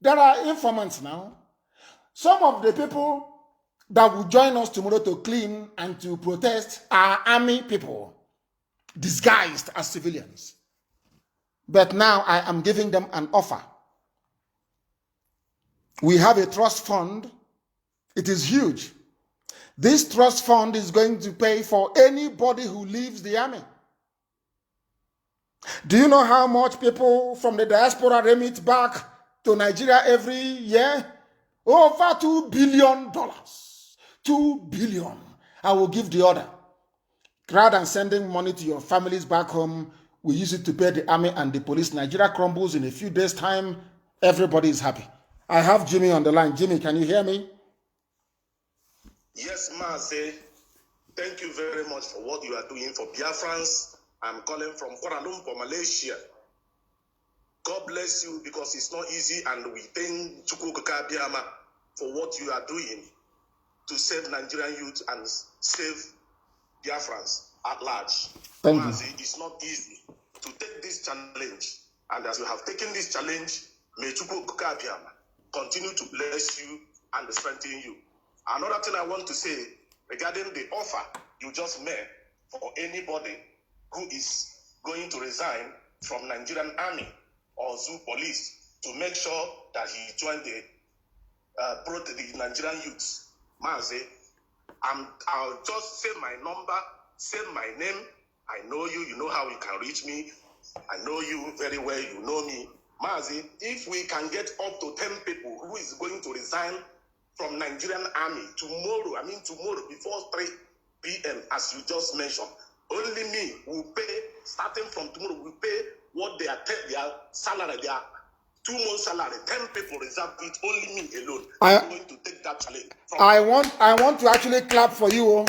There are informants now. Some of the people that will join us tomorrow to clean and to protest are army people, disguised as civilians. But now I am giving them an offer. We have a trust fund. It is huge. This trust fund is going to pay for anybody who leaves the army. Do you know how much people from the diaspora remit back to Nigeria every year? Over $2 billion. 2 billion. I will give the order. Rather than sending money to your families back home, we use it to pay the army and the police. Nigeria crumbles in a few days' time. Everybody is happy. I have Jimmy on the line. Jimmy, can you hear me? Yes, Maase. Thank you very much for what you are doing for Biafrans. I'm calling from Kuala Lumpur, Malaysia. God bless you, because it's not easy, and we thank Chukwu Du Aga for what you are doing to save Nigerian youth and save Biafrans at large. Thank you. It's not easy to take this challenge, and as you have taken this challenge, may Chukwu Du Aga continue to bless you and strengthen you. Another thing I want to say regarding the offer you just made for anybody who is going to resign from Nigerian army or zoo police to make sure that he joined the Nigerian youths. Maze, I'll just say my number, say my name. I know you, you know how you can reach me. I know you very well, you know me. Mazi, if we can get up to 10 people who is going to resign from Nigerian army tomorrow, before 3 p.m., as you just mentioned, only me will pay, starting from tomorrow, will pay what their salary, their 2 months salary. 10 people reserve it, only me alone. I'm going to take that challenge. I want to actually clap for you.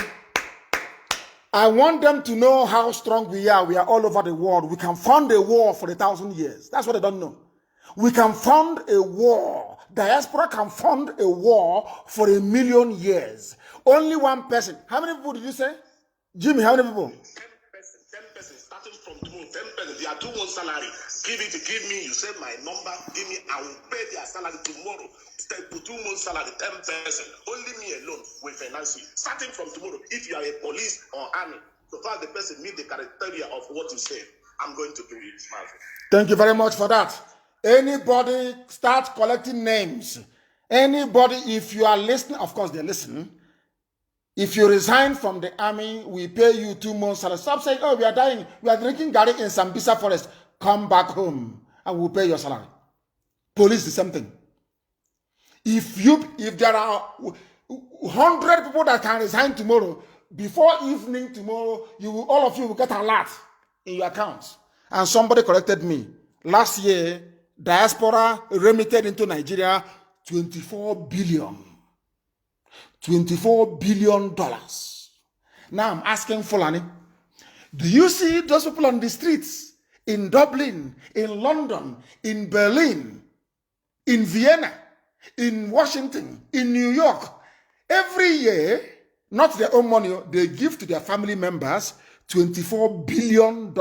I want them to know how strong we are. We are all over the world. We can fund a war for 1,000 years. That's what they don't know. We can fund a war. Diaspora can fund a war for 1,000,000 years. Only one person. How many people did you say? Jimmy, how many people? 10 persons, starting from tomorrow, 10 persons. They are 2 months salary. Give me, you say my number, give me, I will pay their salary tomorrow. 2 months salary, 10 persons. Only me alone will finance you. Starting from tomorrow, if you are a police or army, so far the person meet the criteria of what you say, I'm going to do it. Thank you very much for that. Anybody start collecting names. Anybody, if you are listening, of course they're listening. If you resign from the army, we pay you 2 months salary. Stop saying, oh, we are dying. We are drinking Gary in Sambisa forest. Come back home and we'll pay your salary. Police, the same thing. If there are 100 people that can resign tomorrow, before evening tomorrow, all of you will get a lot in your accounts. And somebody corrected me. Last year, diaspora remitted into Nigeria 24 billion. $24 billion. Now I'm asking Fulani, do you see those people on the streets in Dublin, in London, in Berlin, in Vienna, in Washington, in New York? Every year, not their own money, they give to their family members $24 billion.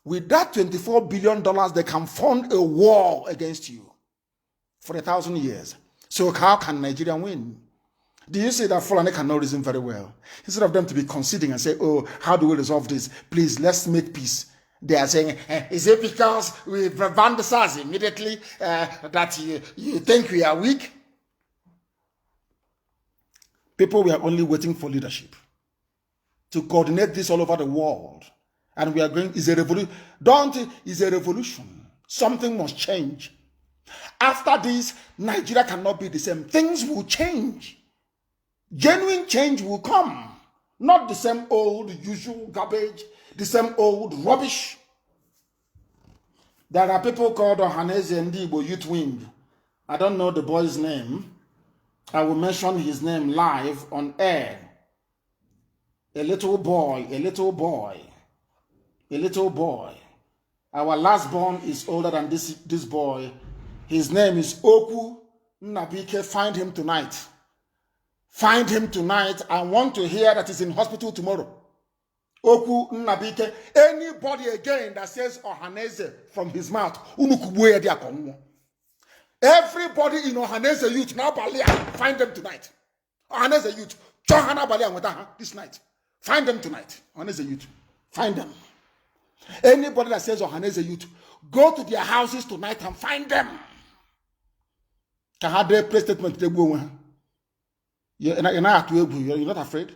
With that $24 billion, they can fund a war against you for 1,000 years. So how can Nigeria win? Do you see that Fulani cannot reason very well? Instead of them to be conceding and say, oh, how do we resolve this? Please, let's make peace. They are saying, is it because we banned the SARS immediately that you think we are weak? People were only waiting for leadership to coordinate this all over the world. And we are going, it's a revolution. It's a revolution. Something must change. After this, Nigeria cannot be the same. Things will change. Genuine change will come. Not the same old usual garbage, the same old rubbish. There are people called Ohaneze Ndigbo Youth Wing. I don't know the boy's name. I will mention his name live on air. A little boy, a little boy, a little boy. Our last born is older than this boy. His name is Oku Nnabike. Find him tonight. Find him tonight. I want to hear that he's in hospital tomorrow. Oku Nnabike. Anybody again that says Ohaneze from his mouth. Everybody in Ohaneze youth now find them tonight. Ohaneze youth. This night. Find them tonight. Ohaneze youth. Find them. Anybody that says Ohaneze youth, go to their houses tonight and find them. Kahade play statement. You're not afraid.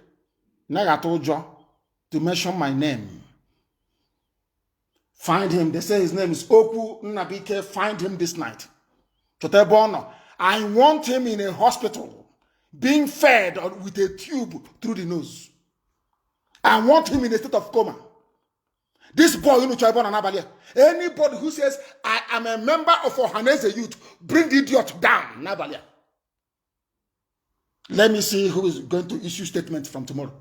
Now I told you to mention my name. Find him. They say his name is Oku Nnabike. Find him this night. I want him in a hospital, being fed with a tube through the nose. I want him in a state of coma. This boy, anybody who says, I am a member of Ohaneze Youth, bring the idiot down. Nabalia. Let me see who is going to issue statement from tomorrow.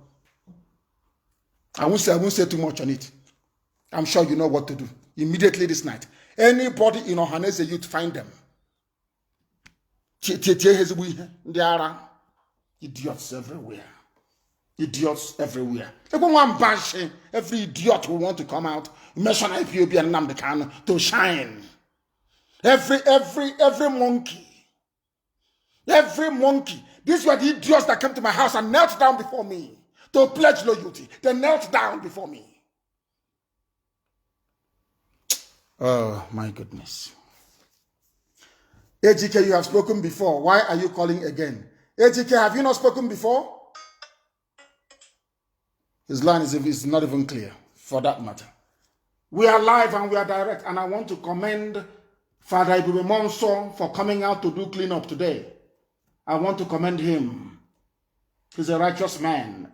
I won't say too much on it. I'm sure you know what to do. Immediately this night. Anybody in Ohaneze Youth, find them. There are idiots everywhere. Idiots everywhere. Every idiot who want to come out, mention IPOB and Nnamdi Kanu to shine. Every monkey. Every monkey. These were the idiots that came to my house and knelt down before me to pledge loyalty. They knelt down before me. Oh my goodness. AGK, you have spoken before. Why are you calling again? AGK, have you not spoken before? His line is not even clear, for that matter. We are live and we are direct, and I want to commend Father Ibume Monso for coming out to do cleanup today. I want to commend him. He's a righteous man.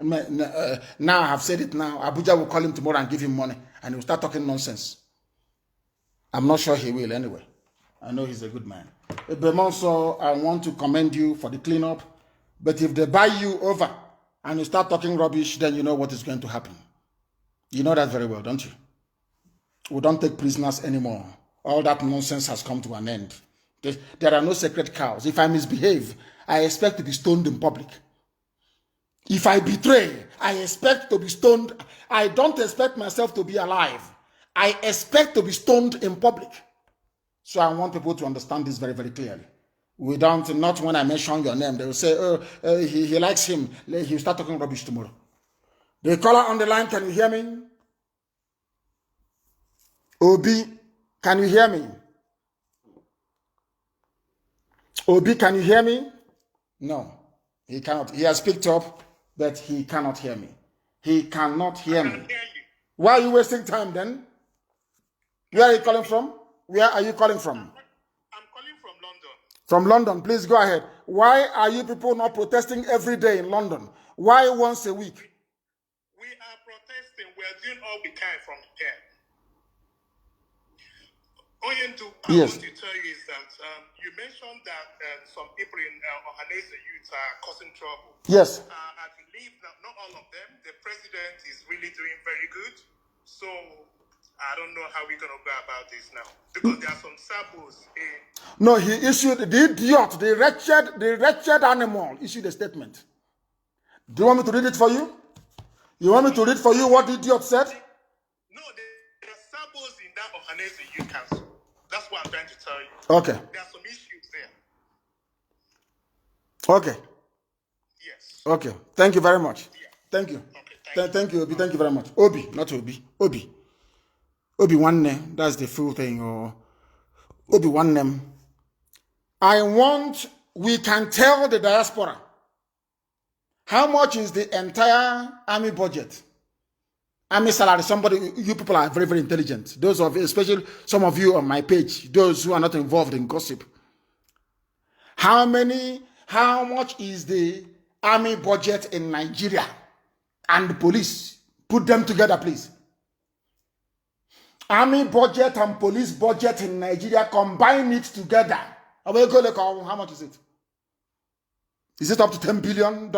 Now I have said it now. Abuja will call him tomorrow and give him money, and he will start talking nonsense. I'm not sure he will anyway. I know he's a good man. Ibume Monso, I want to commend you for the cleanup, but if they buy you over, and you start talking rubbish, then you know what is going to happen. You know that very well, don't you? We don't take prisoners anymore. All that nonsense has come to an end. There are no sacred cows. If I misbehave, I expect to be stoned in public. If I betray, I expect to be stoned. I don't expect myself to be alive. I expect to be stoned in public. So I want people to understand this very, very clearly. We don't, not when I mention your name, they will say, oh, he likes him. He'll start talking rubbish tomorrow. The caller on the line, can you hear me? Obi, can you hear me? Obi, can you hear me? No, he cannot. He has picked up, but he cannot hear me. He cannot hear me. Why are you wasting time then? Where are you calling from? Where are you calling from? From London, please go ahead. Why are you people not protesting every day in London? Why once a week? We are protesting. We are doing all we can from here. Oyendu, Yes. I want to tell you is that you mentioned that some people in Ohanese youth are causing trouble. Yes. I believe that not all of them. The president is really doing very good. So I don't know how we're going to go about this now. Because there are some samples in... No, he issued, the idiot, the wretched animal issued a statement. Do you want me to read it for you? You want me to read for you what the idiot said? No, there are samples in that Ohanese youth council. That's what I'm trying to tell you. Okay. There are some issues there. Okay. Yes. Okay. Thank you very much. Yeah. Thank you. Okay, Thank you, Obi. Thank you very much. Obi, not Obi. Obi. Obi one name. That's the full thing. Or Obi one name. We can tell the diaspora how much is the entire army budget. Army salary. You people are very, very intelligent. Those of you, especially some of you on my page, those who are not involved in gossip. How much is the army budget in Nigeria and the police? Put them together, please. Army budget and police budget in Nigeria, combine it together. How much is it? Is it up to $10 billion?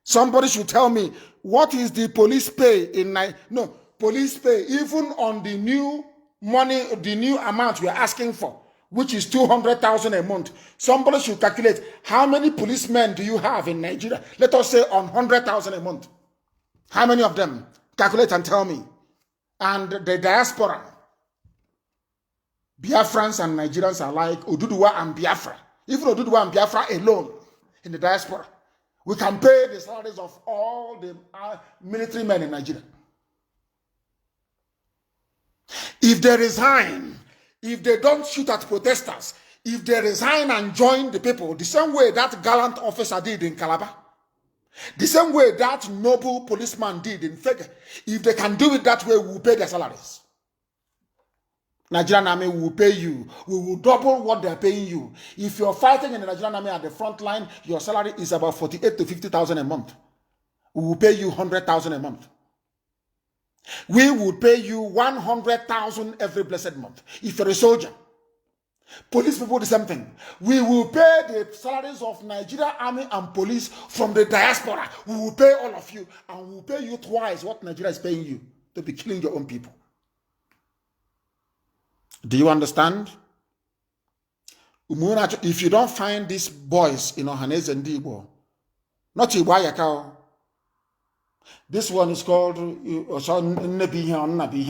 Somebody should tell me, what is the police pay in Nigeria? No, police pay, even on the new money, the new amount we are asking for, which is 200,000 a month. Somebody should calculate, how many policemen do you have in Nigeria? Let us say on 100,000 a month. How many of them? Calculate and tell me. And the diaspora, Biafrans and Nigerians are like Oduduwa and Biafra. Even Oduduwa and Biafra alone in the diaspora, we can pay the salaries of all the military men in Nigeria. If they resign, if they don't shoot at protesters, if they resign and join the people, the same way that gallant officer did in Calabar, the same way that noble policeman did in Fege, if they can do it that way, we will pay their salaries. Nigerian army will pay you. We will double what they're paying you. If you're fighting in the Nigerian army at the front line, your salary is about 48 to 50,000 a month. We will pay you 100,000 a month. We will pay you 100,000 every blessed month. If you're a soldier, police people, the same thing. We will pay the salaries of Nigeria army and police from the diaspora. We will pay all of you, and we will pay you twice what Nigeria is paying you to be killing your own people. Do you understand? If you don't find these boys in Ohanese and Igbo, not Iwayakao. This one is called Nnabi.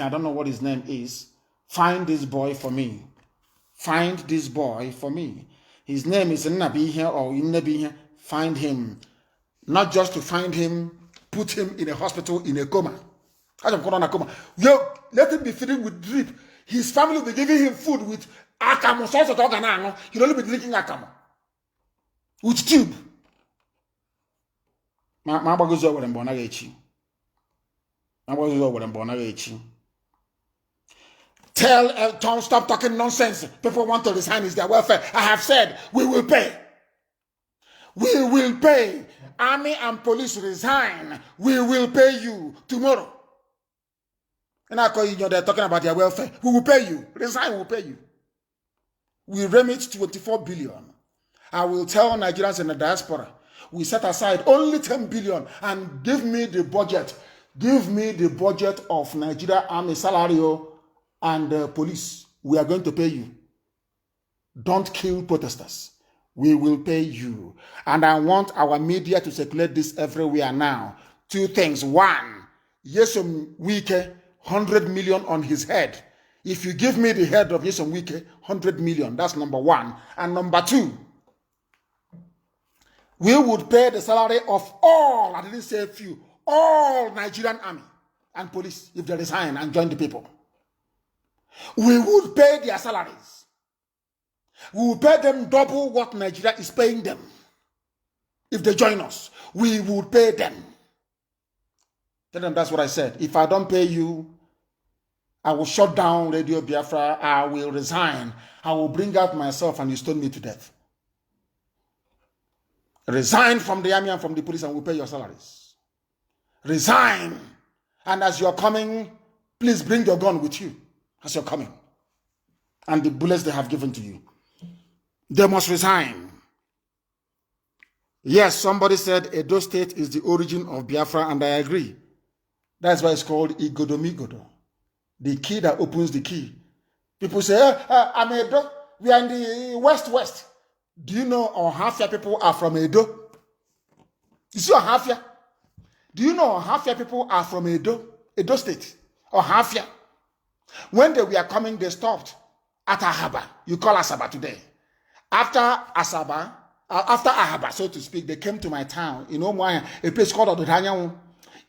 I don't know what his name is. Find this boy for me. Find this boy for me. His name is Nnabi or Nnabi. Find him. Not just to find him, put him in a hospital in a coma. Yo, let him be feeding with drip. His family will be giving him food with akamo. He'll only be drinking akamo. With tube. Tell Tom, stop talking nonsense. People want to resign, is their welfare. I have said, we will pay. We will pay. Army and police resign. We will pay you tomorrow. And I call you, they're talking about their welfare. We will pay you. Resign, we will pay you. We remit 24 billion. I will tell Nigerians in the diaspora, we set aside only 10 billion and give me the budget. Give me the budget of Nigeria Army Salario and police. We are going to pay you. Don't kill protesters. We will pay you. And I want our media to circulate this everywhere now. Two things. One, Yesom Wike, 100 million on his head. If you give me the head of Yesom Wike, 100 million. That's number one. And number two, we would pay the salary of all, I didn't say a few, all Nigerian army and police if they resign and join the people. We would pay their salaries. We will pay them double what Nigeria is paying them. If they join us, we would pay them. Tell them that's what I said. If I don't pay you, I will shut down Radio Biafra. I will resign. I will bring out myself and you stone me to death. Resign from the army and from the police and we'll pay your salaries. Resign. And as you're coming, please bring your gun with you as you're coming. and the bullets they have given to you. They must resign. Yes, somebody said Edo State is the origin of Biafra, and I agree. That's why it's called Igodomigodo, the key that opens the key. People say, I'm Edo. We are in the West. Do you know Ohafia people are from Edo? You see Ohafia? Do you know Ohafia people are from Edo State? Ohafia. When they were coming, they stopped at Ahaba. You call Asaba today. After Ahaba, so to speak, they came to my town, in Omoaya, a place called Ododanyawu.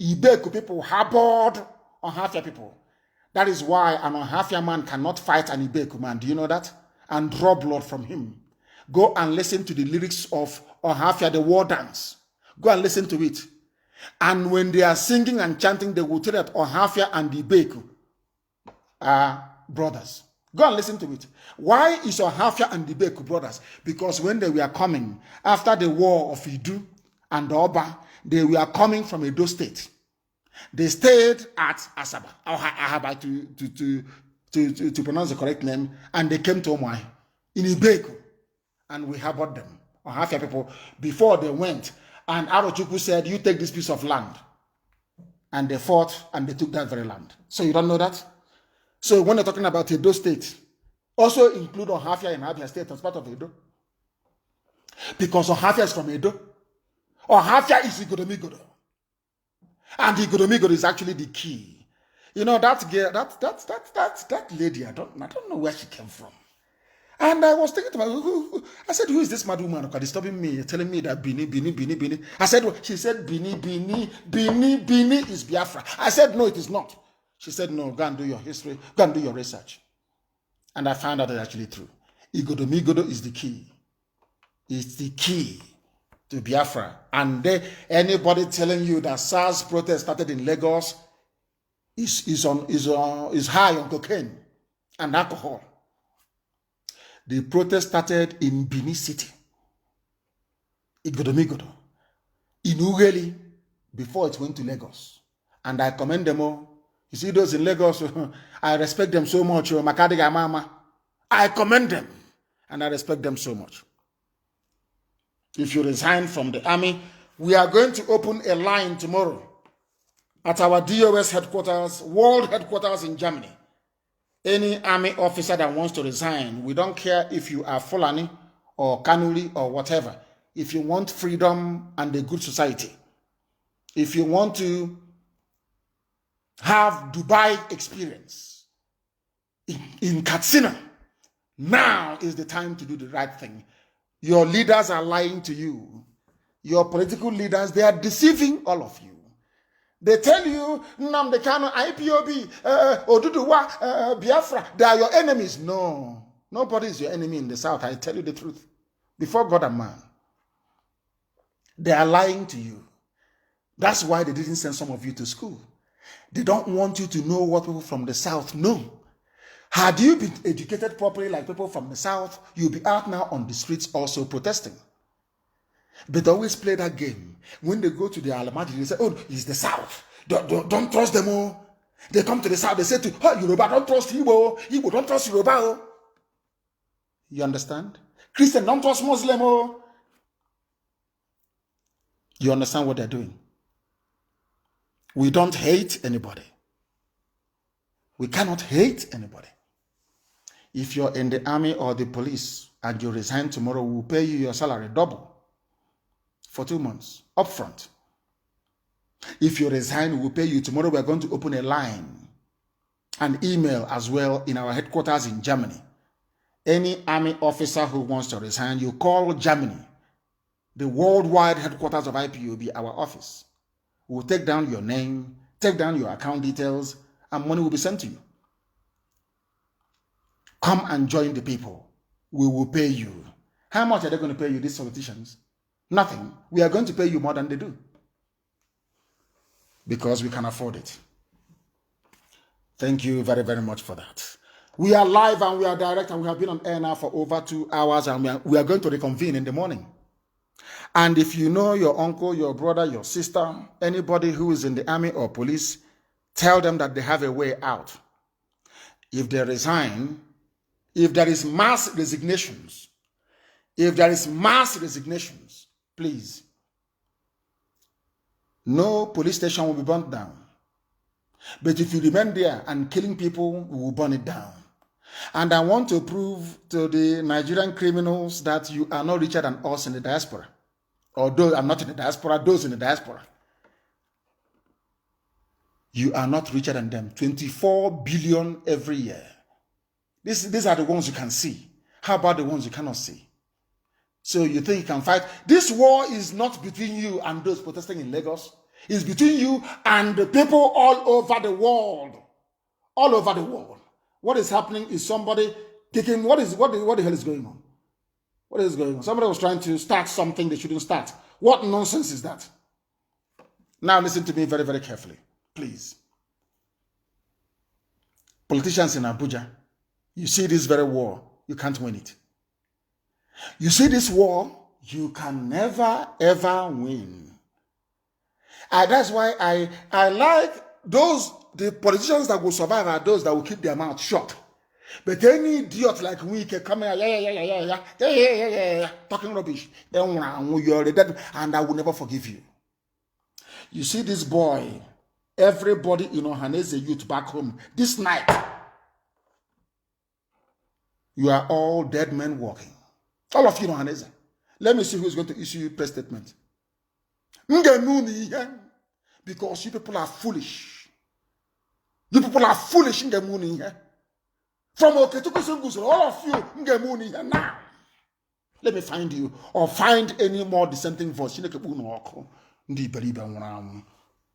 Ibeku people harbored Ohafia people. That is why an Ohafia man cannot fight an Ibeku man. Do you know that? And draw blood from him. Go and listen to the lyrics of Ohafia, the war dance. Go and listen to it. And when they are singing and chanting, they will tell that Ohafia and Ibeku are brothers. Go and listen to it. Why is Ohafia and Ibeku brothers? Because when they were coming, after the war of Idu and Oba, they were coming from Edo State. They stayed at Asaba, Ahaba to pronounce the correct name, and they came to Omai in Ibeku, and we harbored them, Ohafia people, before they went. And Arochukwu said, you take this piece of land. And they fought, and they took that very land. So you don't know that? So when they're talking about Edo State, also include Ohafia in Abia State as part of Edo. Because Ohafia is from Edo. Ohafia is Igodomigodo. And Igodomigodo is actually the key. You know, that girl, that lady, I don't know where she came from. And I was thinking to myself, I said, who is this mad woman who is disturbing me, telling me that Bini? I said, well, she said, Bini is Biafra. I said, no, it is not. She said, no, go and do your history, go and do your research. And I found out it's actually true. Igodomigodo is the key. It's the key to Biafra. And anybody telling you that SARS protest started in Lagos is high on cocaine and alcohol. The protest started in Benin City, Igodomigodo, in Ugeli, before it went to Lagos. And I commend them all. You see those in Lagos, I respect them so much. Makadiga Mama, I commend them, and I respect them so much. If you resign from the army, we are going to open a line tomorrow at our DOS headquarters, world headquarters in Germany. Any army officer that wants to resign, we don't care if you are Fulani or Kanuri or whatever. If you want freedom and a good society, if you want to have Dubai experience in Katsina, now is the time to do the right thing. Your leaders are lying to you. Your political leaders, they are deceiving all of you. They tell you, Nnamdi kanu, IPOB, Oduduwa, Biafra, they are your enemies. No, nobody is your enemy in the South. I tell you the truth. Before God and man. They are lying to you. That's why they didn't send some of you to school. They don't want you to know what people from the South know. Had you been educated properly like people from the South, you'll be out now on the streets also protesting. But they always play that game. When they go to the Alamadi, they say, oh, it's the South. Don't trust them all. They come to the South, they say to, oh, Yoruba, don't trust Igbo. Igbo, don't trust Yoruba. Oh. You understand? Christian, don't trust Muslim. Oh. You understand what they're doing? We don't hate anybody. We cannot hate anybody. If you're in the army or the police and you resign tomorrow, we'll pay you your salary double for 2 months, upfront. If you resign, we'll pay you tomorrow. We're going to open a line, an email as well in our headquarters in Germany. Any army officer who wants to resign, you call Germany, the worldwide headquarters of IPOB, our office. We'll take down your name, take down your account details, and money will be sent to you. Come and join the people. We will pay you. How much are they going to pay you, these politicians? Nothing. We are going to pay you more than they do. Because we can afford it. Thank you very, very much for that. We are live and we are direct and we have been on air now for over 2 hours and we are going to reconvene in the morning. And if you know your uncle, your brother, your sister, anybody who is in the army or police, tell them that they have a way out. If they resign, if there is mass resignations, please, no police station will be burnt down. But if you remain there and killing people, we will burn it down. And I want to prove to the Nigerian criminals that you are not richer than us in the diaspora. Although I'm not in the diaspora, those in the diaspora. You are not richer than them. 24 billion every year. These are the ones you can see. How about the ones you cannot see? So you think you can fight? This war is not between you and those protesting in Lagos. It's between you and the people all over the world. All over the world. What is happening is somebody taking, what the hell is going on? What is going on? Somebody was trying to start something they shouldn't start. What nonsense is that? Now listen to me very, very carefully. Please. Politicians in Abuja, you see this very war, you can't win it. You see this war, you can never, ever win. And that's why I like the politicians that will survive are those that will keep their mouth shut. But any idiot like we can come here, talking rubbish, you're dead, and I will never forgive you. You see this boy, everybody in Ohanese youth back home, this night, you are all dead men walking. All of you in Ohanese. Let me see who is going to issue you a press statement. Because you people are foolish. You people are foolish in the morning here. From Oketukusungus, all of you in the morning here now. Let me find you or find any more dissenting voice.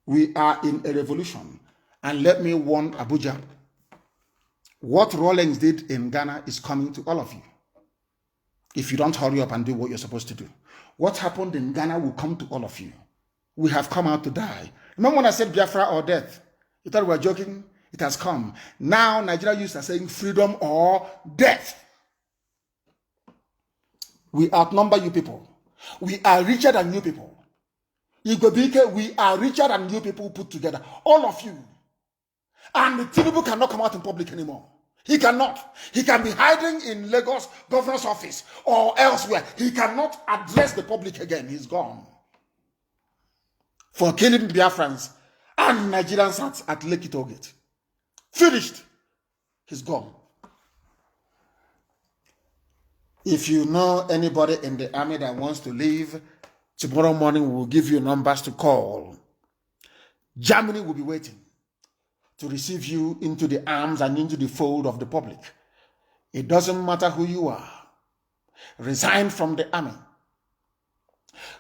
We are in a revolution. And let me warn Abuja. What Rawlings did in Ghana is coming to all of you. If you don't hurry up and do what you're supposed to do. What happened in Ghana will come to all of you. We have come out to die. Remember when I said Biafra or death? You thought we were joking? It has come. Now Nigeria youths are saying freedom or death. We outnumber you people. We are richer than you people. Igobike, we are richer than you people put together. All of you. And the Tinubu cannot come out in public anymore. He cannot. He can be hiding in Lagos governor's office or elsewhere. He cannot address the public again. He's gone. For killing Biafrans and Nigerians at Lekki Tollgate. Finished. He's gone. If you know anybody in the army that wants to leave, tomorrow morning we will give you numbers to call. Germany will be waiting to receive you into the arms and into the fold of the public. It doesn't matter who you are. Resign from the army.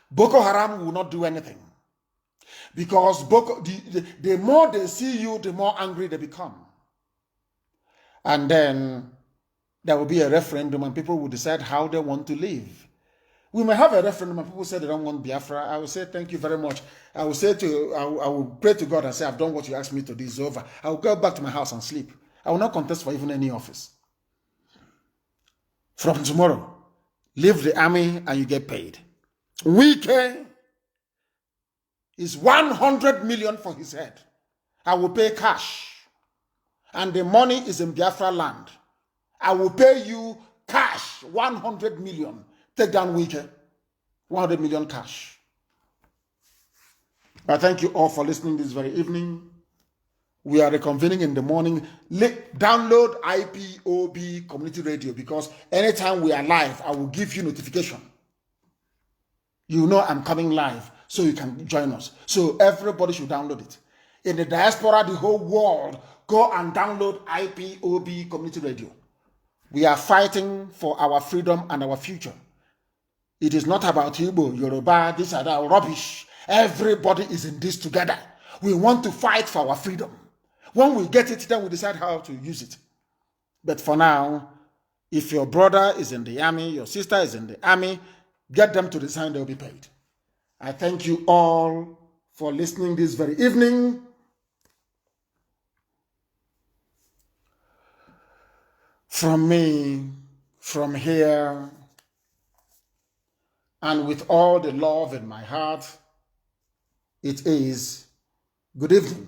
Boko Haram will not do anything. Because the more they see you, the more angry they become. And then there will be a referendum and people will decide how they want to live. We may have a referendum and people say they don't want Biafra. I will say thank you very much. I will pray to God and say I've done what you asked me to do. It's over. I will go back to my house and sleep. I will not contest for even any office. From tomorrow, leave the army and you get paid. Wike is 100 million for his head. I will pay cash. And the money is in Biafra land. I will pay you cash, 100 million. Take down Wike, 100 million cash. I thank you all for listening this very evening. We are reconvening in the morning. Download IPOB Community Radio because anytime we are live, I will give you notification. You know I'm coming live, so you can join us. So everybody should download it. In the diaspora, the whole world, go and download IPOB Community Radio. We are fighting for our freedom and our future. It is not about Igbo, Yoruba, this and that rubbish. Everybody is in this together. We want to fight for our freedom. When we get it, then we decide how to use it. But for now, if your brother is in the army, your sister is in the army, get them to resign, they'll be paid. I thank you all for listening this very evening. From me, from here, and with all the love in my heart, it is good evening.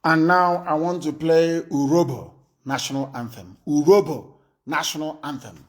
And now I want to play Urobo National Anthem. Urobo National Anthem.